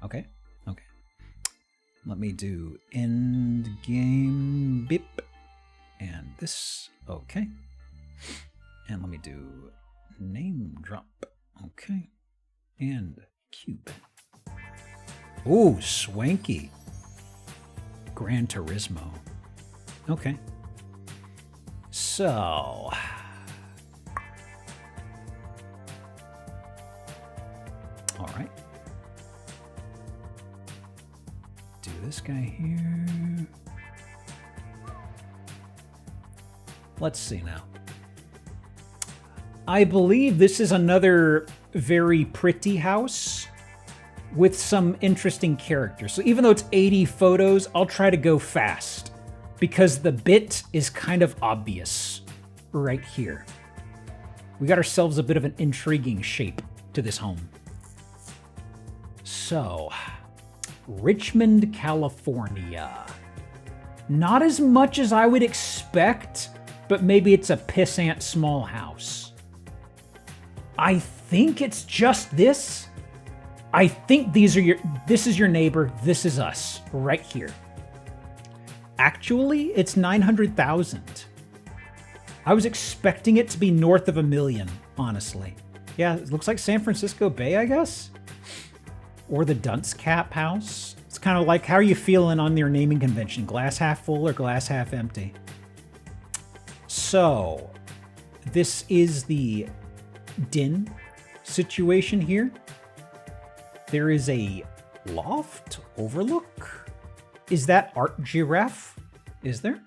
Okay. Let me do end game beep. And this, okay. And let me do Name drop. Okay. And cube. Ooh, swanky. Gran Turismo. Okay. So. All right. Do this guy here. Let's see now. I believe this is another very pretty house with some interesting characters. So even though it's 80 photos, I'll try to go fast because the bit is kind of obvious right here. We got ourselves a bit of an intriguing shape to this home. So, Richmond, California. Not as much as I would expect, but maybe it's a pissant small house. I think it's just this. I think this is your neighbor, this is us, right here. Actually, it's 900,000. I was expecting it to be north of $1 million, honestly. Yeah, it looks like San Francisco Bay, I guess? Or the Dunce Cap house. It's kind of like, how are you feeling on your naming convention? Glass half full or glass half empty? So, this is the den situation here. There is a loft overlook. Is that art giraffe? Is there?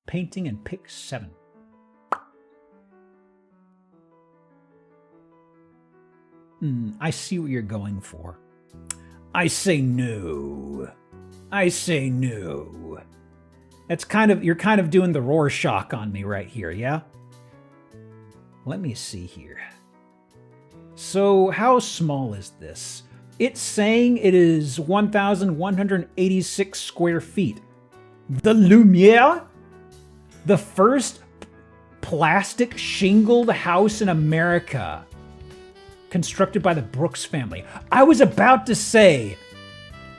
Painting and pick 7. I see what you're going for. I say no. I say no. You're kind of doing the Rorschach on me right here, yeah? Let me see here. So how small is this? It's saying it is 1,186 square feet. The Lumiere? The first plastic shingled house in America. Constructed by the Brooks family. I was about to say,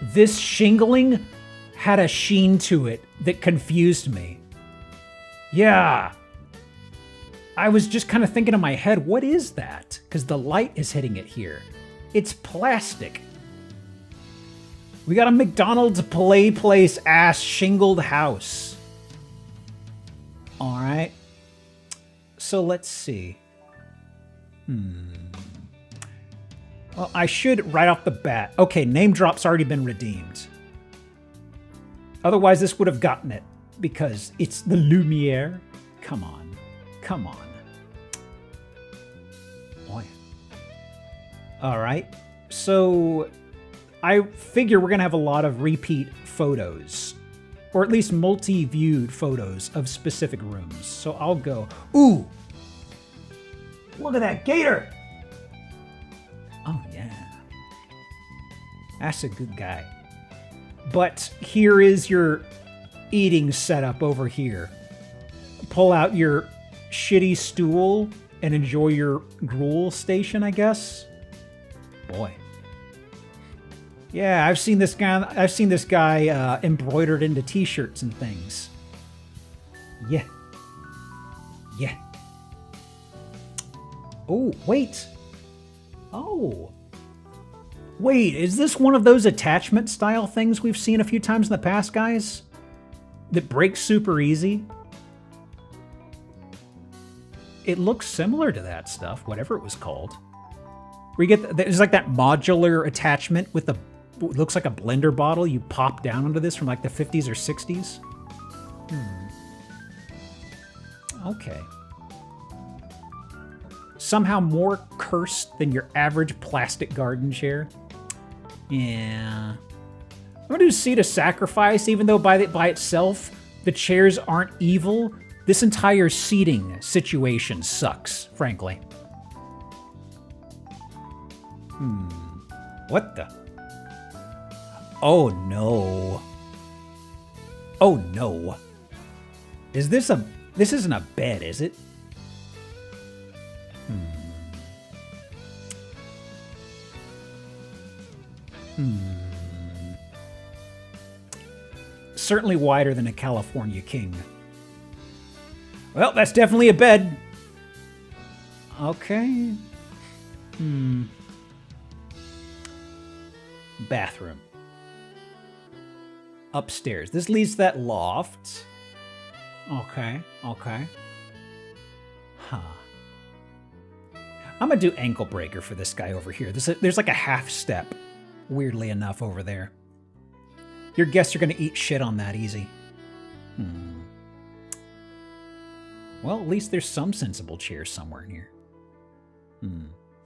this shingling had a sheen to it that confused me. Yeah. I was just kind of thinking in my head, what is that? Because the light is hitting it here. It's plastic. We got a McDonald's play place ass shingled house. All right. So let's see. Well, I should right off the bat. Okay, name drop's already been redeemed. Otherwise, this would have gotten it because it's the Lumiere. Come on. Come on. Boy. All right. So I figure we're going to have a lot of repeat photos, or at least multi-viewed photos of specific rooms. So I'll go, ooh, look at that gator. Oh, yeah. That's a good guy. But here is your eating setup over here. Pull out your shitty stool and enjoy your gruel station, I guess. Boy. Yeah, I've seen this guy embroidered into t-shirts and things. Yeah. Yeah. Oh, wait. Oh. Wait, is this one of those attachment style things we've seen a few times in the past, guys? That breaks super easy? It looks similar to that stuff, whatever it was called. Where you get, there's like that modular attachment with the, looks like a blender bottle. You pop down onto this from like the 50s or 60s. Okay. Somehow more cursed than your average plastic garden chair. Yeah. I'm gonna do Seat of Sacrifice, even though by itself, the chairs aren't evil. This entire seating situation sucks, frankly. What the? Oh no. Oh no. Is this a, this isn't a bed, is it? certainly wider than a California king. Well, that's definitely a bed. Okay. Bathroom. Upstairs. This leads to that loft. Okay. Huh. I'm gonna do ankle breaker for this guy over here. There's like a half step, weirdly enough, over there. Your guests are gonna eat shit on that easy. Well, at least there's some sensible chairs somewhere in here.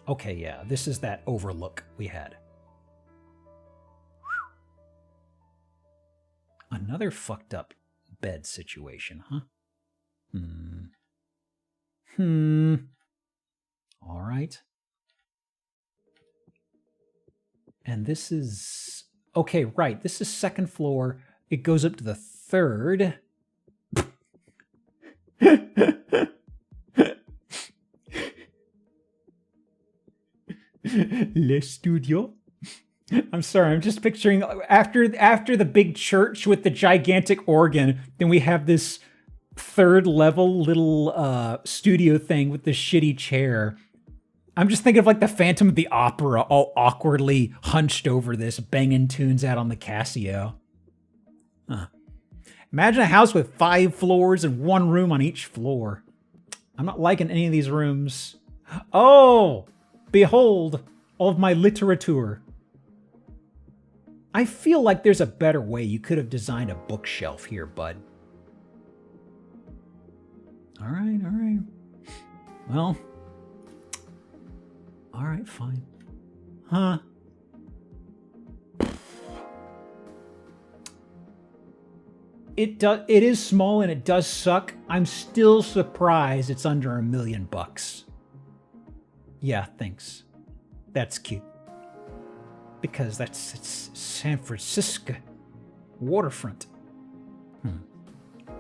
Okay, yeah, this is that overlook we had. Another fucked up bed situation, huh? All right. And this is... Okay, right. This is second floor. It goes up to the third. Le studio. I'm sorry, I'm just picturing after the big church with the gigantic organ, then we have this third level little studio thing with the shitty chair. I'm just thinking of like the Phantom of the Opera, all awkwardly hunched over this, banging tunes out on the Casio. Imagine a house with 5 floors and 1 room on each floor. I'm not liking any of these rooms. Oh, behold, all of my literature. I feel like there's a better way you could have designed a bookshelf here, bud. All right. Well, all right, fine. Huh? It is small and it does suck. I'm still surprised it's under $1 million. Yeah, thanks. That's cute. Because it's San Francisco waterfront.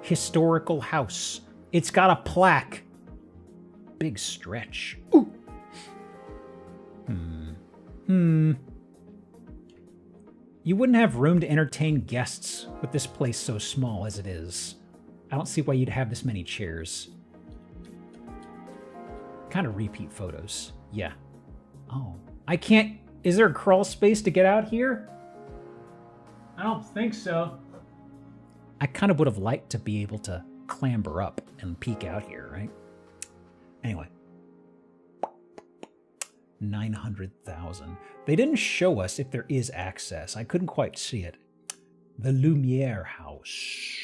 Historical house. It's got a plaque. Big stretch. Ooh. You wouldn't have room to entertain guests with this place so small as it is. I don't see why you'd have this many chairs. Kind of repeat photos. Yeah. Oh, I can't... Is there a crawl space to get out here? I don't think so. I kind of would have liked to be able to clamber up and peek out here, right? Anyway. 900,000. They didn't show us if there is access. I couldn't quite see it. The Lumiere House.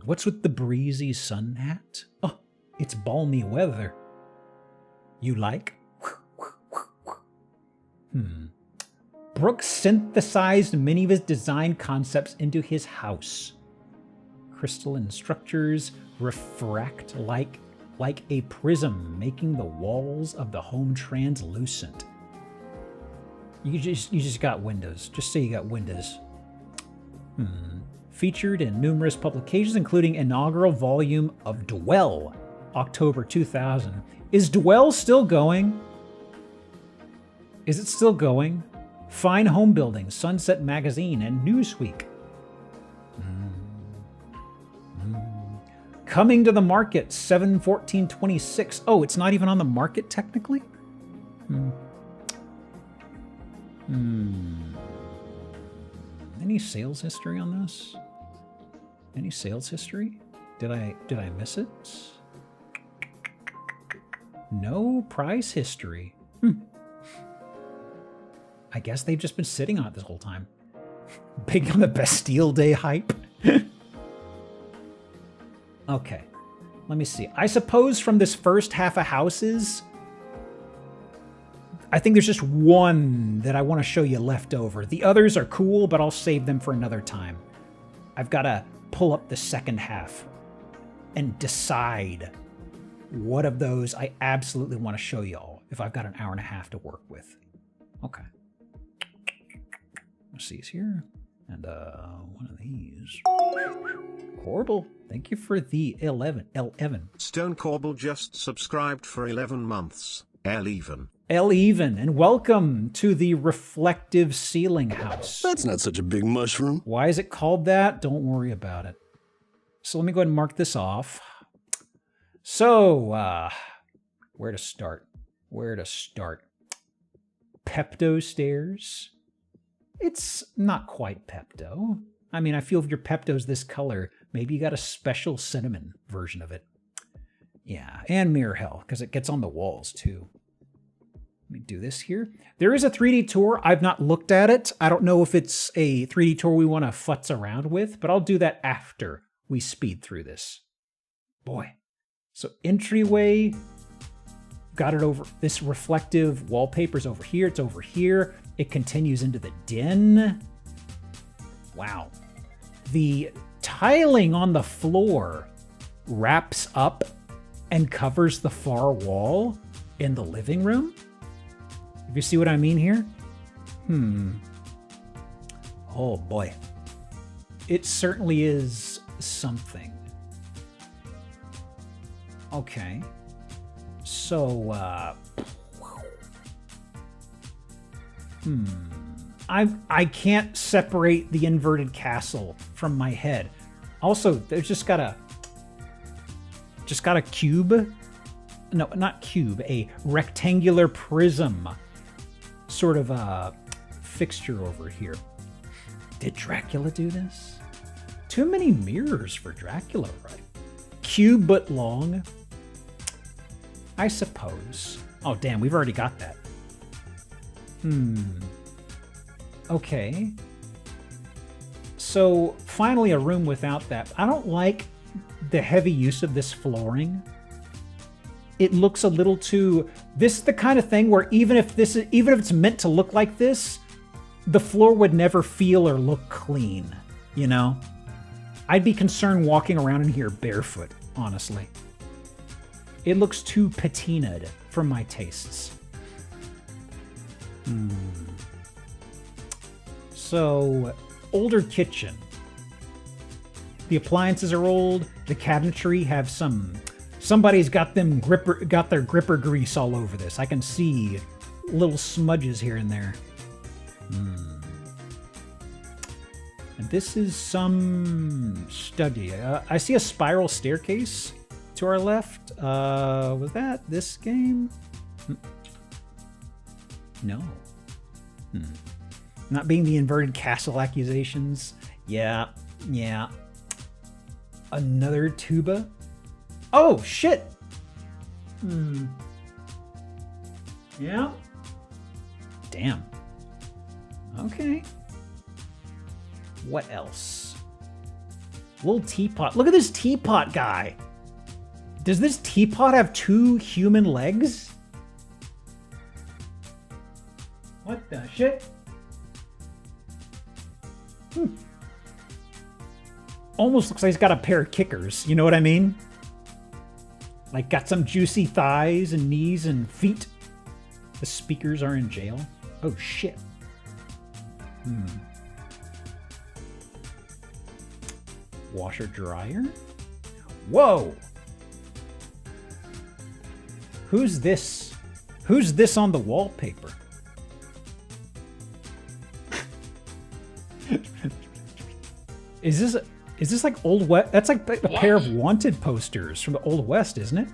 What's with the breezy sun hat? Oh, it's balmy weather. You like? Brooks synthesized many of his design concepts into his house. Crystalline structures refract like a prism, making the walls of the home translucent. You just got windows. Just say you got windows. Featured in numerous publications, including inaugural volume of Dwell, October 2000. Is Dwell still going? Is it still going? Fine Home Building, Sunset Magazine, and Newsweek. Coming to the market, 7/14/26. Oh, it's not even on the market technically? Any sales history on this? Any sales history? Did I miss it? No price history. I guess they've just been sitting on it this whole time. Big on the Bastille Day hype. Okay, let me see. I suppose from this first half of houses, I think there's just one that I want to show you left over. The others are cool, but I'll save them for another time. I've got to pull up the second half and decide what of those I absolutely want to show y'all if I've got an hour and a half to work with. Okay. Let's see, it's here. And one of these. Corbel, thank you for the 11. Stone Corbel just subscribed for 11 months. 11. Even, and welcome to the reflective ceiling house. That's not such a big mushroom. Why is it called that? Don't worry about it. So let me go ahead and mark this off. So, where to start? Where to start? Pepto stairs. It's not quite Pepto. I mean, I feel if your Pepto's this color, maybe you got a special cinnamon version of it. Yeah, and mirror hell, because it gets on the walls too. Let me do this here. There is a 3D tour. I've not looked at it. I don't know if it's a 3D tour we want to futz around with, but I'll do that after we speed through this. Boy. So entryway, got it over. This reflective wallpaper's over here. It's over here. It continues into the den. Wow. The tiling on the floor wraps up and covers the far wall in the living room. If you see what I mean here? Oh boy. It certainly is something. Okay. So, I can't separate the inverted castle from my head. Also, there's just got a cube. No, not cube, a rectangular prism sort of a fixture over here. Did Dracula do this? Too many mirrors for Dracula, right? Cube but long. I suppose. Oh, damn, we've already got that. Okay. So, finally a room without that. I don't like the heavy use of this flooring. It looks a little too... This is the kind of thing where even if it's meant to look like this, the floor would never feel or look clean, you know? I'd be concerned walking around in here barefoot, honestly. It looks too patinaed for my tastes. So, older kitchen. The appliances are old. The cabinetry have somebody's got their gripper grease all over this. I can see little smudges here and there. And this is some study. I see a spiral staircase to our left. Was that this game? No. Not being the inverted castle accusations. Yeah. Another tuba. Oh, shit! Yeah. Damn. Okay. What else? Little teapot. Look at this teapot guy. Does this teapot have 2 human legs? What the shit? Almost looks like he's got a pair of kickers. You know what I mean? Like got some juicy thighs and knees and feet. The speakers are in jail. Oh shit. Washer dryer. Whoa. Who's this? Who's this on the wallpaper? Is this like Old West? That's like a pair of wanted posters from the Old West, isn't it?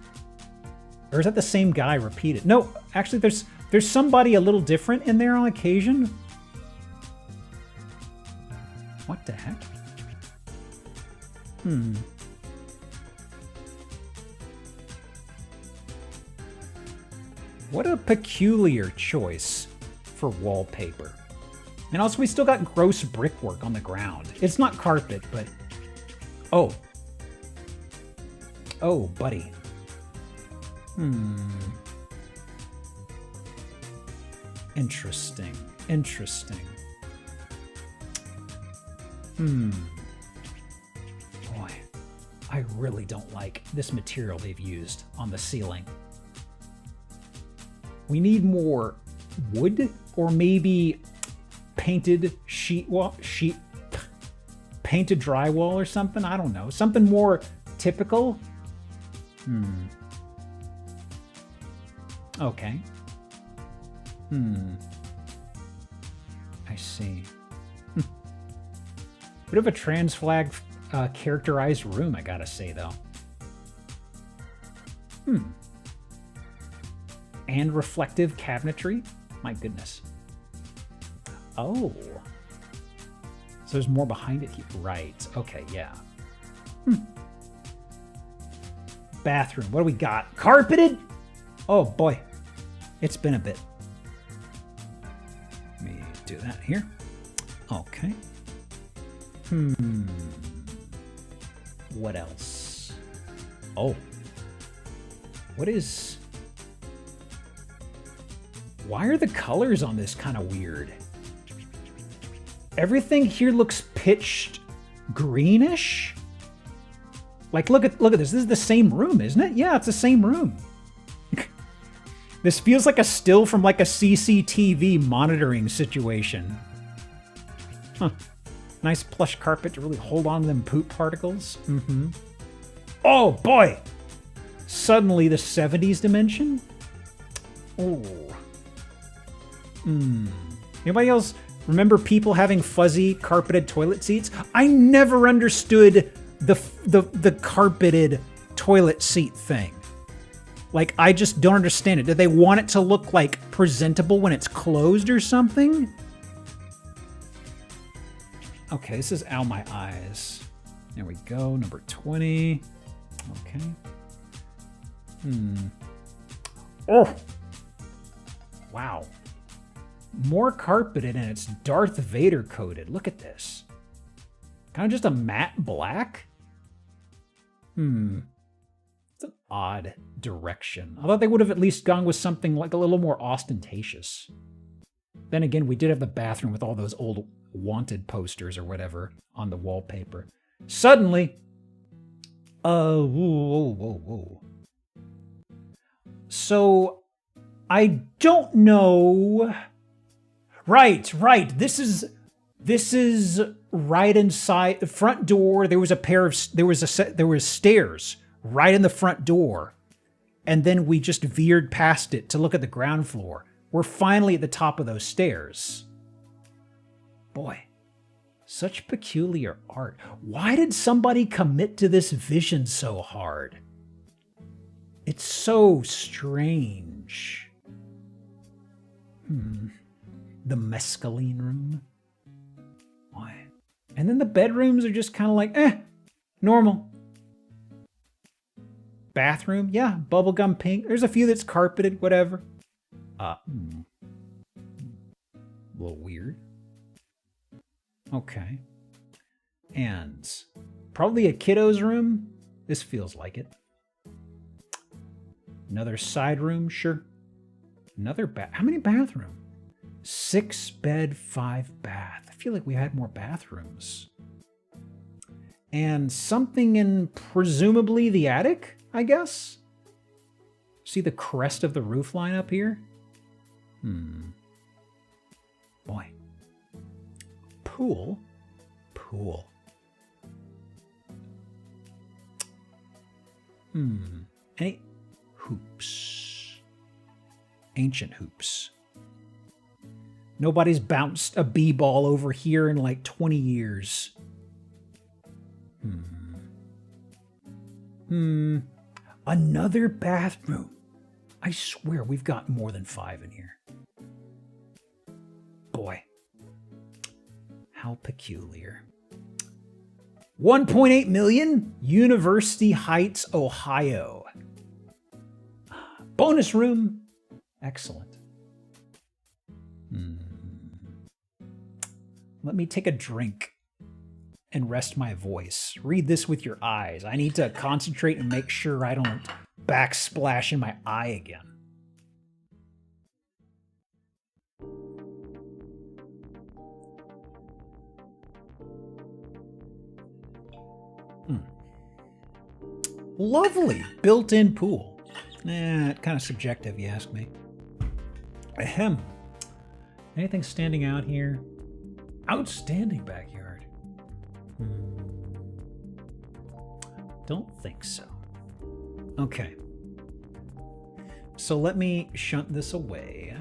Or is that the same guy repeated? No, actually there's somebody a little different in there on occasion. What the heck? What a peculiar choice for wallpaper. And also we still got gross brickwork on the ground. It's not carpet, but... Oh. Oh, buddy. Interesting. Boy, I really don't like this material they've used on the ceiling. We need more wood or maybe painted painted drywall or something. I don't know. Something more typical. Okay. I see. Bit of a trans flag characterized room, I gotta say, though. And reflective cabinetry. My goodness. Oh. So there's more behind it here. Right. Okay, yeah. Bathroom. What do we got? Carpeted? Oh, boy. It's been a bit. Let me do that here. Okay. What else? Oh. What is... Why are the colors on this kind of weird? Everything here looks pitched greenish. Like, look at this. This is the same room, isn't it? Yeah, it's the same room. This feels like a still from like a CCTV monitoring situation. Huh. Nice plush carpet to really hold on to them poop particles. Oh, boy! Suddenly the 70s dimension? Oh. Anybody else remember people having fuzzy carpeted toilet seats? I never understood the carpeted toilet seat thing. Like, I just don't understand it. Did they want it to look like presentable when it's closed or something? Okay, this is Ow My Eyes. There we go, number 20. Okay. Oh! Wow. More carpeted and it's Darth Vader coated. Look at this. Kind of just a matte black? It's an odd direction. I thought they would have at least gone with something like a little more ostentatious. Then again, we did have the bathroom with all those old wanted posters or whatever on the wallpaper. Suddenly, whoa. So, I don't know. Right. This is right inside the front door. There was stairs right in the front door, and then we just veered past it to look at the ground floor. We're finally at the top of those stairs. Boy, such peculiar art. Why did somebody commit to this vision so hard? It's so strange. The mescaline room. Why? And then the bedrooms are just kind of like, normal. Bathroom, yeah, bubblegum pink. There's a few that's carpeted, whatever. A little weird. Okay. And probably a kiddo's room. This feels like it. Another side room, sure. Another how many bathrooms? 6 bed, 5 bath. I feel like we had more bathrooms. And something in presumably the attic, I guess? See the crest of the roof line up here? Boy. Pool? Pool. Any hoops? Ancient hoops. Nobody's bounced a b-ball over here in like 20 years. Another bathroom. I swear we've got more than 5 in here. Boy. How peculiar. 1.8 million? University Heights, Ohio. Bonus room. Excellent. Let me take a drink and rest my voice. Read this with your eyes. I need to concentrate and make sure I don't backsplash in my eye again. Lovely built-in pool. Kind of subjective, you ask me. Ahem. Anything standing out here? Outstanding backyard. Don't think so. Okay. So let me shunt this away.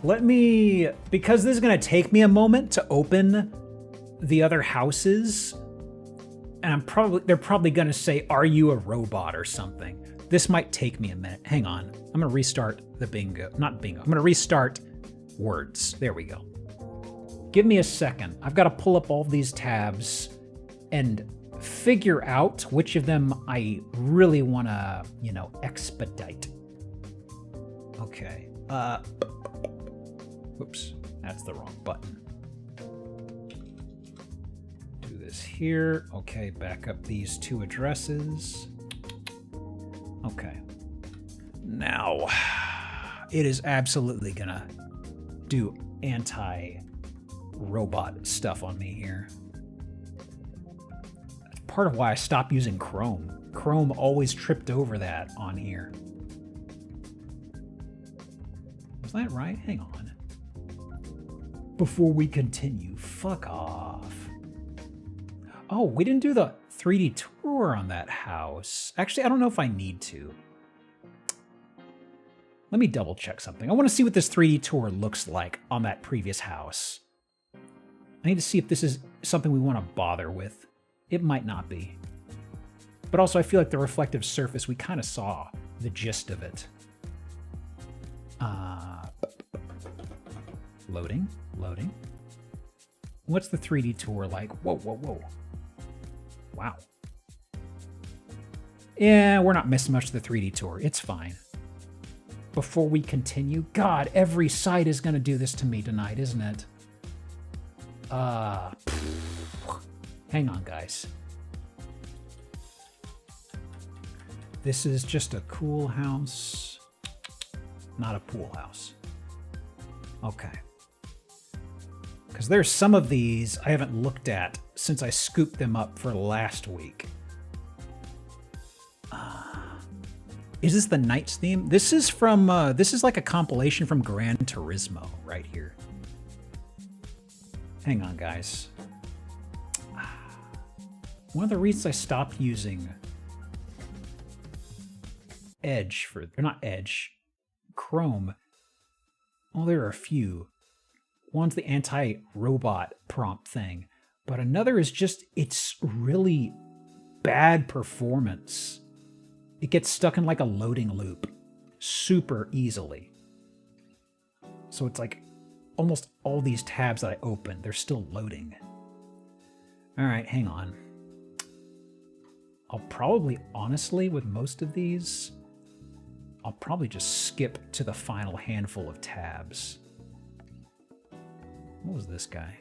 Let me, because this is going to take me a moment to open the other houses, and they're probably going to say, "Are you a robot?" or something. This might take me a minute. Hang on. I'm going to restart the bingo. Not bingo. I'm going to restart words. There we go. Give me a second. I've got to pull up all these tabs and figure out which of them I really want to, expedite. Okay. Whoops. That's the wrong button. Do this here. Okay, back up these 2 addresses. Okay. Now, it is absolutely gonna do anti-robot stuff on me here. That's part of why I stopped using Chrome. Chrome always tripped over that on here. Was that right? Hang on. Before we continue, fuck off. Oh, we didn't do the 3D tour on that house. Actually, I don't know if I need to. Let me double check something. I want to see what this 3D tour looks like on that previous house. I need to see if this is something we want to bother with. It might not be. But also, I feel like the reflective surface, we kind of saw the gist of it. Loading. What's the 3D tour like? Whoa. Wow. Yeah, we're not missing much of the 3D tour. It's fine. Before we continue, God, every site is going to do this to me tonight, isn't it? Hang on, guys. This is just a cool house. Not a pool house. Okay. Because there's some of these I haven't looked at since I scooped them up for last week. Is this the Knights theme? This is from, this is like a compilation from Gran Turismo right here. Hang on, guys. One of the reasons I stopped using Edge or not Edge, Chrome. Well, there are a few. One's the anti-robot prompt thing, but another is just, it's really bad performance. It gets stuck in like a loading loop super easily. So it's like almost all these tabs that I open, they're still loading. All right, hang on. I'll probably, honestly, with most of these, I'll probably just skip to the final handful of tabs. What was this guy?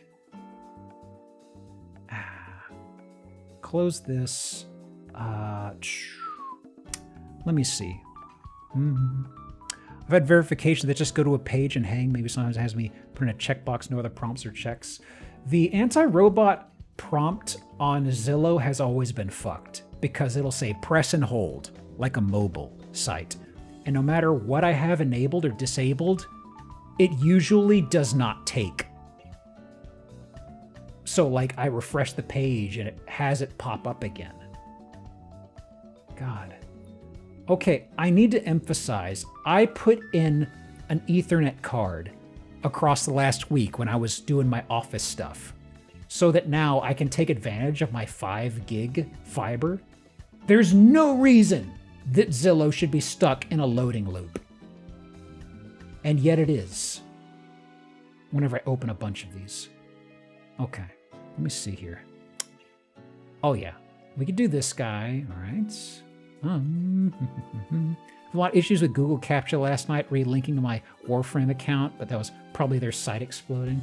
Close this. Let me see. I've had verification that just go to a page and hang. Maybe sometimes it has me put in a checkbox, no other prompts or checks. The anti-robot prompt on Zillow has always been fucked because it'll say press and hold like a mobile site. And no matter what I have enabled or disabled, it usually does not take. So like I refresh the page and it has it pop up again. God. Okay, I need to emphasize, I put in an Ethernet card across the last week when I was doing my office stuff so that now I can take advantage of my 5 gig fiber. There's no reason that Zillow should be stuck in a loading loop. And yet it is. Whenever I open a bunch of these. Okay, let me see here. Oh yeah, we could do this guy, all right. A lot of issues with Google Captcha last night, relinking to my Warframe account, but that was probably their site exploding.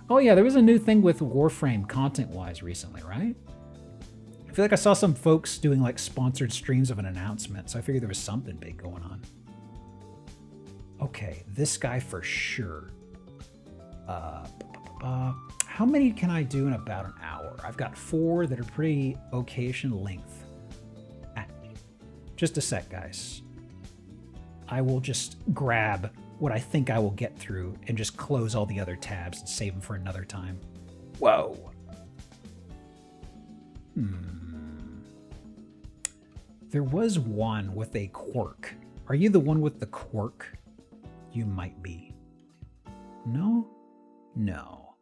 Oh yeah, there was a new thing with Warframe content-wise recently, right? I feel like I saw some folks doing like sponsored streams of an announcement, so I figured there was something big going on. Okay, this guy for sure. How many can I do in about an hour? I've got 4 that are pretty okayish in length. Just a sec, guys. I will just grab what I think I will get through and just close all the other tabs and save them for another time. Whoa. There was one with a quirk. Are you the one with the quirk? You might be. No? No.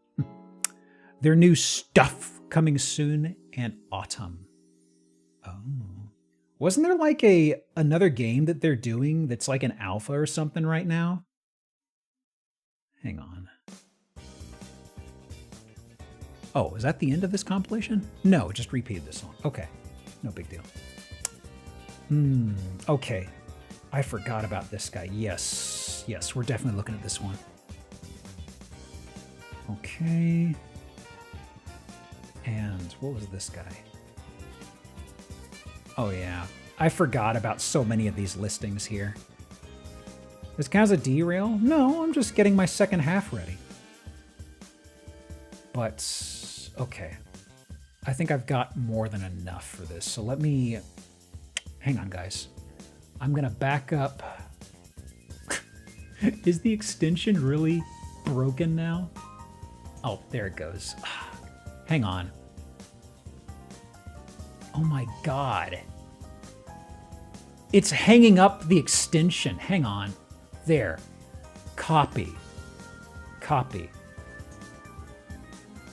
Their new stuff coming soon and autumn. Oh. Wasn't there like another game that they're doing that's like an alpha or something right now? Hang on. Oh, is that the end of this compilation? No, it just repeated this song. Okay, no big deal. Okay. I forgot about this guy. Yes, we're definitely looking at this one. Okay. And what was this guy? Oh yeah, I forgot about so many of these listings here. This guy's a derail? No, I'm just getting my second half ready. But, okay. I think I've got more than enough for this. So let me, hang on guys. I'm gonna back up. Is the extension really broken now? Oh, there it goes. Hang on. Oh my God. It's hanging up the extension. Hang on. There. Copy. Copy.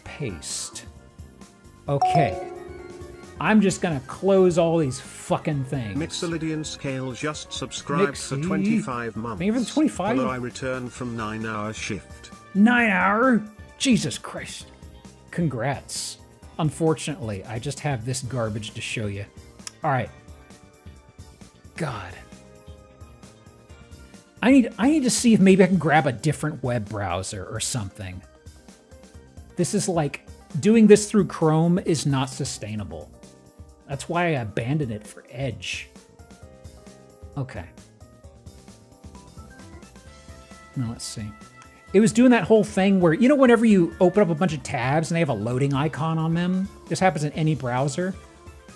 Paste. Okay. I'm just gonna close all these fucking things. Mixolydian Scale just subscribed for 25 months. Maybe for 25? Will I return from 9-hour shift? 9 hour? Jesus Christ. Congrats. Unfortunately, I just have this garbage to show you. All right. God. I need to see if maybe I can grab a different web browser or something. This is like, doing this through Chrome is not sustainable. That's why I abandoned it for Edge. Okay. Now let's see. It was doing that whole thing where, you know, whenever you open up a bunch of tabs and they have a loading icon on them, this happens in any browser,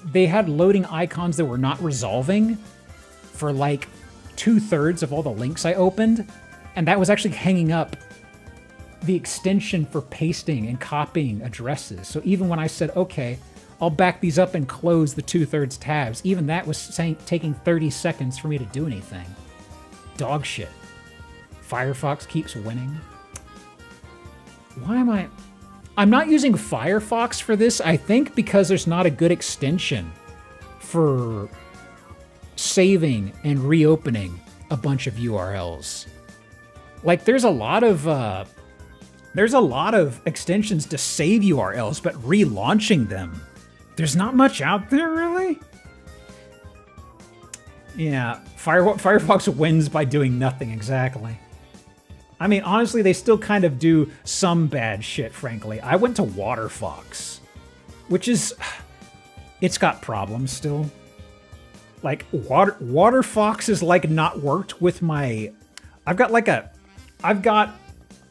they had loading icons that were not resolving for like 2/3 of all the links I opened, and that was actually hanging up the extension for pasting and copying addresses. So even when I said, okay, I'll back these up and close the 2/3 tabs, even that was taking 30 seconds for me to do anything. Dog shit. Firefox keeps winning. Why am I... I'm not using Firefox for this, I think because there's not a good extension for saving and reopening a bunch of URLs. Like there's a lot of extensions to save URLs, but relaunching them, there's not much out there really. Yeah, Firefox wins by doing nothing, exactly. I mean, honestly, they still kind of do some bad shit, frankly. I went to WaterFox, which is, it's got problems still. Like, WaterFox is like not worked with my, I've got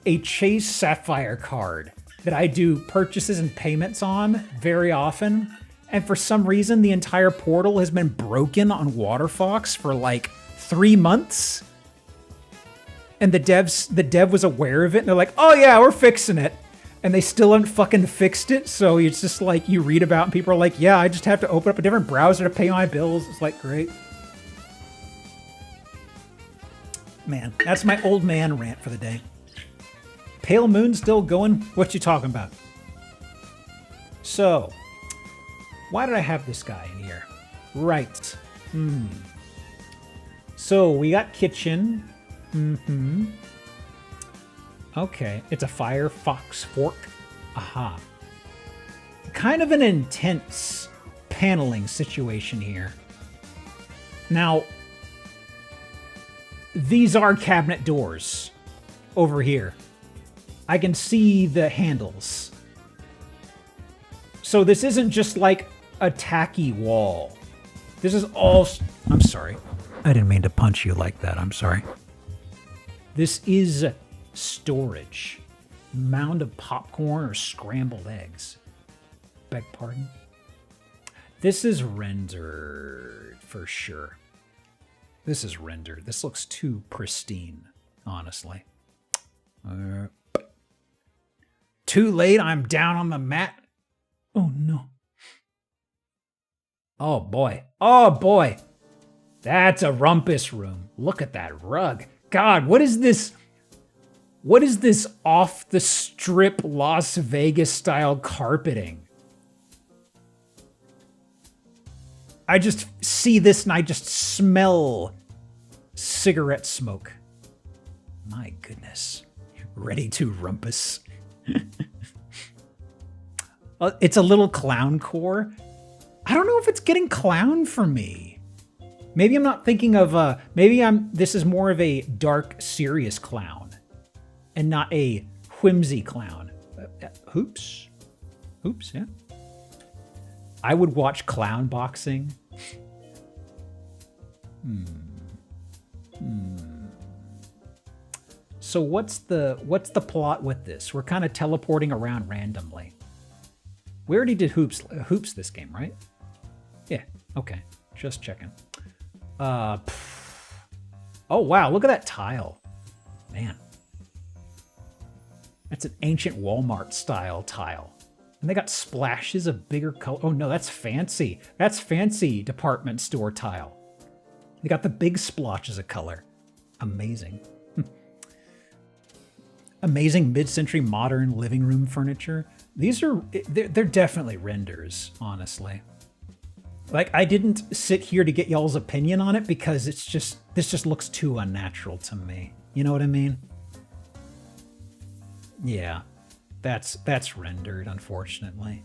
a Chase Sapphire card that I do purchases and payments on very often. And for some reason, the entire portal has been broken on WaterFox for like 3 months. And the dev was aware of it, and they're like, oh yeah, we're fixing it. And they still haven't fucking fixed it, so it's just like, you read about it and people are like, yeah, I just have to open up a different browser to pay my bills. It's like, great. Man, that's my old man rant for the day. Pale Moon still going? What you talking about? So, why did I have this guy in here? Right. So, we got kitchen. Okay, it's a Firefox fork. Aha. Kind of an intense paneling situation here. Now, these are cabinet doors over here. I can see the handles. So this isn't just like a tacky wall. This is all... I'm sorry. I didn't mean to punch you like that. I'm sorry. This is storage. Mound of popcorn or scrambled eggs. Beg pardon? This is rendered for sure. This is rendered. This looks too pristine, honestly. Too late, I'm down on the mat. Oh no. Oh boy. Oh boy. That's a rumpus room. Look at that rug. God, what is this? What is this off the strip Las Vegas style carpeting? I just see this and I just smell cigarette smoke. My goodness. Ready to rumpus. It's a little clown core. I don't know if it's getting clown for me. Maybe I'm not thinking of, this is more of a dark, serious clown and not a whimsy clown. Hoops? Hoops, yeah. I would watch clown boxing. So what's the plot with this? We're kind of teleporting around randomly. We already did hoops this game, right? Yeah, okay. Just checking. Oh wow, look at that tile. Man. That's an ancient Walmart style tile. And they got splashes of bigger color. Oh no, that's fancy. That's fancy department store tile. They got the big splotches of color. Amazing. Amazing mid-century modern living room furniture. They're definitely renders, honestly. Like, I didn't sit here to get y'all's opinion on it because this just looks too unnatural to me. You know what I mean? Yeah, that's rendered, unfortunately.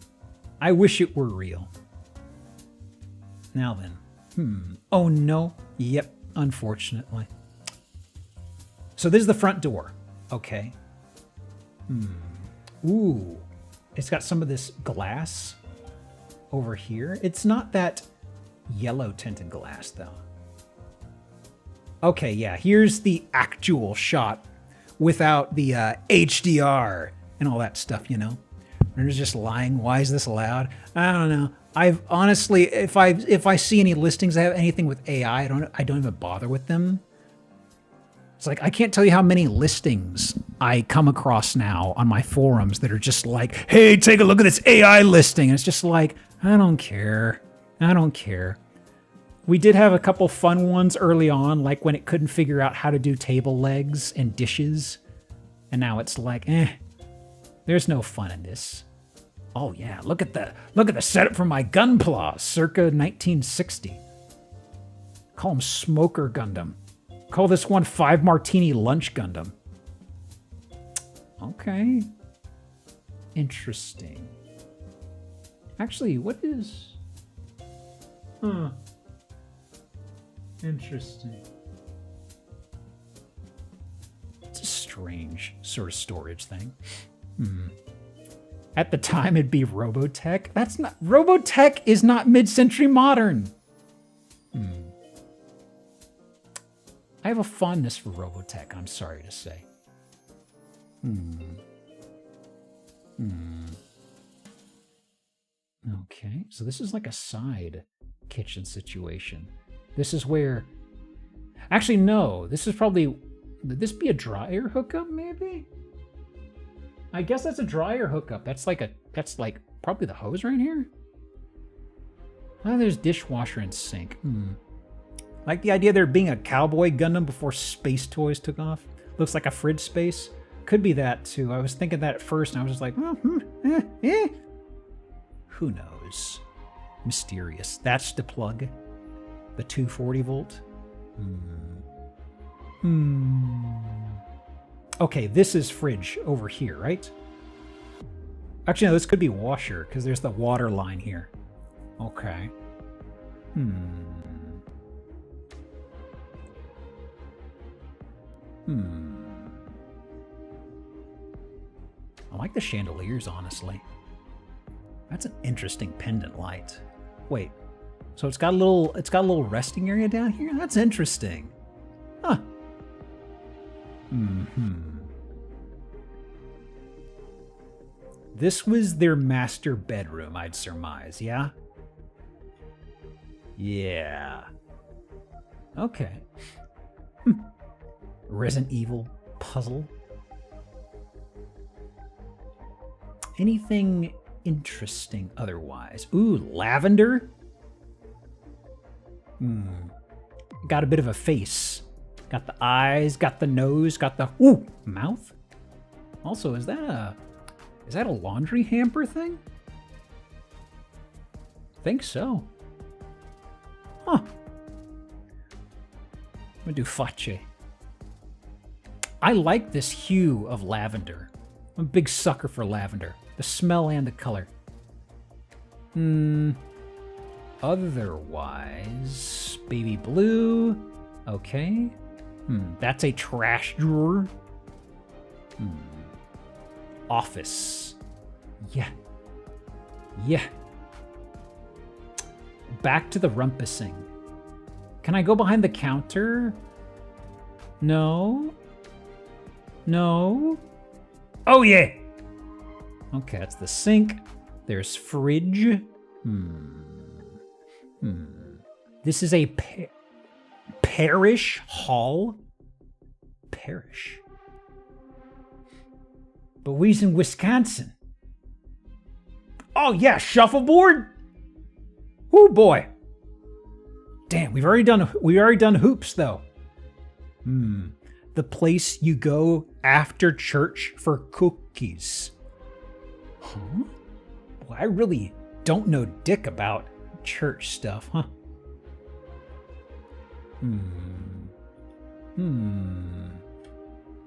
I wish it were real. Now then, oh no, yep, unfortunately. So this is the front door, okay. Ooh, it's got some of this glass over here. It's not that yellow tinted glass though. Okay, yeah, here's the actual shot without the HDR and all that stuff, you know. Render's just lying. Why is this allowed? I don't know. I've honestly, if I see any listings that have anything with AI, I don't even bother with them. It's like, I can't tell you how many listings I come across now on my forums that are just like, hey, take a look at this AI listing. And it's just like, I don't care. I don't care. We did have a couple fun ones early on, like when it couldn't figure out how to do table legs and dishes. And now it's like, there's no fun in this. Oh yeah, look at the setup for my Gunpla, circa 1960. Call him Smoker Gundam. Call this one 5 Martini Lunch Gundam. Okay. Interesting. Actually, what is... Interesting. It's a strange sort of storage thing. At the time, it'd be Robotech. That's not... Robotech is not mid-century modern. I have a fondness for Robotech, I'm sorry to say. Okay, so this is like a side kitchen situation. This is where... Actually, no. This is probably... Would this be a dryer hookup, maybe? I guess that's a dryer hookup. That's like probably the hose right here. Oh, there's dishwasher and sink. Like the idea of there being a cowboy Gundam before Space Toys took off. Looks like a fridge space. Could be that too. I was thinking that at first and I was just like, who knows? Mysterious. That's the plug. The 240 volt. Okay, this is fridge over here, right? Actually, no, this could be washer because there's the water line here. Okay. I like the chandeliers, honestly. That's an interesting pendant light. Wait, so it's got a little resting area down here? That's interesting. Huh. This was their master bedroom, I'd surmise, yeah? Yeah. Okay. Resident Evil puzzle. Anything interesting otherwise? Ooh, lavender? Got a bit of a face. Got the eyes, got the nose, got the mouth. Also, is that a laundry hamper thing? Think so. Huh. I'm gonna do face. I like this hue of lavender. I'm a big sucker for lavender. The smell and the color. Otherwise, baby blue. Okay. That's a trash drawer. Office. Yeah. Back to the rumpusing. Can I go behind the counter? No. Oh, yeah. Okay, that's the sink. There's fridge. This is a parish hall. Parish. But we's in Wisconsin. Oh, yeah, shuffleboard? Oh, boy. Damn, we've already done hoops, though. The place you go after church for cookies. Huh? Well, I really don't know dick about church stuff, huh?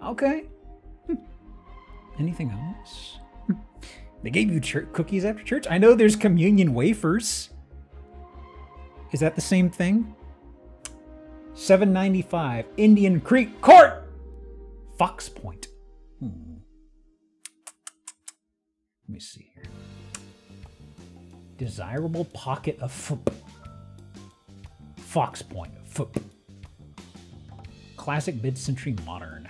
Okay. Anything else? They gave you cookies after church? I know there's communion wafers. Is that the same thing? $7.95. Indian Creek Court! Fox Point. Let me see here. Desirable pocket of foop. Fox Point. Foop. Classic mid-century modern.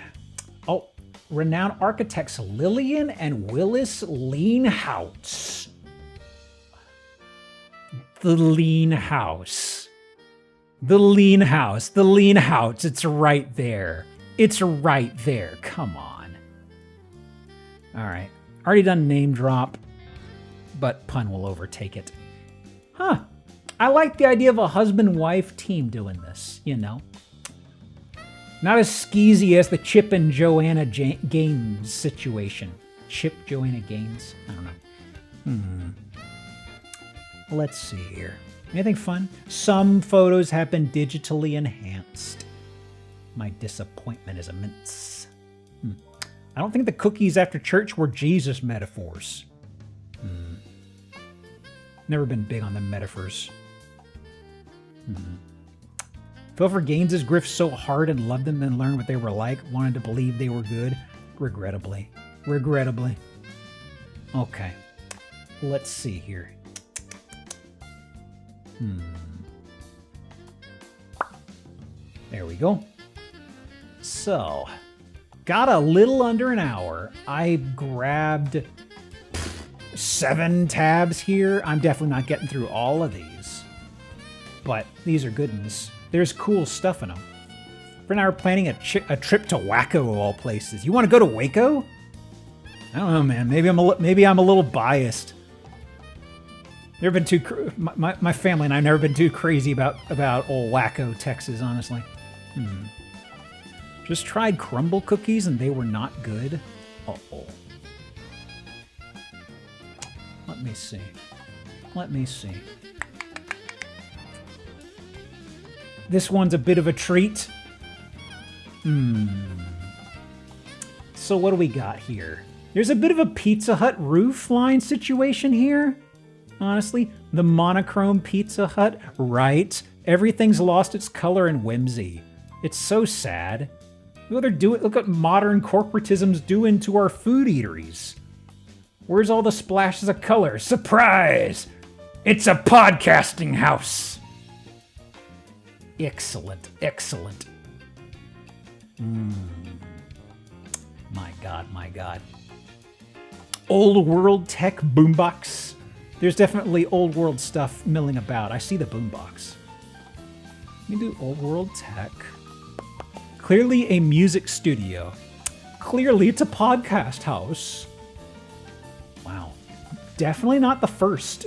Oh, renowned architects Lillian and Willis Leanhouse. The Lean House. The Lean House. The Lean House. It's right there. It's right there. Come on. All right. Already done name drop, but pun will overtake it. Huh. I like the idea of a husband-wife team doing this, you know. Not as skeezy as the Chip and Joanna Gaines situation. Chip, Joanna Gaines? I don't know. Let's see here. Anything fun? Some photos have been digitally enhanced. My disappointment is immense. I don't think the cookies after church were Jesus metaphors. Never been big on the metaphors. Fell for Gaines's grift so hard and loved them, then learned what they were like, wanted to believe they were good. Regrettably. Okay. Let's see here. There we go. So, got a little under an hour. I grabbed 7 tabs here. I'm definitely not getting through all of these, but these are good ones. There's cool stuff in them. Fred and I are planning a trip to Waco of all places. You want to go to Waco? I don't know, man. Maybe I'm a little biased. Never been too my family and I've never been too crazy about old Waco, Texas. Honestly, just tried crumble cookies and they were not good. Uh-oh. Let me see. This one's a bit of a treat. So what do we got here? There's a bit of a Pizza Hut roof line situation here. Honestly, the monochrome Pizza Hut, right? Everything's lost its color and whimsy. It's so sad. Look what modern corporatism's doing to our food eateries. Where's all the splashes of color? Surprise! It's a podcasting house. Excellent. My God. Old world tech boombox. There's definitely old world stuff milling about. I see the boombox. Let me do old world tech. Clearly a music studio. Clearly it's a podcast house. Wow. Definitely not the first.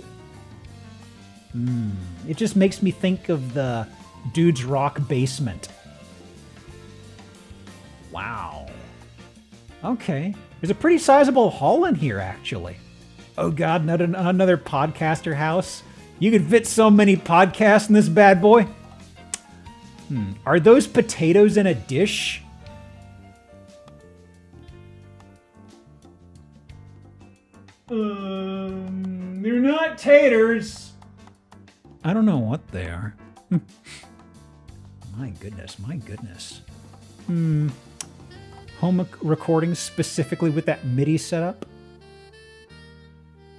It just makes me think of the Dude's Rock basement. Wow. Okay. There's a pretty sizable hall in here, actually. Oh god, another podcaster house. You could fit so many podcasts in this bad boy. Are those potatoes in a dish? They're not taters. I don't know what they are. My goodness. Home recording specifically with that MIDI setup.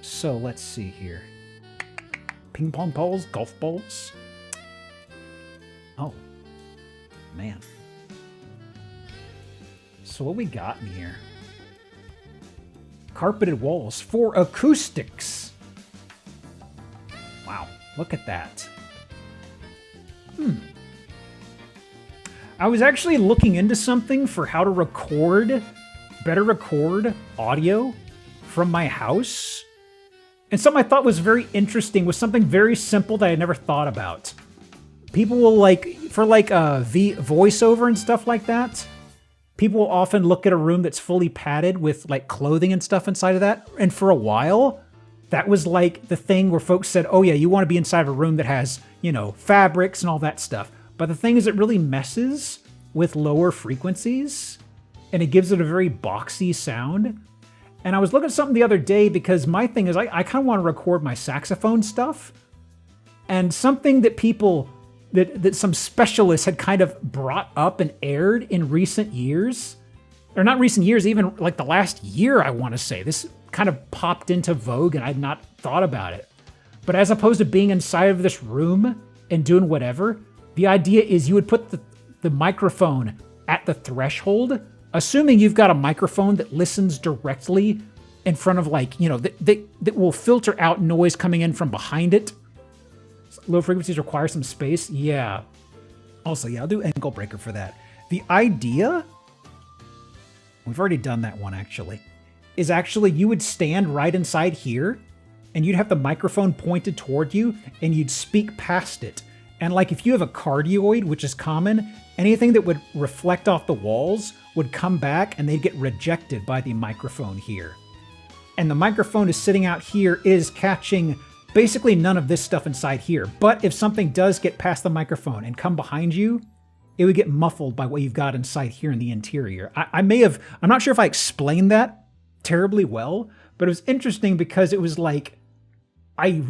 So let's see here. Ping pong balls, golf balls. Oh, man. So what we got in here? Carpeted walls for acoustics. Wow, look at that. I was actually looking into something for how to better record audio from my house. And something I thought was very interesting was something very simple that I never thought about. People will for voiceover and stuff like that, people will often look at a room that's fully padded with like clothing and stuff inside of that. And for a while, that was like the thing where folks said, oh yeah, you want to be inside of a room that has, fabrics and all that stuff. But the thing is, it really messes with lower frequencies and it gives it a very boxy sound. And I was looking at something the other day because my thing is I kind of want to record my saxophone stuff. And something that that some specialists had kind of brought up and aired in recent years, or not recent years, even like the last year, I want to say. This kind of popped into vogue and I'd not thought about it. But as opposed to being inside of this room and doing whatever, the idea is you would put the microphone at the threshold, assuming you've got a microphone that listens directly in front of that will filter out noise coming in from behind it. Low frequencies require some space. Yeah. Also, yeah, I'll do ankle breaker for that. The idea, we've already done that one actually, is actually you would stand right inside here and you'd have the microphone pointed toward you and you'd speak past it. And like if you have a cardioid, which is common, anything that would reflect off the walls would come back and they'd get rejected by the microphone here. And the microphone is sitting out here, is catching basically none of this stuff inside here. But if something does get past the microphone and come behind you, it would get muffled by what you've got inside here in the interior. I'm not sure if I explained that terribly well, but it was interesting because it was like, I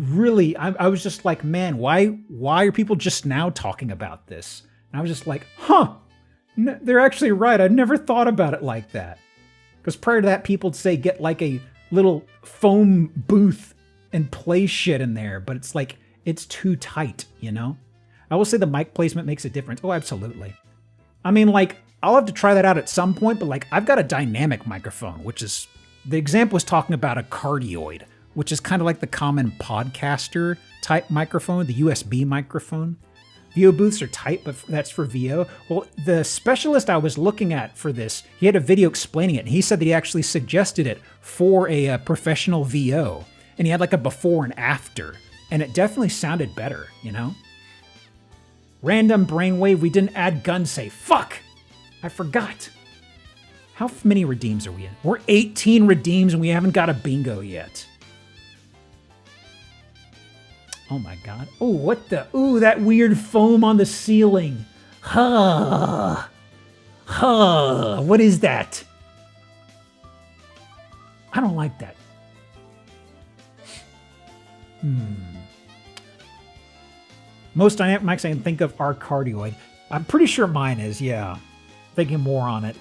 was just like, man, why are people just now talking about this? And I was just like, they're actually right. I'd never thought about it like that. Because prior to that, people would say, get like a little foam booth and play shit in there. But it's like, it's too tight, I will say the mic placement makes a difference. Oh, absolutely. I mean, I'll have to try that out at some point, but I've got a dynamic microphone, which is, the example was talking about a cardioid, which is kind of like the common podcaster type microphone, the USB microphone. VO booths are tight, but that's for VO. Well, the specialist I was looking at for this, he had a video explaining it, and he said that he actually suggested it for a professional VO. And he had like a before and after, and it definitely sounded better, Random brainwave, we didn't add gun safe. Fuck! I forgot. How many redeems are we in? We're 18 redeems and we haven't got a bingo yet. Oh my god. Oh, what the? Ooh, that weird foam on the ceiling. What is that? I don't like that. Most dynamic mics I can think of are cardioid. I'm pretty sure mine is, yeah. Thinking more on it.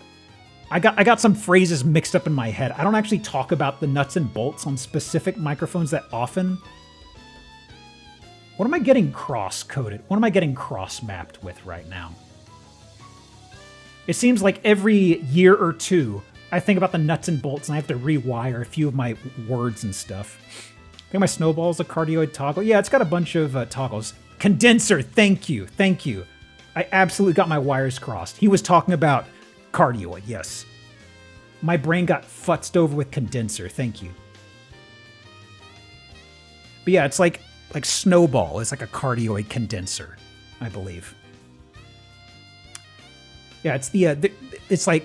I got some phrases mixed up in my head. I don't actually talk about the nuts and bolts on specific microphones that often. What am I getting cross-coded? What am I getting cross-mapped with right now? It seems like every year or two, I think about the nuts and bolts and I have to rewire a few of my words and stuff. I think my snowball's a cardioid toggle. Yeah, it's got a bunch of toggles. Condenser, thank you. I absolutely got my wires crossed. He was talking about cardioid, yes. My brain got futzed over with condenser, thank you. But yeah, it's like snowball is like a cardioid condenser, I believe. Yeah, it's it's like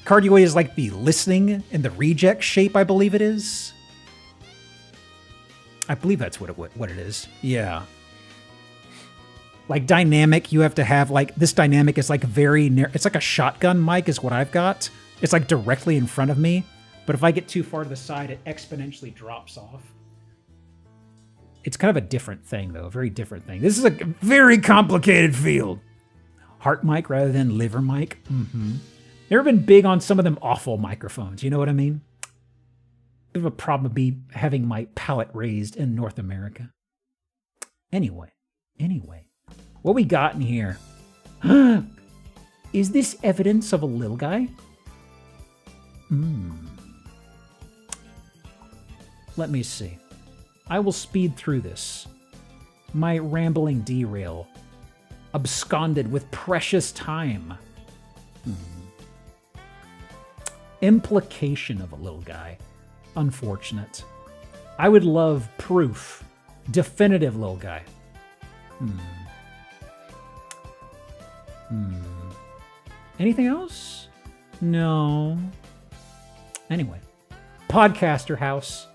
Cardioid is like the listening and the reject shape, I believe it is. I believe that's what it is. Yeah. Like dynamic, you have to have like, this dynamic is like very near, it's like a shotgun mic is what I've got. It's like directly in front of me. But if I get too far to the side, it exponentially drops off. It's kind of a different thing though, a very different thing. This is a very complicated field. Heart mic rather than liver mic. Mm-hmm. Never been big on some of them awful microphones, you know what I mean? Bit of a problem be having my palate raised in North America. Anyway. What we got in here? Is this evidence of a little guy? Let me see. I will speed through this. My rambling derail. Absconded with precious time. Implication of a little guy. Unfortunate. I would love proof. Definitive little guy. Anything else? No. Anyway. Podcaster house.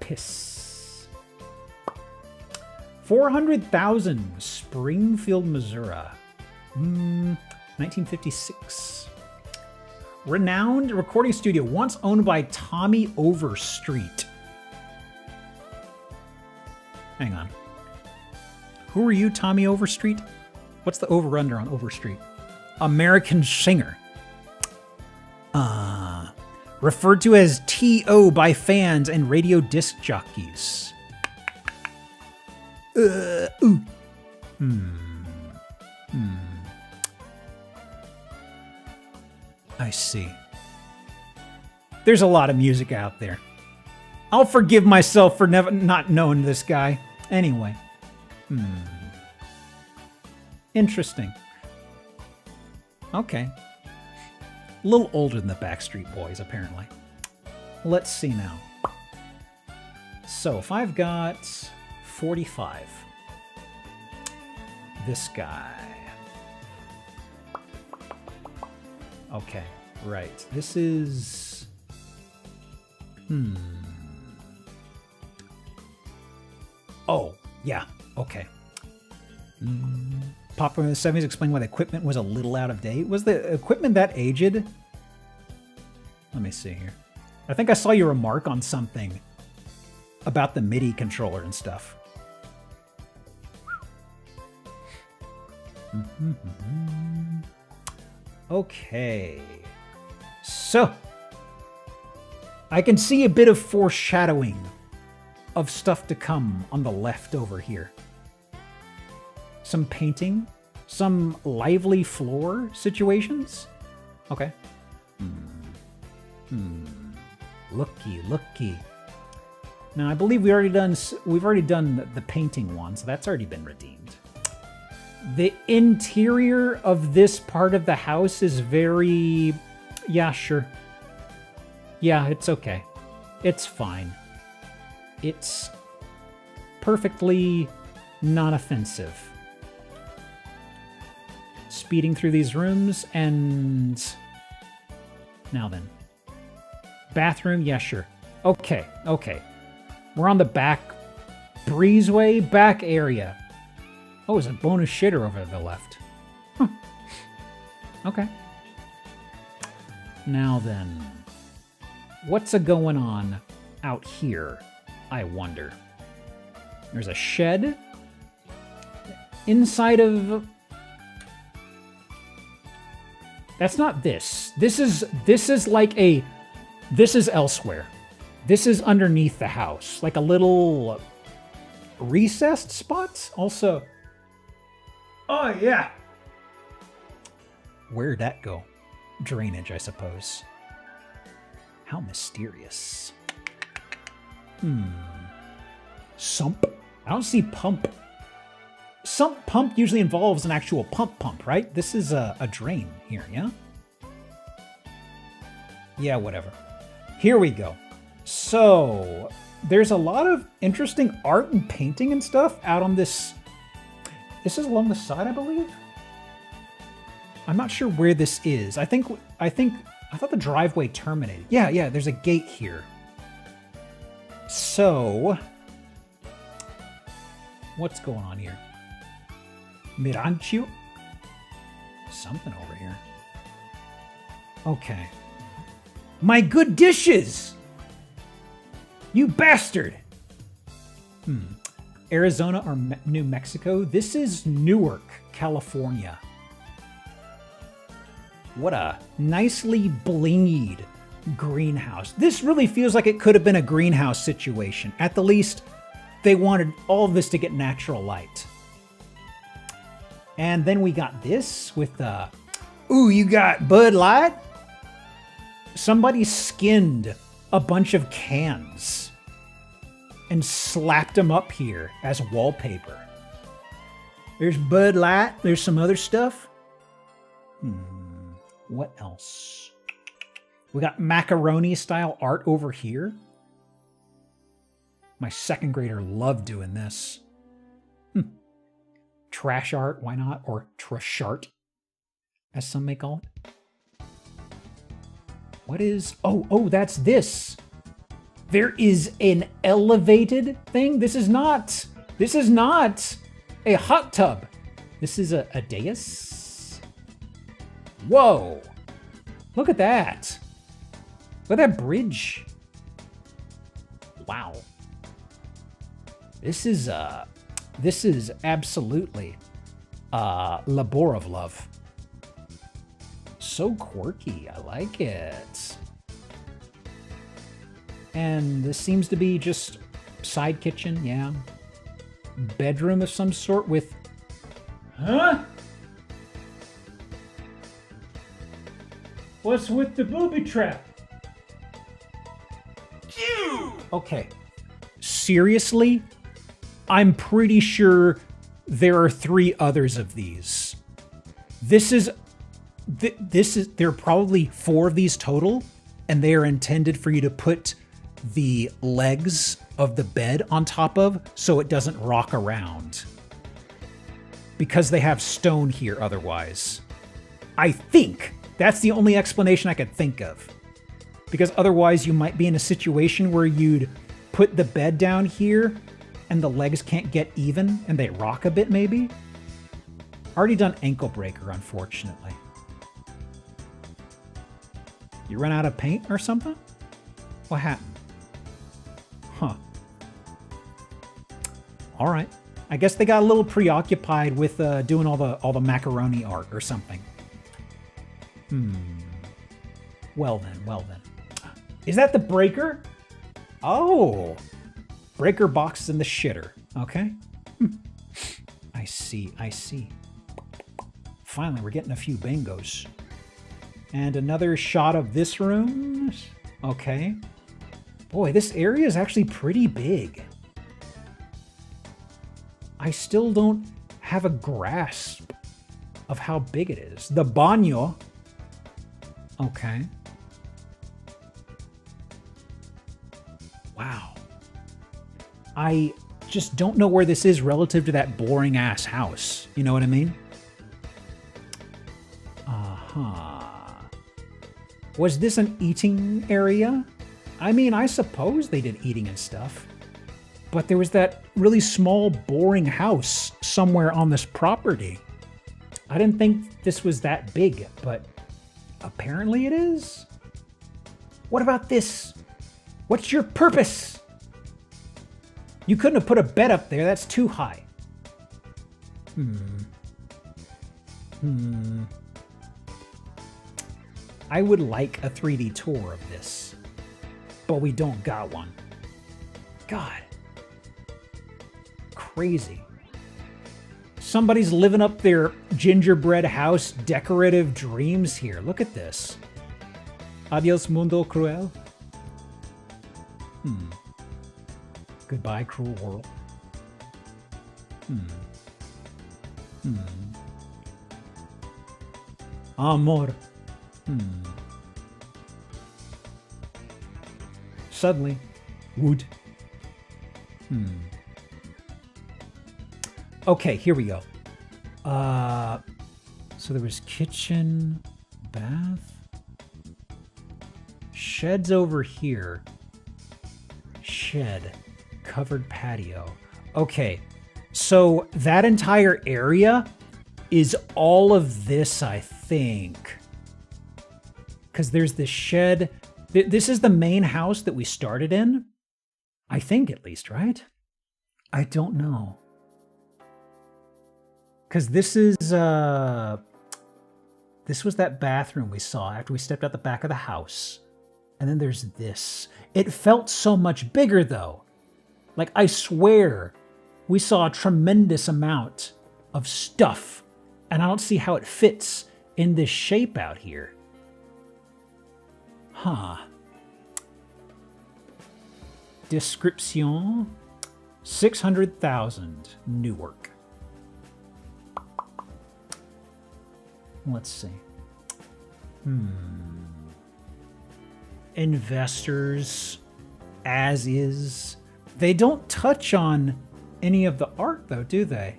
Piss. 400,000. Springfield, Missouri. 1956. Renowned recording studio once owned by Tommy Overstreet. Hang on. Who are you, Tommy Overstreet? What's the over-under on Overstreet? American singer. Referred to as T.O. by fans and radio disc jockeys. I see. There's a lot of music out there. I'll forgive myself for not knowing this guy. Anyway. Interesting. Okay. A little older than the Backstreet Boys, apparently. Let's see now. So, if I've got 45. This guy. Okay, right. This is... Oh, yeah, okay. Popular in the 70s, explain why the equipment was a little out of date. Was the equipment that aged? Let me see here. I think I saw your remark on something about the MIDI controller and stuff. Okay. So, I can see a bit of foreshadowing of stuff to come on the left over here. Some painting, some lively floor situations. Okay. Looky. Now I believe we've already done the painting one, so that's already been redeemed. The interior of this part of the house is very, yeah, sure. Yeah, it's okay. It's fine. It's perfectly non-offensive. Speeding through these rooms, and now then. Bathroom, yeah, sure. Okay. We're on the back breezeway, back area. Oh, there's a bonus shitter over to the left. Huh. Okay. Now then. What's going on out here, I wonder? There's a shed. Inside of... That's not this. This is like a... This is elsewhere. This is underneath the house. Like a little recessed spot. Also... Oh, yeah. Where'd that go? Drainage, I suppose. How mysterious. Sump? I don't see pump. Sump pump usually involves an actual pump, right? This is a drain here, yeah? Yeah, whatever. Here we go. So, there's a lot of interesting art and painting and stuff out on this. This is along the side, I believe. I'm not sure where this is. I think I thought the driveway terminated. Yeah, there's a gate here. So, what's going on here? Mirancho? Something over here. Okay. My good dishes! You bastard! Arizona or New Mexico? This is Newark, California. What a nicely blinged greenhouse. This really feels like it could have been a greenhouse situation. At the least, they wanted all of this to get natural light. And then we got this with the... Ooh, you got Bud Light? Somebody skinned a bunch of cans and slapped them up here as wallpaper. There's Bud Light. There's some other stuff. What else? We got macaroni style art over here. My second grader loved doing this. Trash art, why not? Or trash art, as some may call it. What is... Oh, that's this. There is an elevated thing. This is not a hot tub. This is a dais. Whoa. Look at that. Look at that bridge. Wow. This is absolutely labor of love. So quirky. I like it. And this seems to be just side kitchen, yeah. Bedroom of some sort with... Huh? What's with the booby trap? Phew! Okay. Seriously? I'm pretty sure there are 3 others of these. There are probably 4 of these total, and they are intended for you to put the legs of the bed on top of so it doesn't rock around. Because they have stone here otherwise. I think that's the only explanation I could think of. Because otherwise you might be in a situation where you'd put the bed down here and the legs can't get even and they rock a bit maybe. Already done ankle breaker, unfortunately. You run out of paint or something? What happened? Huh. All right. I guess they got a little preoccupied with doing all the macaroni art or something. Well then. Is that the breaker? Oh. Breaker box in the shitter. Okay. I see. Finally, we're getting a few bingos. And another shot of this room. Okay. Boy, this area is actually pretty big. I still don't have a grasp of how big it is. The baño. Okay. Wow. I just don't know where this is relative to that boring ass house. You know what I mean? Was this an eating area? I mean, I suppose they did eating and stuff. But there was that really small, boring house somewhere on this property. I didn't think this was that big, but apparently it is. What about this? What's your purpose? You couldn't have put a bed up there. That's too high. I would like a 3D tour of this, but we don't got one. God. Crazy. Somebody's living up their gingerbread house decorative dreams here. Look at this. Adios mundo cruel. Goodbye, cruel world. Amor. Suddenly, wood. Okay, here we go. So there was kitchen, bath. Shed's over here. Shed. Covered patio. Okay. So that entire area is all of this, I think. Because there's this shed. This is the main house that we started in. I think, at least, right? I don't know. Because this is, this was that bathroom we saw after we stepped out the back of the house. And then there's this. It felt so much bigger, though. Like, I swear, we saw a tremendous amount of stuff. And I don't see how it fits in this shape out here. Huh. Description. 600,000. Newark. Let's see. Investors. As is. They don't touch on any of the art, though, do they?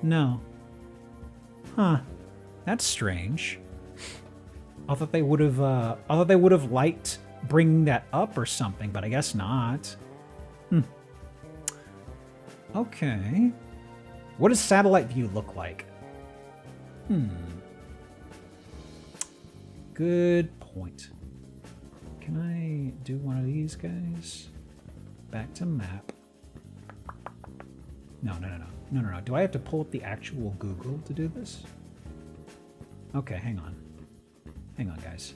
No. Huh. That's strange. I thought they would have liked bringing that up or something, but I guess not. Okay. What does satellite view look like? Good point. Can I do one of these guys? Back to map. No. Do I have to pull up the actual Google to do this? Okay, hang on. Hang on, guys.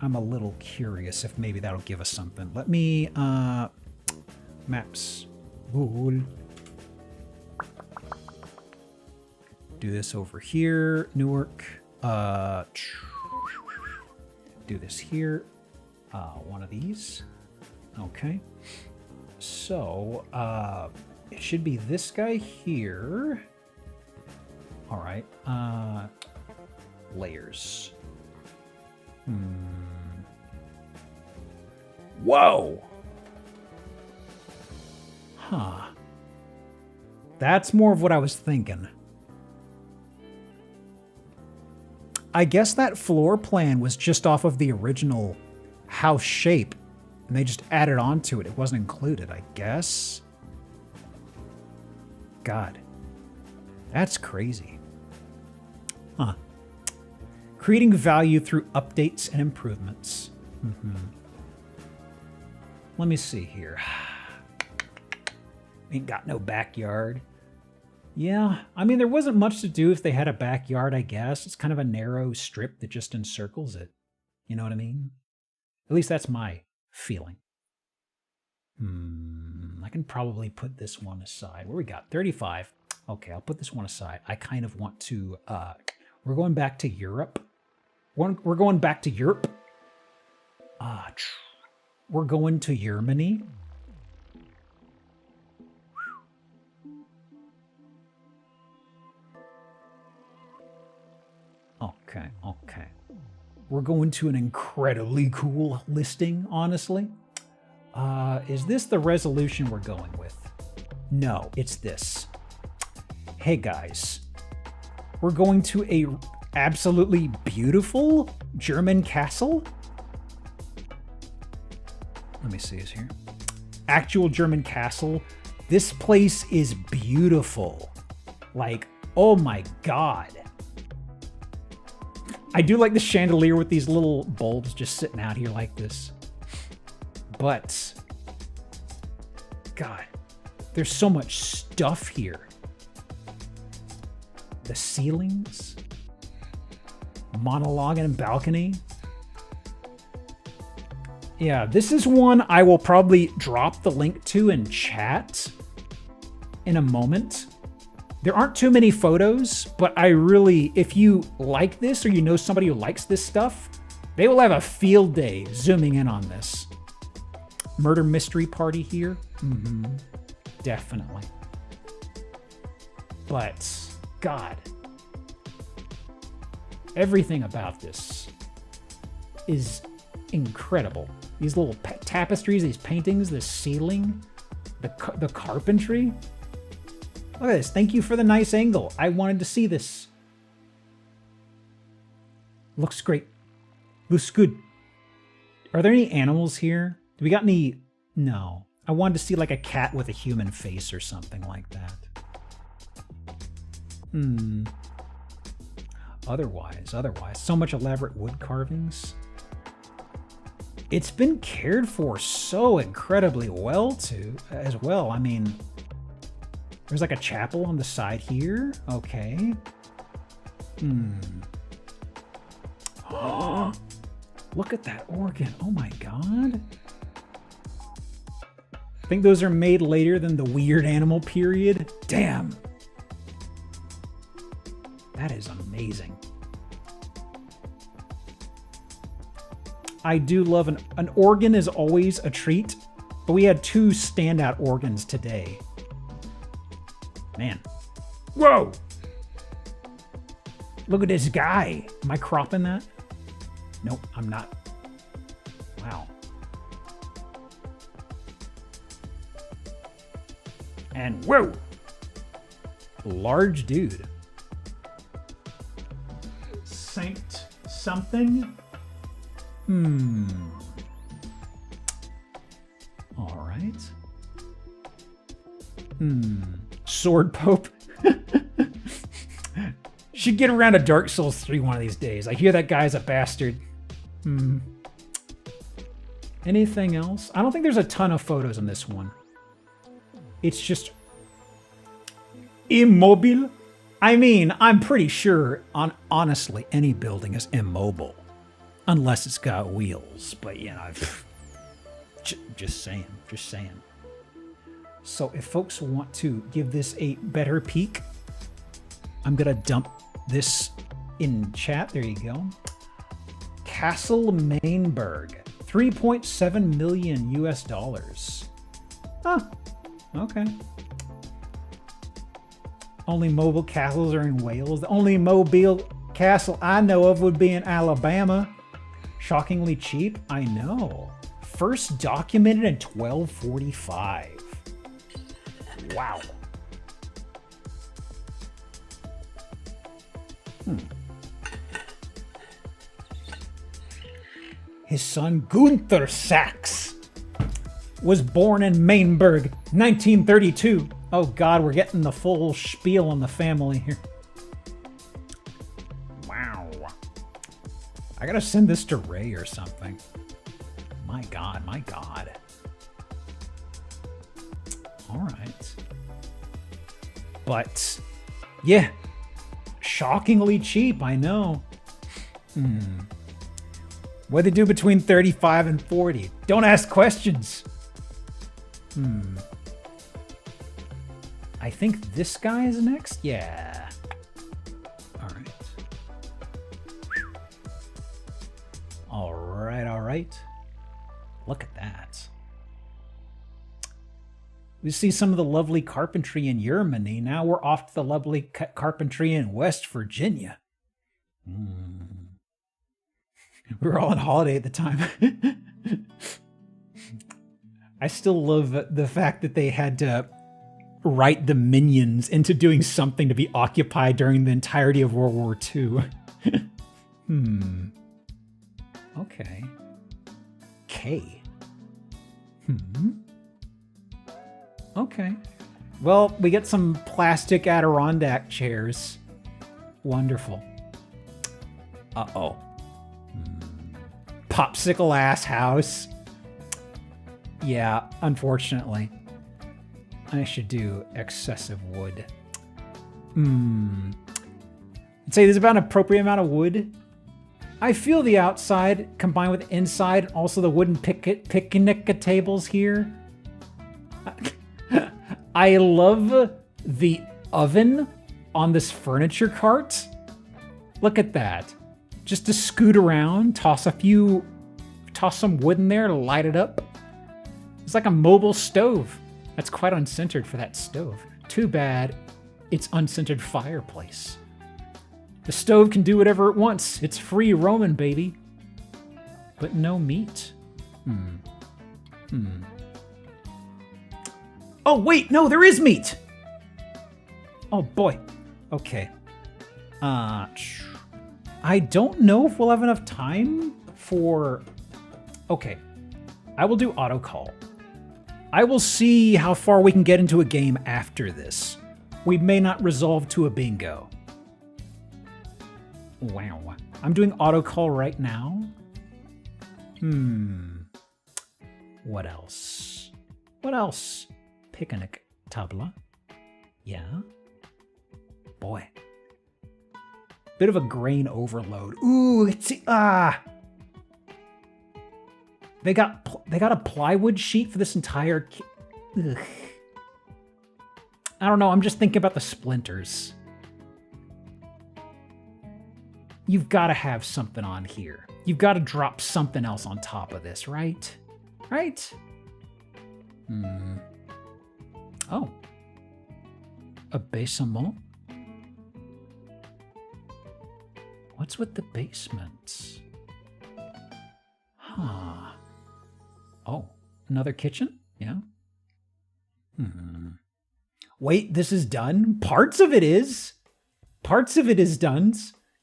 I'm a little curious if maybe that'll give us something. Let me, maps. Google. Do this over here, Newark. Do this here. One of these. Okay. So, it should be this guy here. All right. Layers. Whoa. Huh. That's more of what I was thinking. I guess that floor plan was just off of the original house shape, and they just added on to it. It wasn't included, I guess. God. That's crazy. Huh. Creating value through updates and improvements. Let me see here. Ain't got no backyard. Yeah, I mean, there wasn't much to do if they had a backyard, I guess. It's kind of a narrow strip that just encircles it. You know what I mean? At least that's my feeling. I can probably put this one aside. What we got? 35. Okay, I'll put this one aside. I kind of want to, we're going back to Europe. We're going back to Europe. We're going to Germany. Okay. We're going to an incredibly cool listing, honestly. Is this the resolution we're going with? No, it's this. Hey guys, we're going to a absolutely beautiful German castle. Let me see this here. Actual German castle. This place is beautiful. Like, oh my God. I do like the chandelier with these little bulbs just sitting out here like this. But, God, there's so much stuff here. The ceilings, monologue and balcony. Yeah, this is one I will probably drop the link to in chat in a moment. There aren't too many photos, but I really, if you like this or you know somebody who likes this stuff, they will have a field day zooming in on this. Murder mystery party here. Definitely. But, God, everything about this is incredible. These little tapestries, these paintings, the ceiling, the carpentry. Look at this. Thank you for the nice angle. I wanted to see this. Looks great. Looks good. Are there any animals here? Do we got any? No. I wanted to see like a cat with a human face or something like that. Otherwise. So much elaborate wood carvings. It's been cared for so incredibly well too, as well. I mean, there's like a chapel on the side here. Okay. Oh, look at that organ. Oh my god. I think those are made later than the weird animal period. Damn. That is amazing. I do love an organ is always a treat, but we had 2 standout organs today. Man. Whoa! Look at this guy. Am I cropping that? Nope, I'm not. Wow. And whoa! Large dude. Saint something? All right. Sword Pope. Should get around to Dark Souls 3 one of these days. I hear that guy's a bastard. Anything else? I don't think there's a ton of photos in this one. It's just immobile. I mean, I'm pretty sure, honestly, any building is immobile. Unless it's got wheels. But, you know, just saying. So if folks want to give this a better peek, I'm going to dump this in chat. There you go. Castle Mainberg. 3.7 million US dollars. Huh. Okay. Only mobile castles are in Wales. The only mobile castle I know of would be in Alabama. Shockingly cheap? I know. First documented in 1245. Wow. His son Gunther Sachs was born in Mainberg, 1932. Oh God, we're getting the full spiel on the family here. Wow. I gotta send this to Ray or something. My God. All right. But, yeah. Shockingly cheap, I know. What they do between 35 and 40? Don't ask questions. I think this guy is next? Yeah. All right. Look at that. We see some of the lovely carpentry in Germany. Now we're off to the lovely carpentry in West Virginia. We were all on holiday at the time. I still love the fact that they had to write the minions into doing something to be occupied during the entirety of World War II. Okay. K. Okay. Well, we get some plastic Adirondack chairs. Wonderful. Uh-oh. Popsicle ass house. Yeah, unfortunately. I should do excessive wood. I'd say there's about an appropriate amount of wood. I feel the outside combined with the inside, also the wooden picnic tables here. I love the oven on this furniture cart. Look at that. Just to scoot around, toss some wood in there to light it up. It's like a mobile stove. That's quite uncentered for that stove. Too bad it's uncentered fireplace. The stove can do whatever it wants. It's free roaming, baby. But no meat. Oh, wait, no, there is meat! Oh, boy. Okay. I don't know if we'll have enough time for... Okay, I will do auto call. I will see how far we can get into a game after this. We may not resolve to a bingo. Wow. I'm doing auto call right now. What else? What else? Picnic tabla. Yeah. Boy. Bit of a grain overload. Ooh, it's They got a plywood sheet for this entire ugh. I don't know, I'm just thinking about the splinters. You've got to have something on here. You've got to drop something else on top of this, right? Right? Oh. A basement? What's with the basements? Huh. Oh, another kitchen? Yeah. Wait, this is done? Parts of it is. Parts of it is done.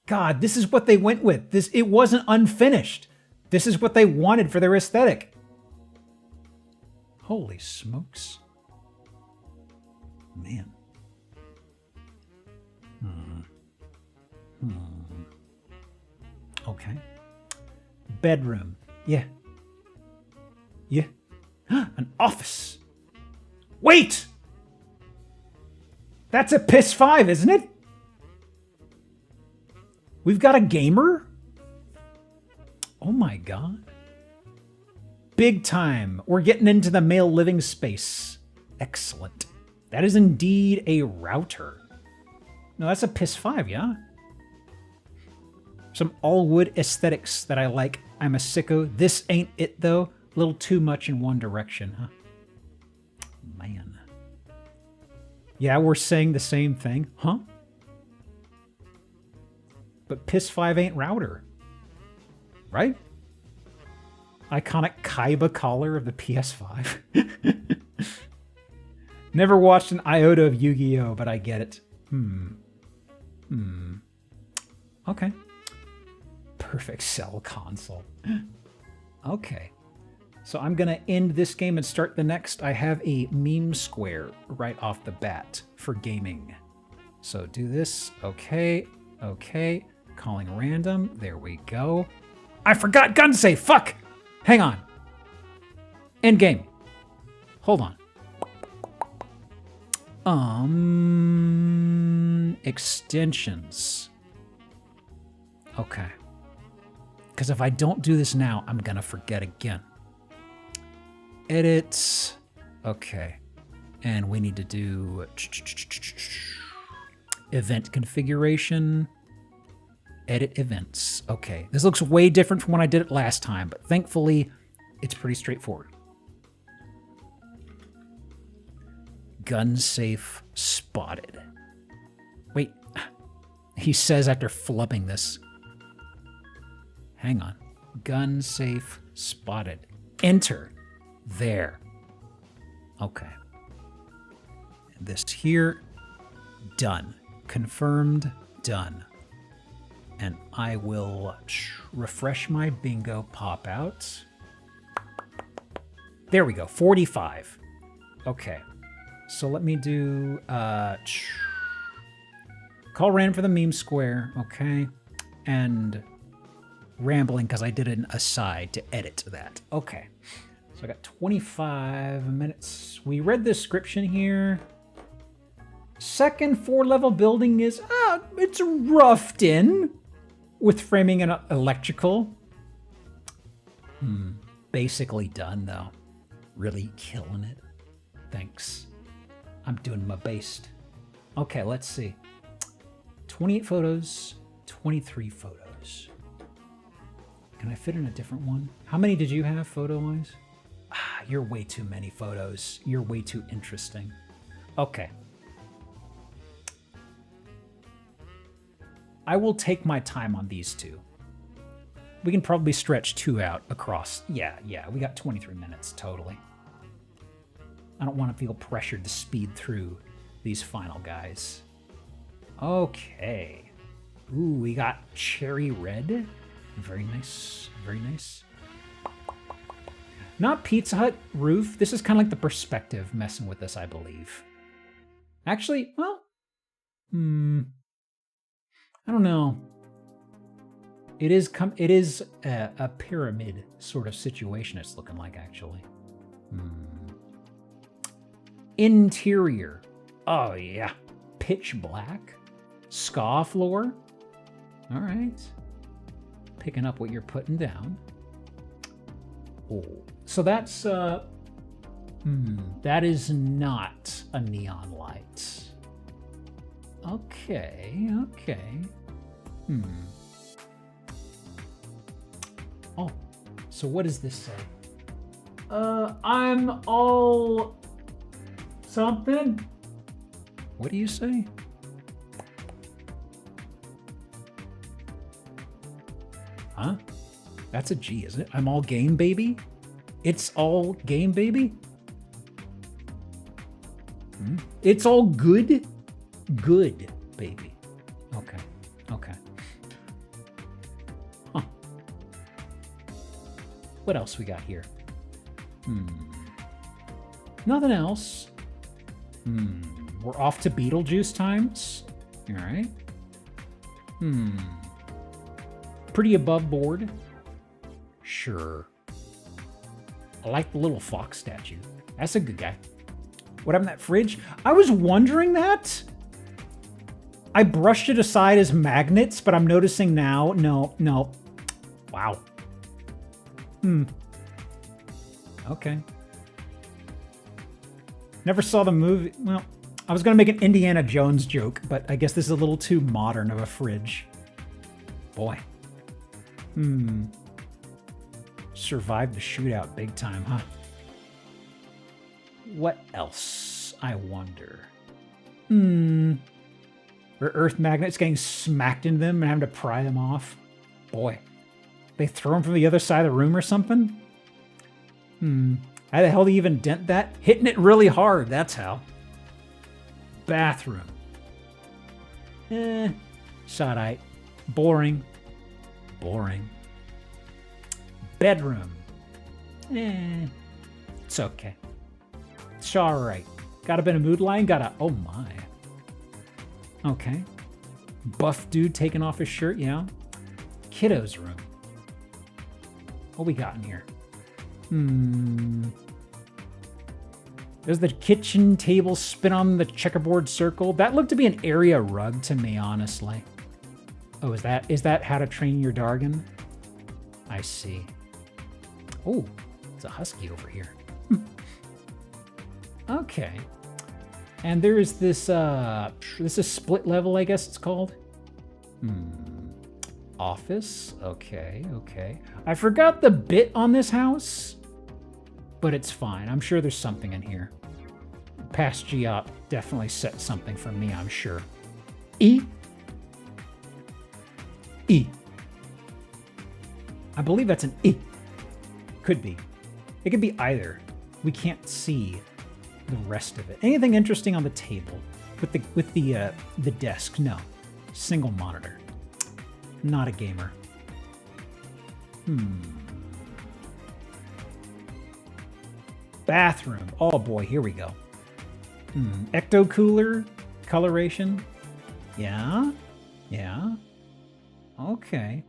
God, this is what they went with. It wasn't unfinished. This is what they wanted for their aesthetic. Holy smokes. Man. Okay. Bedroom. Yeah. Yeah. An office. Wait! That's a PS5, isn't it? We've got a gamer? Oh my god. Big time. We're getting into the male living space. Excellent. That is indeed a router. No, that's a PS5, yeah? Some all-wood aesthetics that I like. I'm a sicko. This ain't it, though. A little too much in one direction, huh? Man. Yeah, we're saying the same thing, huh? But PS5 ain't router. Right? Iconic Kaiba collar of the PS5. Never watched an iota of Yu-Gi-Oh, but I get it. Okay. Perfect Cell console. Okay. So I'm going to end this game and start the next. I have a meme square right off the bat for gaming. So do this. Okay. Okay. Calling random. There we go. I forgot gun save. Fuck. Hang on. End game. Hold on. Extensions. Okay. Because if I don't do this now, I'm going to forget again. Edit. Okay. And we need to do event configuration. Edit events. Okay. This looks way different from when I did it last time, but thankfully it's pretty straightforward. Gun safe spotted. Wait. He says after flubbing this. Hang on. Gun safe spotted. Enter. There. Okay. This here. Done. Confirmed. Done. And I will refresh my bingo pop out. There we go. 45. Okay. So let me do call random for the meme square. Okay. And rambling because I did an aside to edit that. Okay. So I got 25 minutes. We read the description here. Second 4-level building is, it's roughed in with framing and electrical. Basically done though. Really killing it. Thanks. I'm doing my best. Okay, let's see. 28 photos, 23 photos. Can I fit in a different one? How many did you have photo-wise? You're way too many photos. You're way too interesting. Okay. I will take my time on these two. We can probably stretch 2 out across. Yeah, we got 23 minutes, totally. I don't want to feel pressured to speed through these final guys. Okay. Ooh, we got cherry red. Very nice. Very nice. Not Pizza Hut roof. This is kind of like the perspective messing with this, I believe. Actually, well, I don't know. It is a pyramid sort of situation it's looking like, actually. Interior. Oh, yeah. Pitch black. Ska floor. All right. Picking up what you're putting down. Oh, so that's, that is not a neon light. Okay, okay. Oh, so what does this say? I'm all something. What do you say? Huh? That's a G, isn't it? I'm all game, baby? It's all game, baby? It's all good? Good, baby. Okay. Okay. Huh. What else we got here? Nothing else. We're off to Beetlejuice times. All right. Pretty above board. Sure. I like the little fox statue. That's a good guy. What happened to that fridge? I was wondering that. I brushed it aside as magnets, but I'm noticing now. No. Wow. Okay. Never saw the movie. Well, I was going to make an Indiana Jones joke, but I guess this is a little too modern of a fridge. Boy. Survived the shootout big time, huh? What else, I wonder? Are earth magnets getting smacked into them and having to pry them off? Boy. They throw them from the other side of the room or something? How the hell do you even dent that? Hitting it really hard, that's how. Bathroom. Shodite. Boring. Boring. Bedroom. It's okay. It's alright. Got a bit of mood line? Oh my. Okay. Buff dude taking off his shirt, yeah. Kiddo's room. What we got in here? There's the kitchen table spin on the checkerboard circle. That looked to be an area rug to me, honestly. Oh, is that How to Train Your Dragon? I see. Oh, it's a husky over here. Okay. And there's this, this is split level, I guess it's called. Office. Okay. I forgot the bit on this house, but it's fine. I'm sure there's something in here. Past G-Op definitely set something for me, I'm sure. E. I believe that's an E. Could be. It could be either. We can't see the rest of it. Anything interesting on the table with the desk? No. Single monitor. Not a gamer. Bathroom. Oh boy, here we go. Ecto cooler coloration. Yeah. Okay.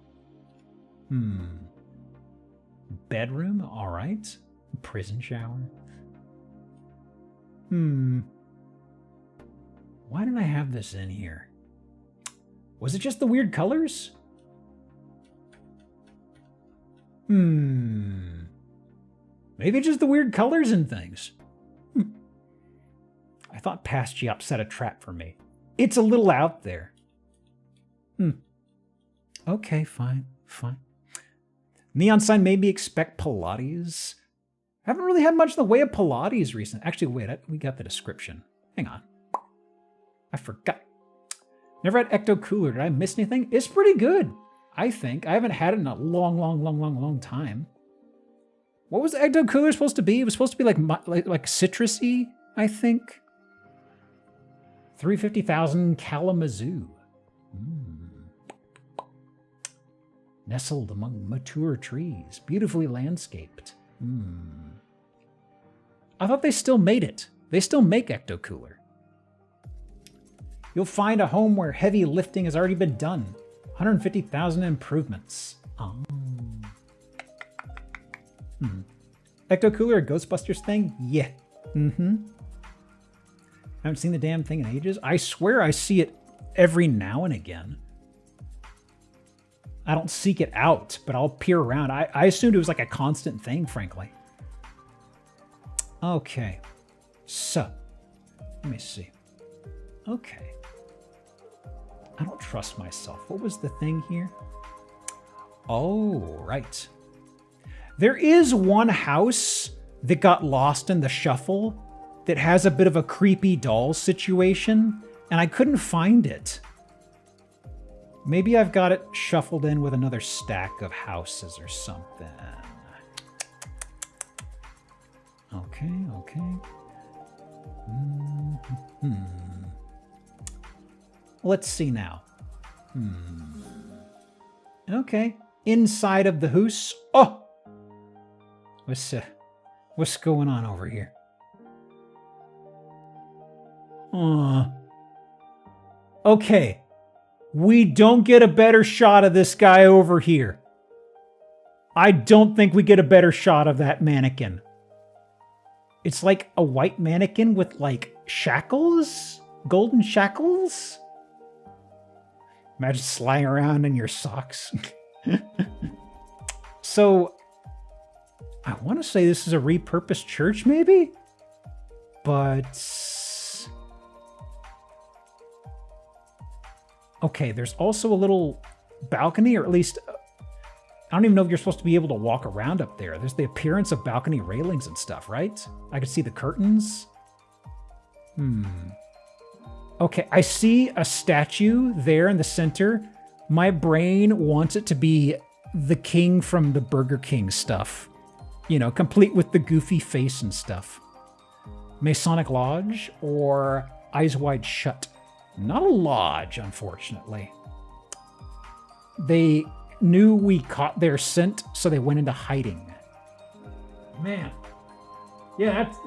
Bedroom. All right. Prison shower. Why did I have this in here? Was it just the weird colors? Maybe just the weird colors and things. I thought Past G-Op set a trap for me. It's a little out there. Okay, fine. Neon sign made me expect Pilates. I haven't really had much in the way of Pilates recently. Actually, wait, we got the description. Hang on. I forgot. Never had Ecto Cooler. Did I miss anything? It's pretty good, I think. I haven't had it in a long time. What was the Ecto Cooler supposed to be? It was supposed to be like citrusy, I think. 350,000 Kalamazoo. Nestled among mature trees, beautifully landscaped. I thought they still made it. They still make Ecto Cooler. You'll find a home where heavy lifting has already been done. 150,000 improvements. Ecto Cooler, a Ghostbusters thing? Yeah. Haven't seen the damn thing in ages. I swear I see it every now and again. I don't seek it out, but I'll peer around. I assumed it was like a constant thing, frankly. Okay. So, let me see. Okay. I don't trust myself. What was the thing here? Oh, right. There is one house that got lost in the shuffle that has a bit of a creepy doll situation, and I couldn't find it. Maybe I've got it shuffled in with another stack of houses or something. Okay. Let's see now. Okay. Inside of the house. Oh! What's going on over here? Okay. We don't get a better shot of this guy over here. I don't think we get a better shot of that mannequin. It's like a white mannequin with like shackles? Golden shackles? Imagine sliding around in your socks. So, I want to say this is a repurposed church, maybe? But... okay, there's also a little balcony, or at least... I don't even know if you're supposed to be able to walk around up there. There's the appearance of balcony railings and stuff, right? I could see the curtains. Okay, I see a statue there in the center. My brain wants it to be the king from the Burger King stuff. You know, complete with the goofy face and stuff. Masonic Lodge or Eyes Wide Shut? Not a lodge, unfortunately. They knew we caught their scent, so they went into hiding. Man. Yeah, that's...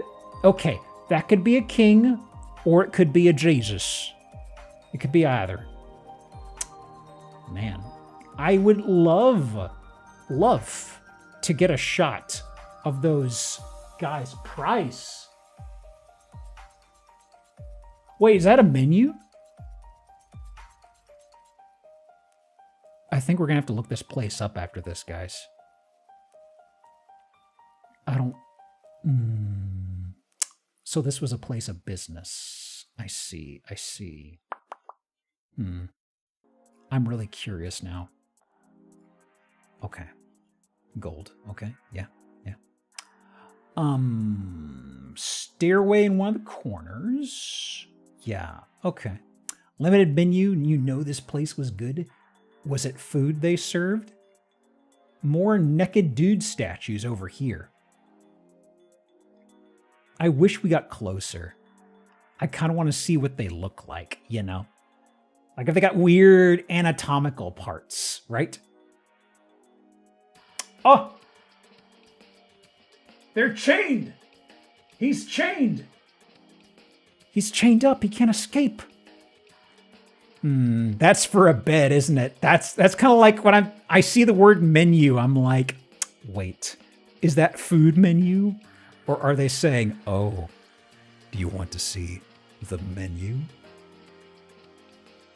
okay, that could be a king, or it could be a Jesus. It could be either. Man, I would love to get a shot of those guys' price. Wait, is that a menu? I think we're gonna have to look this place up after this, guys. I don't... So this was a place of business. I see. I'm really curious now. Okay. Gold. Okay. Yeah. Stairway in one of the corners. Yeah. Okay. Limited menu. You know this place was good. Was it food they served? More naked dude statues over here. I wish we got closer. I kind of want to see what they look like, you know? Like if they got weird anatomical parts, right? Oh! They're chained! He's chained! He's chained up. He can't escape. That's for a bed, isn't it? That's kind of like when I see the word menu, I'm like, wait, is that food menu? Or are they saying, oh, do you want to see the menu?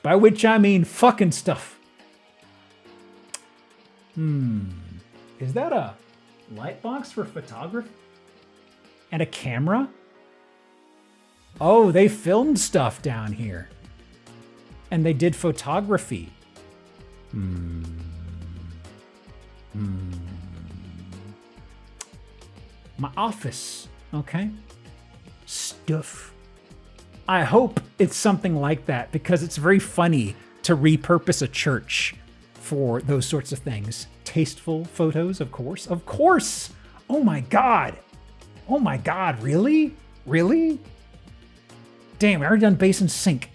By which I mean fucking stuff. Is that a light box for photography? And a camera? Oh, they filmed stuff down here. And they did photography. My office. Okay. Stuff. I hope it's something like that because it's very funny to repurpose a church for those sorts of things. Tasteful photos, of course. Of course! Oh my god! Oh my god, really? Really? Damn, we already done basin sink.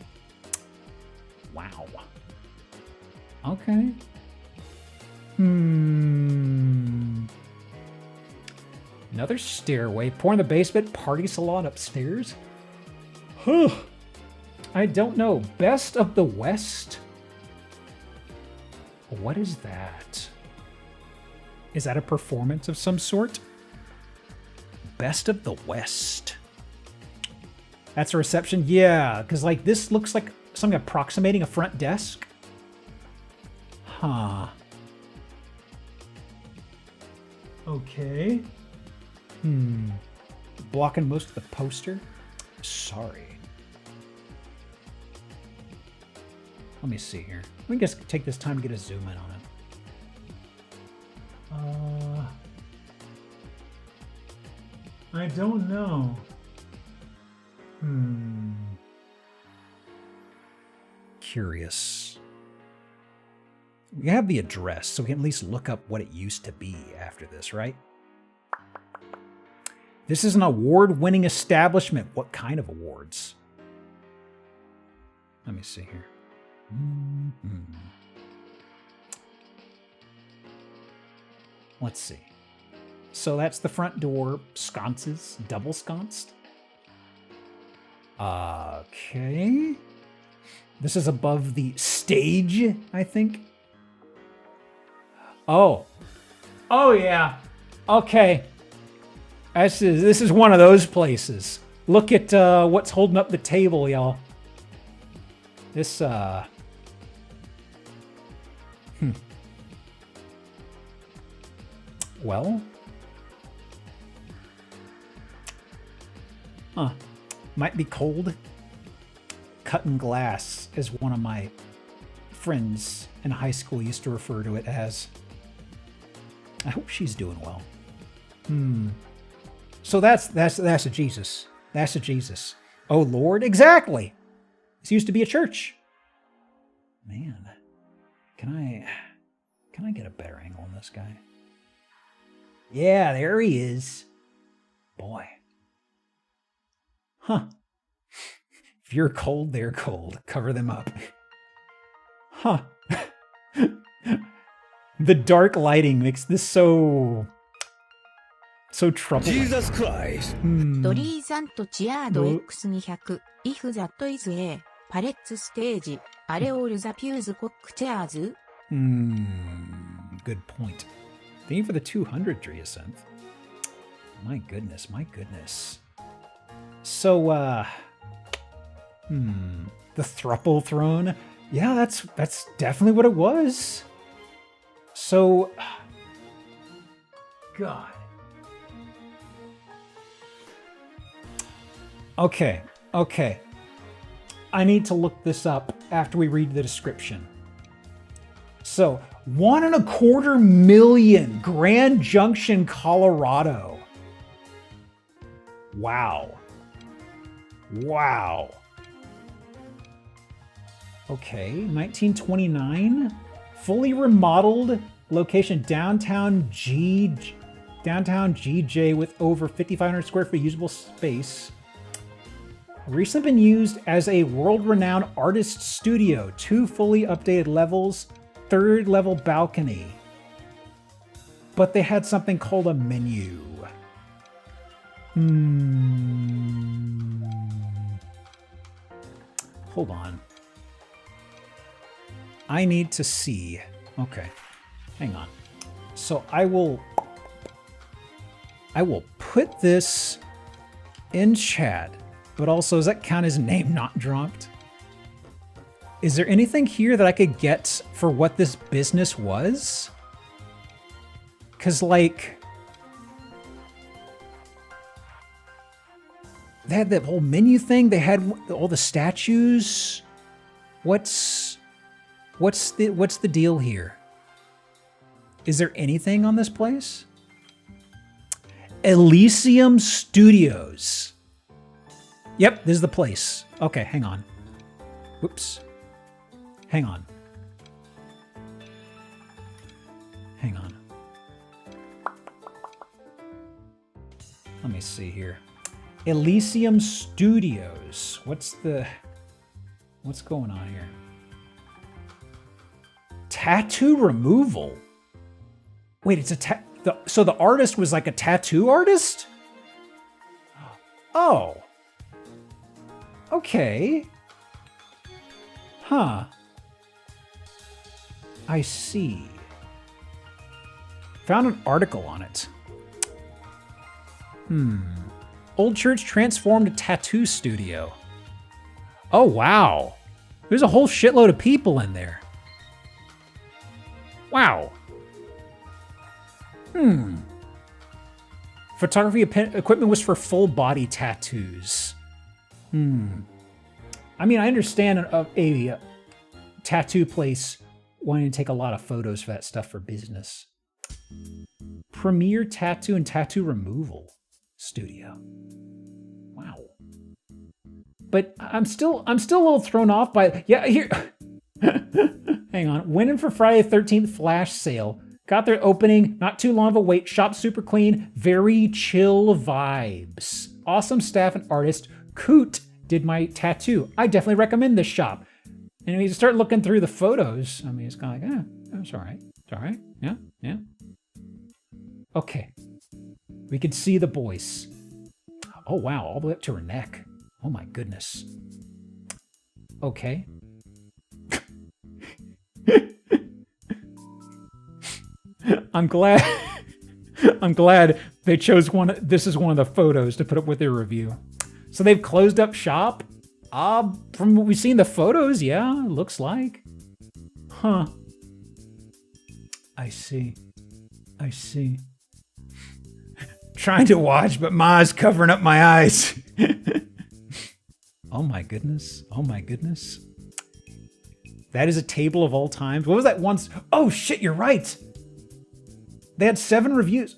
Wow. Okay. Another stairway. Pour in the basement. Party salon upstairs. Huh. I don't know. Best of the West? What is that? Is that a performance of some sort? Best of the West. That's a reception? Yeah, because like this looks like something approximating a front desk. Huh. Okay. Blocking most of the poster? Sorry. Let me see here. Let me just take this time to get a zoom in on it. I don't know. Curious. We have the address, so we can at least look up what it used to be after this, right? This is an award-winning establishment. What kind of awards? Let me see here. Let's see. So that's the front door. Sconces. Double sconced. Okay. This is above the stage, I think. Oh. Oh, yeah. Okay. This is one of those places. Look at what's holding up the table, y'all. This, Well. Might be cold. Cutting glass, as one of my friends in high school used to refer to it as. I hope she's doing well. So that's a Jesus. That's a Jesus. Oh Lord, exactly. This used to be a church. Man, can I get a better angle on this guy? Yeah, there he is. Boy. Huh. If you're cold, they're cold. Cover them up. Huh. The dark lighting makes this so troubling. Jesus Christ. ドリーザントチアード X200 If that is A パレッツステージあれオールザピューズコックチャーズ Good point. Thank you for the 200, Driacenth. My goodness, my goodness. So, the thruple throne. Yeah, that's definitely what it was. So, God. Okay. I need to look this up after we read the description. So, $1.25 million, Grand Junction, Colorado. Wow. Okay, 1929. Fully remodeled location, downtown GJ with over 5,500 square feet usable space. Recently been used as a world-renowned artist studio. 2 fully updated levels, 3rd level balcony. But they had something called a menu. Hold on. I need to see. Okay, hang on. So I will put this in chat, but also, does that count as name not dropped? Is there anything here that I could get for what this business was? Because, like, they had that whole menu thing. They had all the statues. What's the deal here? Is there anything on this place? Elysium Studios. Yep, this is the place. Okay, hang on. Whoops. Hang on. Let me see here. Elysium Studios. What's going on here? Tattoo removal. Wait, it's so the artist was like a tattoo artist? Oh. Okay. Huh. I see. Found an article on it. Old church transformed a tattoo studio. Oh, wow. There's a whole shitload of people in there. Wow. Photography equipment was for full body tattoos. I mean, I understand a tattoo place wanting to take a lot of photos for that stuff for business. Premier Tattoo and Tattoo Removal Studio. Wow. But I'm still a little thrown off by, yeah, here. Hang on. Went in for Friday the 13th flash sale. Got their opening, not too long of a wait. Shop super clean, very chill vibes. Awesome staff and artist. Coot did my tattoo. I definitely recommend this shop. And when you start looking through the photos, I mean, it's kind of like, it's all right. It's all right. Yeah. Okay. We can see the boys. Oh, wow. All the way up to her neck. Oh, my goodness. Okay. I'm glad they chose this is one of the photos to put up with their review. So they've closed up shop? From what we've seen the photos, yeah, it looks like. Huh. I see. Trying to watch, but Ma's covering up my eyes. Oh my goodness. That is a table of all times. What was that once? Oh shit, you're right. They had 7 reviews.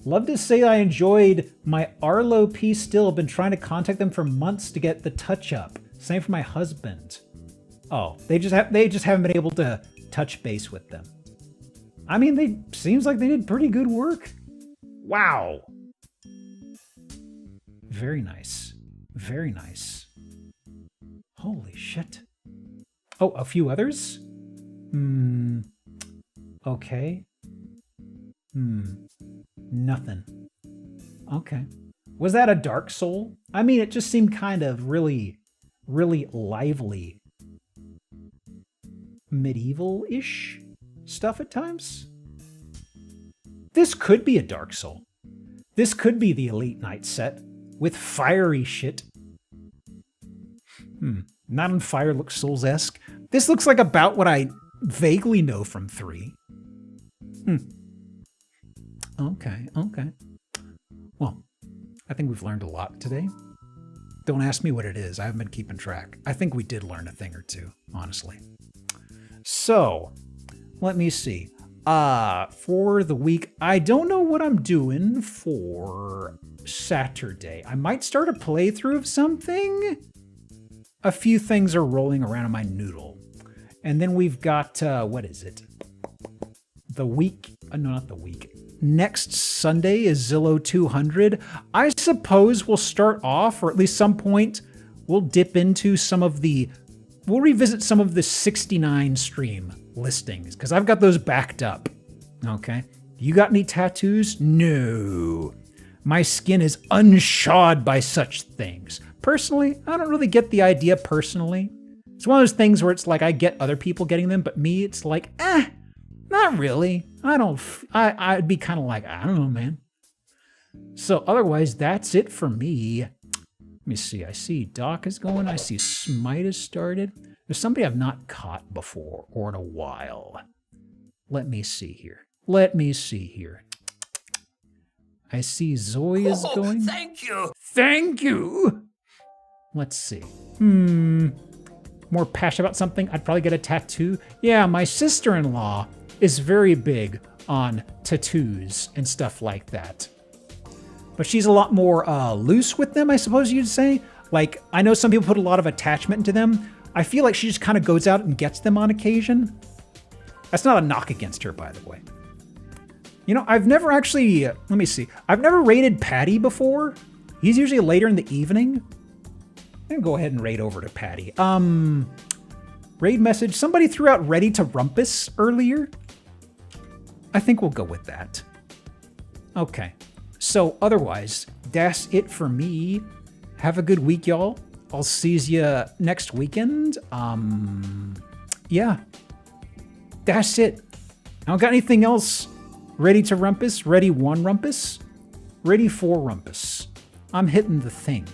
Love to say I enjoyed my Arlo P still. Been trying to contact them for months to get the touch up. Same for my husband. Oh, they just haven't been able to touch base with them. I mean, seems like they did pretty good work. Wow. Very nice. Holy shit. Oh, a few others? Okay. Nothing. Okay. Was that a Dark Soul? I mean, it just seemed kind of really lively. Medieval-ish stuff at times. This could be a Dark Soul. This could be the Elite Knight set with fiery shit. Not on Fire looks Souls-esque. This looks like about what I vaguely know from 3. Okay. Well, I think we've learned a lot today. Don't ask me what it is. I haven't been keeping track. I think we did learn a thing or two, honestly. So, let me see. For the week, I don't know what I'm doing for Saturday. I might start a playthrough of something. A few things are rolling around in my noodle. And then we've got, what is it? The week, no, not the week. Next Sunday is Zillow 200. I suppose we'll start off, or at least some point, we'll dip into we'll revisit some of the 69 stream listings, because I've got those backed up. Okay. You got any tattoos? No. My skin is unshod by such things. Personally, I don't really get the idea personally. It's one of those things where it's like I get other people getting them, but me, it's like, not really. I'd be kind of like, I don't know, man. So otherwise, that's it for me. Let me see. I see Doc is going. I see Smite has started. There's somebody I've not caught before or in a while. Let me see here. I see Zoe is going. Thank you. Let's see. More passionate about something. I'd probably get a tattoo. Yeah, my sister-in-law is very big on tattoos and stuff like that. But she's a lot more loose with them, I suppose you'd say. Like, I know some people put a lot of attachment into them. I feel like she just kind of goes out and gets them on occasion. That's not a knock against her, by the way. You know, I've never actually, let me see. I've never raided Patty before. He's usually later in the evening. I'm gonna go ahead and raid over to Patty. Raid message. Somebody threw out Ready to Rumpus earlier. I think we'll go with that. Okay. So otherwise, that's it for me. Have a good week, y'all. I'll see you next weekend. Yeah. That's it. I don't got anything else. Ready to rumpus? Ready one rumpus? Ready for rumpus. I'm hitting the thing.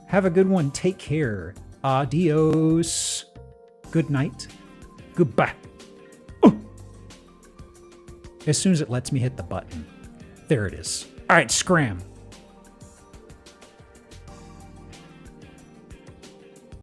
Have a good one. Take care. Adios. Good night. Goodbye. As soon as it lets me hit the button. There it is. All right, scram.